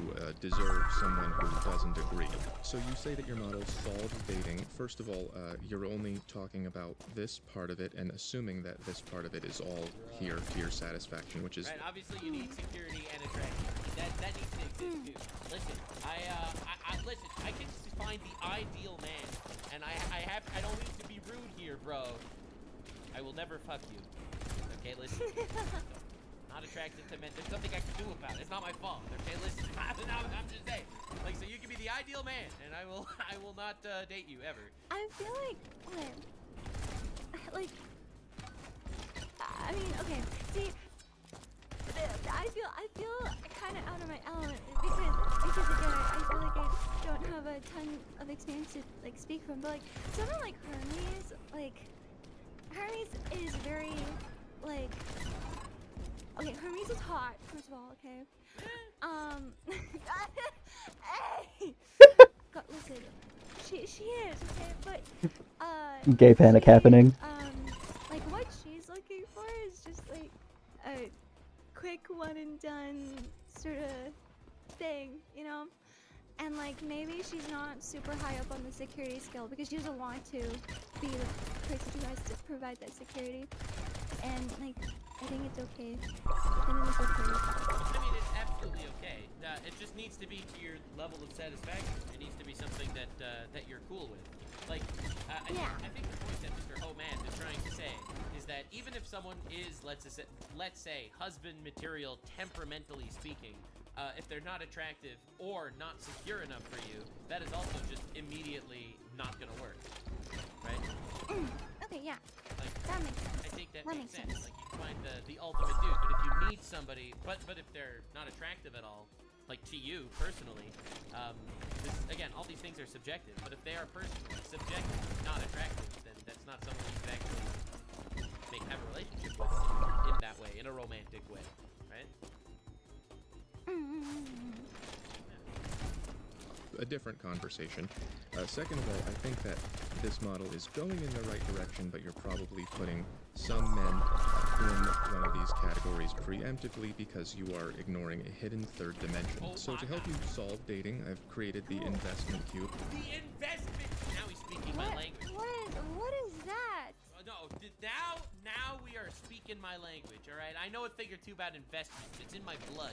deserve someone who doesn't agree. So you say that your model solves dating. First of all, you're only talking about this part of it and assuming that this part of it is all here to your satisfaction, which is... Right, obviously you need security and attraction. That needs to exist too. Listen, I can find the ideal man, and I don't mean to be rude here, bro. I will never fuck you. Okay, listen. Not attracted to men. There's nothing I can do about it. It's not my fault. Okay, listen. I'm just saying. Like, so you can be the ideal man, and I will not date you ever. I feel like, I mean, okay. See, I feel kind of out of my element because again, I feel like I don't have a ton of experience to like speak from. But like someone like Hermes is very like. Okay, Hermes is hot, first of all, okay? Hey! God, listen, she is, okay? But, Gay panic happening. like, what she's looking for is just, like, a quick one and done sort of thing, you know? And, like, maybe she's not super high up on the security scale because she doesn't want to be the person who has to provide that security. And, like, I think it's okay. I think it's okay. I mean, it's absolutely okay. It just needs to be to your level of satisfaction. It needs to be something that you're cool with. Like, I think the point that Mr. Homan is trying to say is that even if someone is, let's say, husband material, temperamentally speaking, if they're not attractive or not secure enough for you, that is also just immediately not gonna work, right? Okay, yeah. Like, that makes sense. I think that makes sense. Like, you find the ultimate dude, but if you need somebody, but if they're not attractive at all, like to you personally, again, all these things are subjective, but if they are personally subjective, not attractive, then that's not someone you can actually have a relationship with in that way, in a romantic way, right? A different conversation. Second of all, I think that this model is going in the right direction, but you're probably putting some men in one of these categories preemptively because you are ignoring a hidden third dimension. So to help you solve dating, I've created the investment cube. The investment! Now he's speaking my language. What is that? No, now we are speaking my language, alright? I know a thing or two about investments. It's in my blood.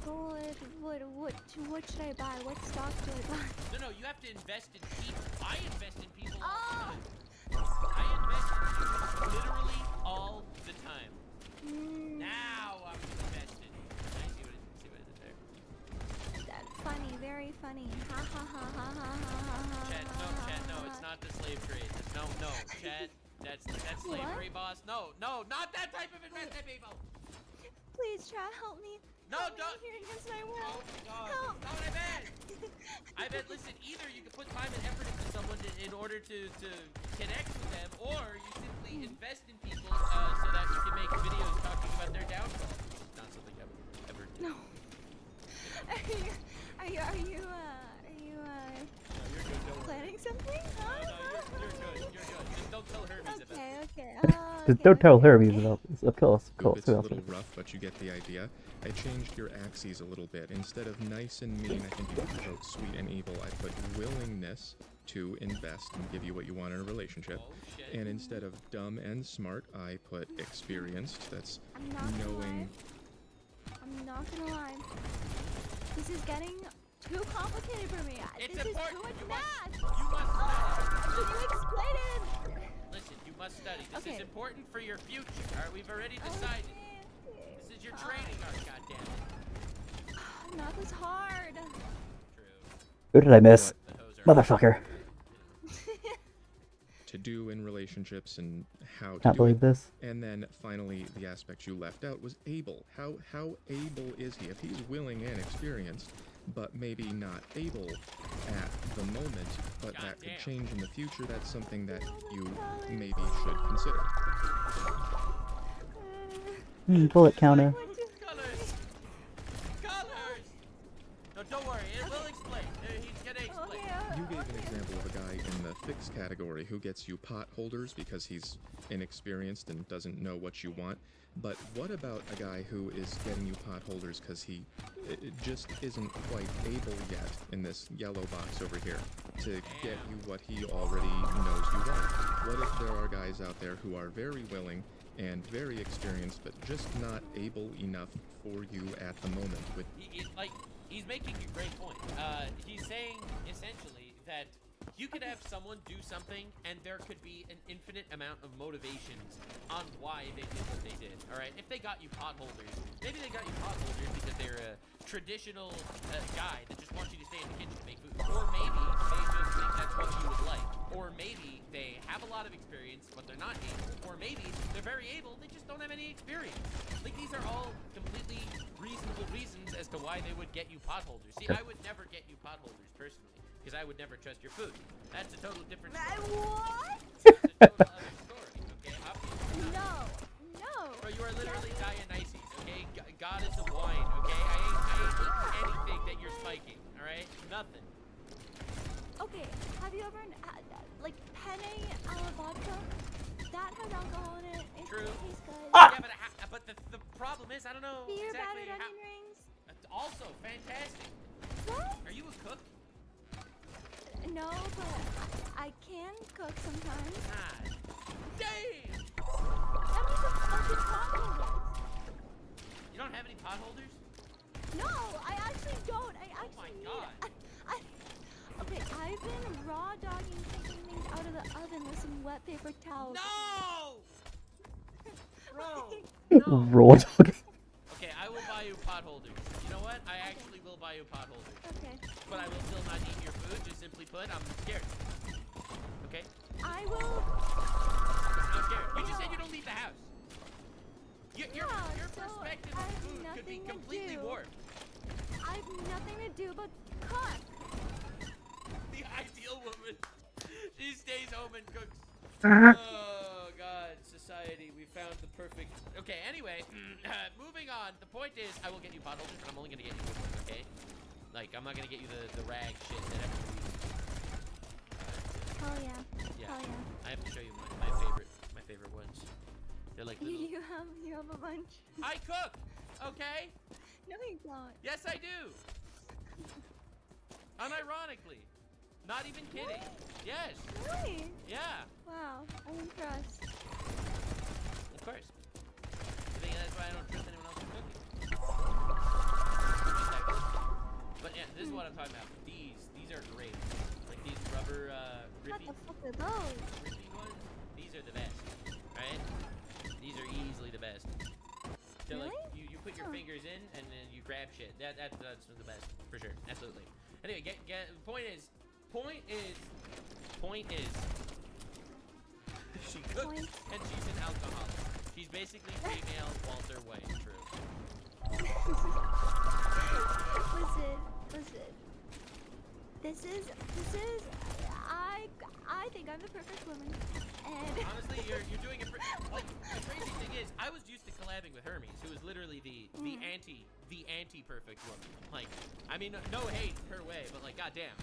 What should I buy? What stock do I buy? No, you have to invest in people. I invest in people all the time. I invest in people literally all the time. Now I'm invested. I see what it is there. That's funny, very funny. Ha ha ha ha ha ha ha. Chat, no, it's not the slave trade. No, chat. That's slavery, boss. No, not that type of investment, people. Please, chat, help me. No, don't. Here against my will. Help. Not what I meant. I meant, listen, either you can put time and effort into someone in order to connect with them, or you simply invest in people so that you can make videos talking about their downfall. Not something I would ever do. No. Are you you're good, planning something? Huh? No, you're good. Just don't tell Just don't tell Hermes about this. Of course, of course. It's Who a else little would? rough, but you get the idea. I changed your axes a little bit. Instead of nice and mean, I think you wrote sweet and evil. I put willingness to invest and give you what you want in a relationship. And instead of dumb and smart, I put experienced. That's knowing. I'm not gonna lie. This is getting too complicated for me. It's this important. is too much You math. must study. Can you explain it? Listen, you must study. This Okay. is important for your future. Alright, we've already decided. This is your training arc, goddammit. Math is hard. Who did I miss? Motherfucker. To do in relationships and how to Can't do believe it. this. And then finally, the aspect you left out was able. How able is he? If he's willing and experienced, but maybe not able at the moment, but that could change in the future, that's something that you maybe should consider. Bullet counter. Colors! Colors! No, don't worry. It will explain. He's gonna explain. You gave an example of a guy in the fix category who gets you pot holders because he's inexperienced and doesn't know what you want. But what about a guy who is getting you pot holders because he just isn't quite able yet in this yellow box over here to get you what he already knows you want? What if there are guys out there who are very willing and very experienced but just not able enough for you at the moment with He's making a great point. He's saying essentially that you could have someone do something and there could be an infinite amount of motivations on why they did what they did. All right, if they got you pot holders, maybe they got you pot holders because they're a traditional guy that just wants you to stay in the kitchen to make food, or maybe they just think that's what you would like, or maybe they have a lot of experience but they're not able, or maybe they're very able, they just don't have any experience. Like, these are all completely reasonable reasons as to why they would get you pot holders. See, I would never get you pot holders personally, because I would never trust your food. That's a total different story. What? That's a total other story, okay? Obviously. No. Bro, you are literally Dionysus, okay? Goddess of wine, okay? I ain't eating anything that you're spiking, alright? Nothing. Okay, have you ever had like penne alla vodka? That has alcohol in it. It True. tastes good. Yeah, but the problem is, I don't know Beer exactly battered how... onion rings. Also, fantastic. What? Are you a cook? No, but I can cook sometimes. Damn! That means a fucking pot holders. You don't have any pot holders? No, I actually don't. I actually my need. God. Okay, I've been raw dogging taking things out of the oven with some wet paper towels. No! Bro! Raw dog. Okay, I will buy you pot holders. You know what? I actually will buy you pot holders. Okay. But I will still not eat your food. Just simply put, I'm scared. Okay? I will. I'm scared. You just said you don't leave the house. Your perspective of food could be completely warped. I have nothing to do but cook. The ideal woman. She stays home and cooks. Oh God, society, we found the perfect. Okay, anyway, moving on. The point is, I will get you pot holders, but I'm only gonna get you good ones, okay? Like, I'm not gonna get you the rag shit that everybody uses. Hell yeah. Yeah. Hell yeah. I have to show you my favorite ones. They're like little. You have a bunch. I cook, okay? No, you don't. Yes, I do. Unironically. Not even kidding. Yes. Really? Yeah. Wow, I'm impressed. Of course. I think that's why I don't trust anyone else in cooking. But yeah, this is what I'm talking about. These are great. Like these rubber What grippy the fuck are those? ones. These are the best. Right? These are easily the best. So Really? like you put your fingers in and then you grab shit. That's the best for sure. Absolutely. Anyway, point is she cooks and she's an alcoholic. She's basically female Walter White. True. Listen. This is. I think I'm the perfect woman. And honestly, you're doing it. Like the crazy thing is, I was used to collabing with Hermes, who is literally the anti-perfect woman. Like, I mean, no hate her way, but like, goddamn.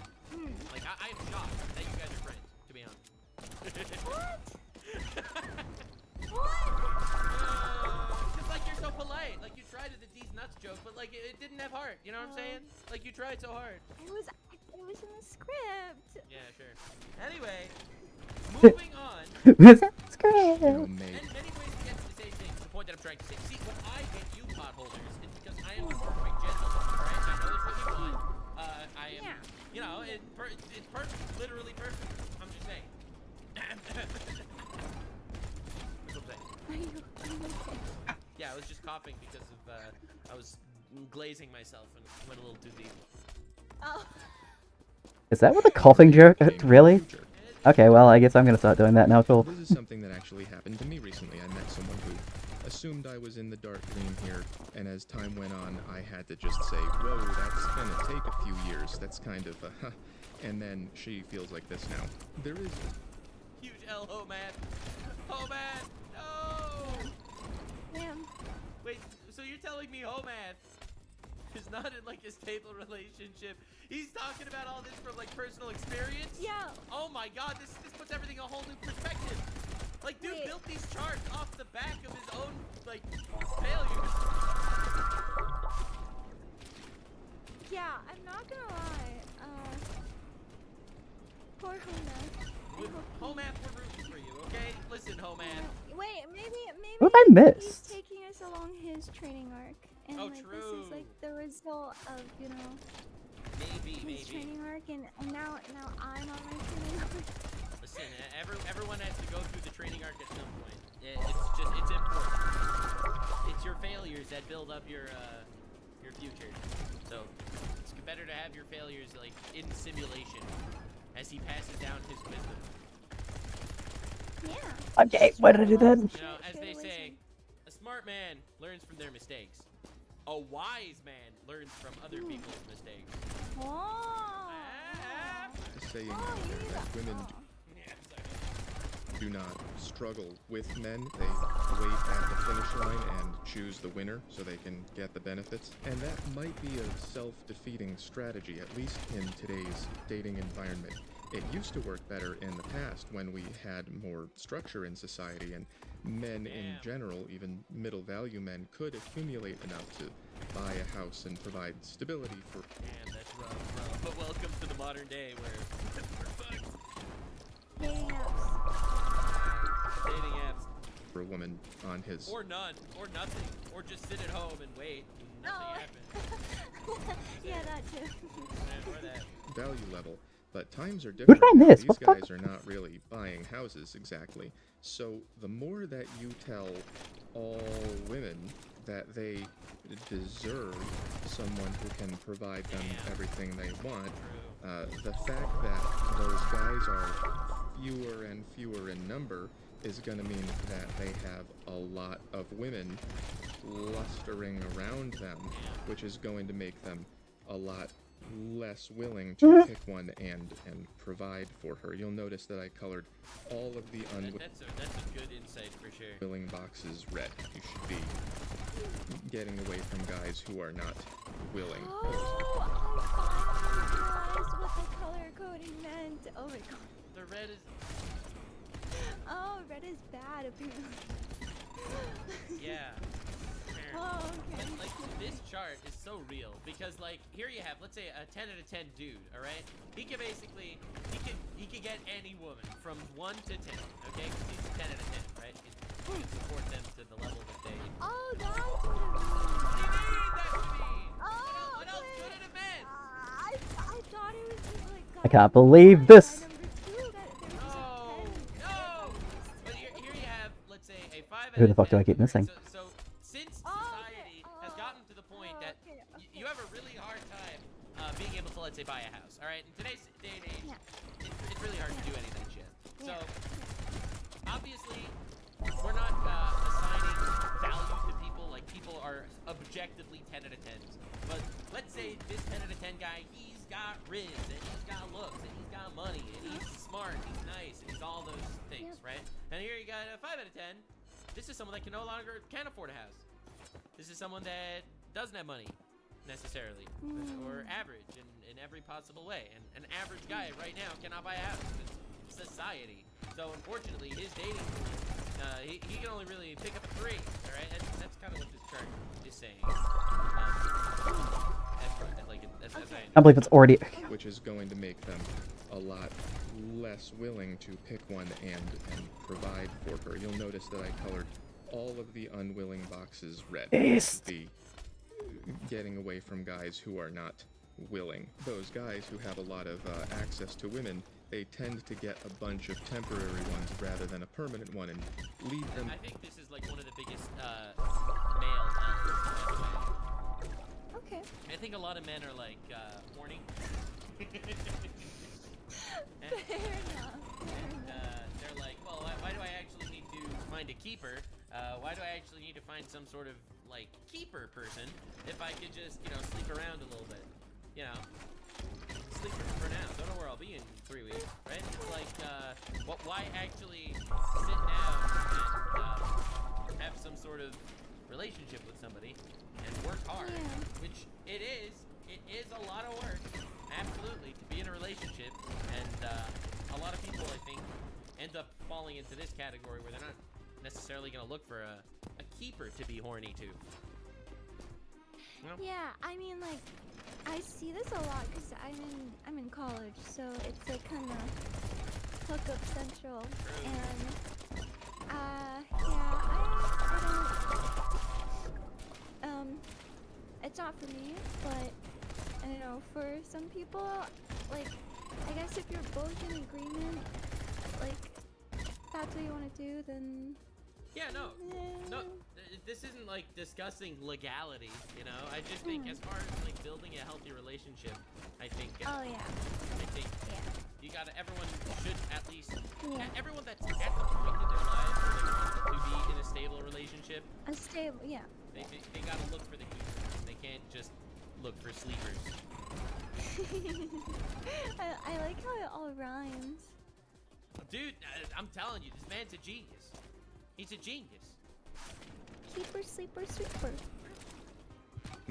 Like, I'm shocked that you guys are friends. To be honest. What? What? tried to the D's nuts joke, but like it didn't have heart. You know what I'm saying? Like you tried so hard. It was in the script. Yeah, sure. Anyway, moving on. That's great. And many ways to get to the same thing. The point that I'm trying to say. See, when I get you potholders, it's because I am the perfect gentleman. Right? I know that's what you want. I am. You know, it's perfect. Literally perfect. I'm just saying. Yeah, I was just coughing because of I was glazing myself and went a little too deep. Oh. Is that what the coughing joke? Really? Okay, well, I guess I'm gonna start doing that now, cool. This is something that actually happened to me recently. I met someone who assumed I was in the dark green here, and as time went on, I had to just say, whoa, that's gonna take a few years. That's kind of and then she feels like this now. There is Huge L, oh man. Oh man, no! Damn. Wait, so you're telling me Homath is not in like a stable relationship? He's talking about all this from like personal experience? Yeah. Oh my god, this puts everything in a whole new perspective. Like, dude built these charts off the back of his own, like, failures. Yeah, I'm not gonna lie. Poor Homath. Homath, we're rooting for you, okay? Listen, Homath. Wait, maybe What have I he's missed? taking us along his training arc, and Oh, like this true. is like the result of Maybe. his training arc, and now I'm on my training arc. Listen, everyone has to go through the training arc at some point. It's important. It's your failures that build up your future. So it's better to have your failures like in simulation as he passes down his wisdom. Yeah. Okay, why did I do that? You know, as they say, a smart man learns from their mistakes. A wise man learns from other people's mistakes. Oh. a saying out there that women do not struggle with men. They wait at the finish line and choose the winner so they can get the benefits. And that might be a self-defeating strategy, at least in today's dating environment. It used to work better in the past when we had more structure in society and men in general, even middle value men, could accumulate enough to buy a house and provide stability for... Damn, that's rough, bro. But welcome to the modern day where we're fucked. Dating apps. Dating apps. For a woman on his... Or none. Or nothing. Or just sit at home and wait and nothing happens. Yeah, that too. Or that. value level. But times are What different. did I now. miss? These What the fuck? guys are not really buying houses exactly. So the more that you tell all women that they deserve someone who can provide them everything they want, the fact that those guys are fewer and fewer in number is going to mean that they have a lot of women clustering around them, which is going to make them a lot less willing to pick one and provide for her. You'll notice that I colored all of the That's a good insight for sure. unwilling boxes red. You should be getting away from guys who are not willing. Oh, I finally realized what the color coding meant. Oh my god. The red is... Oh, red is bad apparently. Yeah. Oh, okay. And, like, this chart is so real because, like, here you have, let's say, a 10 out of 10 dude, all right? He can basically, he can get any woman from 1 to 10, okay? Because he's a 10 out of 10, right? He can support them to the level that they... Oh, that's what it means. What do you mean that's what it means? Oh, What else could it have meant? I thought it was just like... I can't believe this. But here you have, let's say, a 5 out Who of the fuck 10. do I keep missing? So since society has gotten to the point that you have a really hard time being able to, let's say, buy a house, all right? In today's day and age, it's really hard to do any of that shit. So, obviously, we're not assigning value to people. Like, people are objectively 10 out of 10s. But let's say this 10 out of 10 guy, he's got riz, and he's got looks, and he's got money, and he's smart, and he's nice, and he's all those things, right? And here you got a 5 out of 10. This is someone that can no longer can't afford a house. This is someone that doesn't have money, necessarily, or average in every possible way. And an average guy right now cannot buy a house. It's society. So unfortunately, his dating pool He can only really pick up a 3. All right, that's kind of what this chart is saying. I believe it's already. Which is going to make them a lot less willing to pick one and provide for her. You'll notice that I colored all of the unwilling boxes red. Yes. The getting away from guys who are not willing. Those guys who have a lot of access to women, they tend to get a bunch of temporary ones rather than a permanent one and leave them. I think this is like one of the biggest male L's. Okay. I think a lot of men are like horny. Fair enough. They're like, well, why do I actually need to find a keeper? Why do I actually need to find some sort of like keeper person if I could just, sleep around a little bit? Sleep for now. Don't know where I'll be in 3 weeks, right? It's like, why actually sit down and have some sort of relationship with somebody and work hard, which it is a lot of work, absolutely, to be in a relationship, and a lot of people, I think, end up falling into this category where they're not necessarily going to look for a keeper to be horny to. Yeah, I mean, like, I see this a lot because I'm in college, so it's like kind of hookup central, and yeah, I don't, it's not for me, but I don't know, for some people, like, I guess if you're both in agreement, like, that's what you want to do, then. Yeah, no, this isn't like discussing legality, I just think as far as like building a healthy relationship, I think. Everyone should at least, everyone that's at the point in their lives where they want to be in a stable relationship. Yeah. They gotta look for the keepers. They can't just look for sleepers. I like how it all rhymes. Dude, I'm telling you, this man's a genius. He's a genius. Keeper, sleeper, sweeper.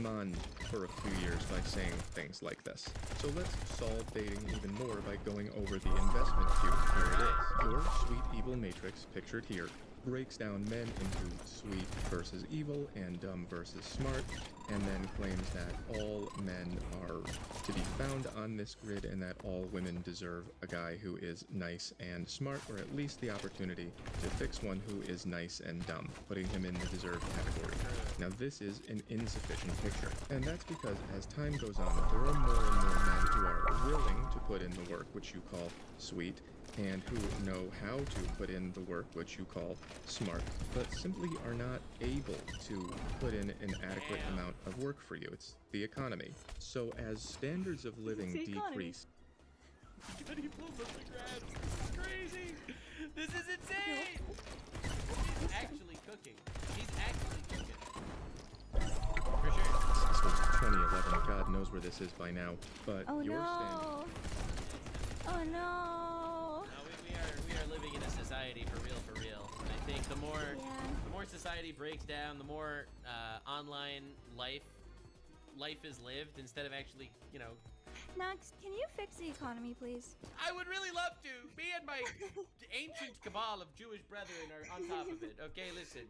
On for a few years by saying things like this. So let's solve dating even more by going over the investment cube. Here it is. Your sweet evil matrix, pictured here, breaks down men into sweet versus evil and dumb versus smart, and then claims that all men are to be found on this grid and that all women deserve a guy who is nice and smart, or at least the opportunity to fix one who is nice and dumb, putting him in the deserved category. Now this is an insufficient picture, and that's because as time goes on, there are more and more men who are willing to put in the work, which you call sweet, and who know how to put in the work, which you call smart, but simply are not able to put in an adequate amount of work for you. It's the economy. So as standards of living decrease... He pulls up the grabs. This is crazy. This is insane. He's actually cooking. For sure. This was 2011. God knows where this is by now, but your standard... Oh no! We are living in a society for real. And I think the more society breaks down, the more online life is lived instead of actually, Nox, can you fix the economy, please? I would really love to. Me and my ancient cabal of Jewish brethren are on top of it. Okay, listen,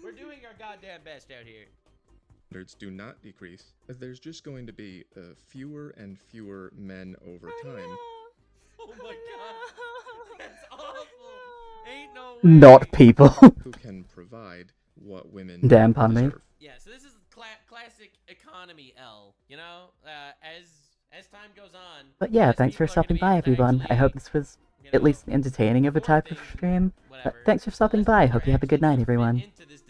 we're doing our goddamn best out here. Standards do not decrease. There's just going to be fewer and fewer men over time. Oh my god, that's awful. Ain't no way. Not people. Who can provide what women Damn, pardon me. deserve. Yeah, so this is classic economy L, as time goes on. But yeah, thanks for stopping by, everyone. I hope this was at least entertaining of a type of stream. But thanks for stopping by. Hope you have a good night, everyone. Into this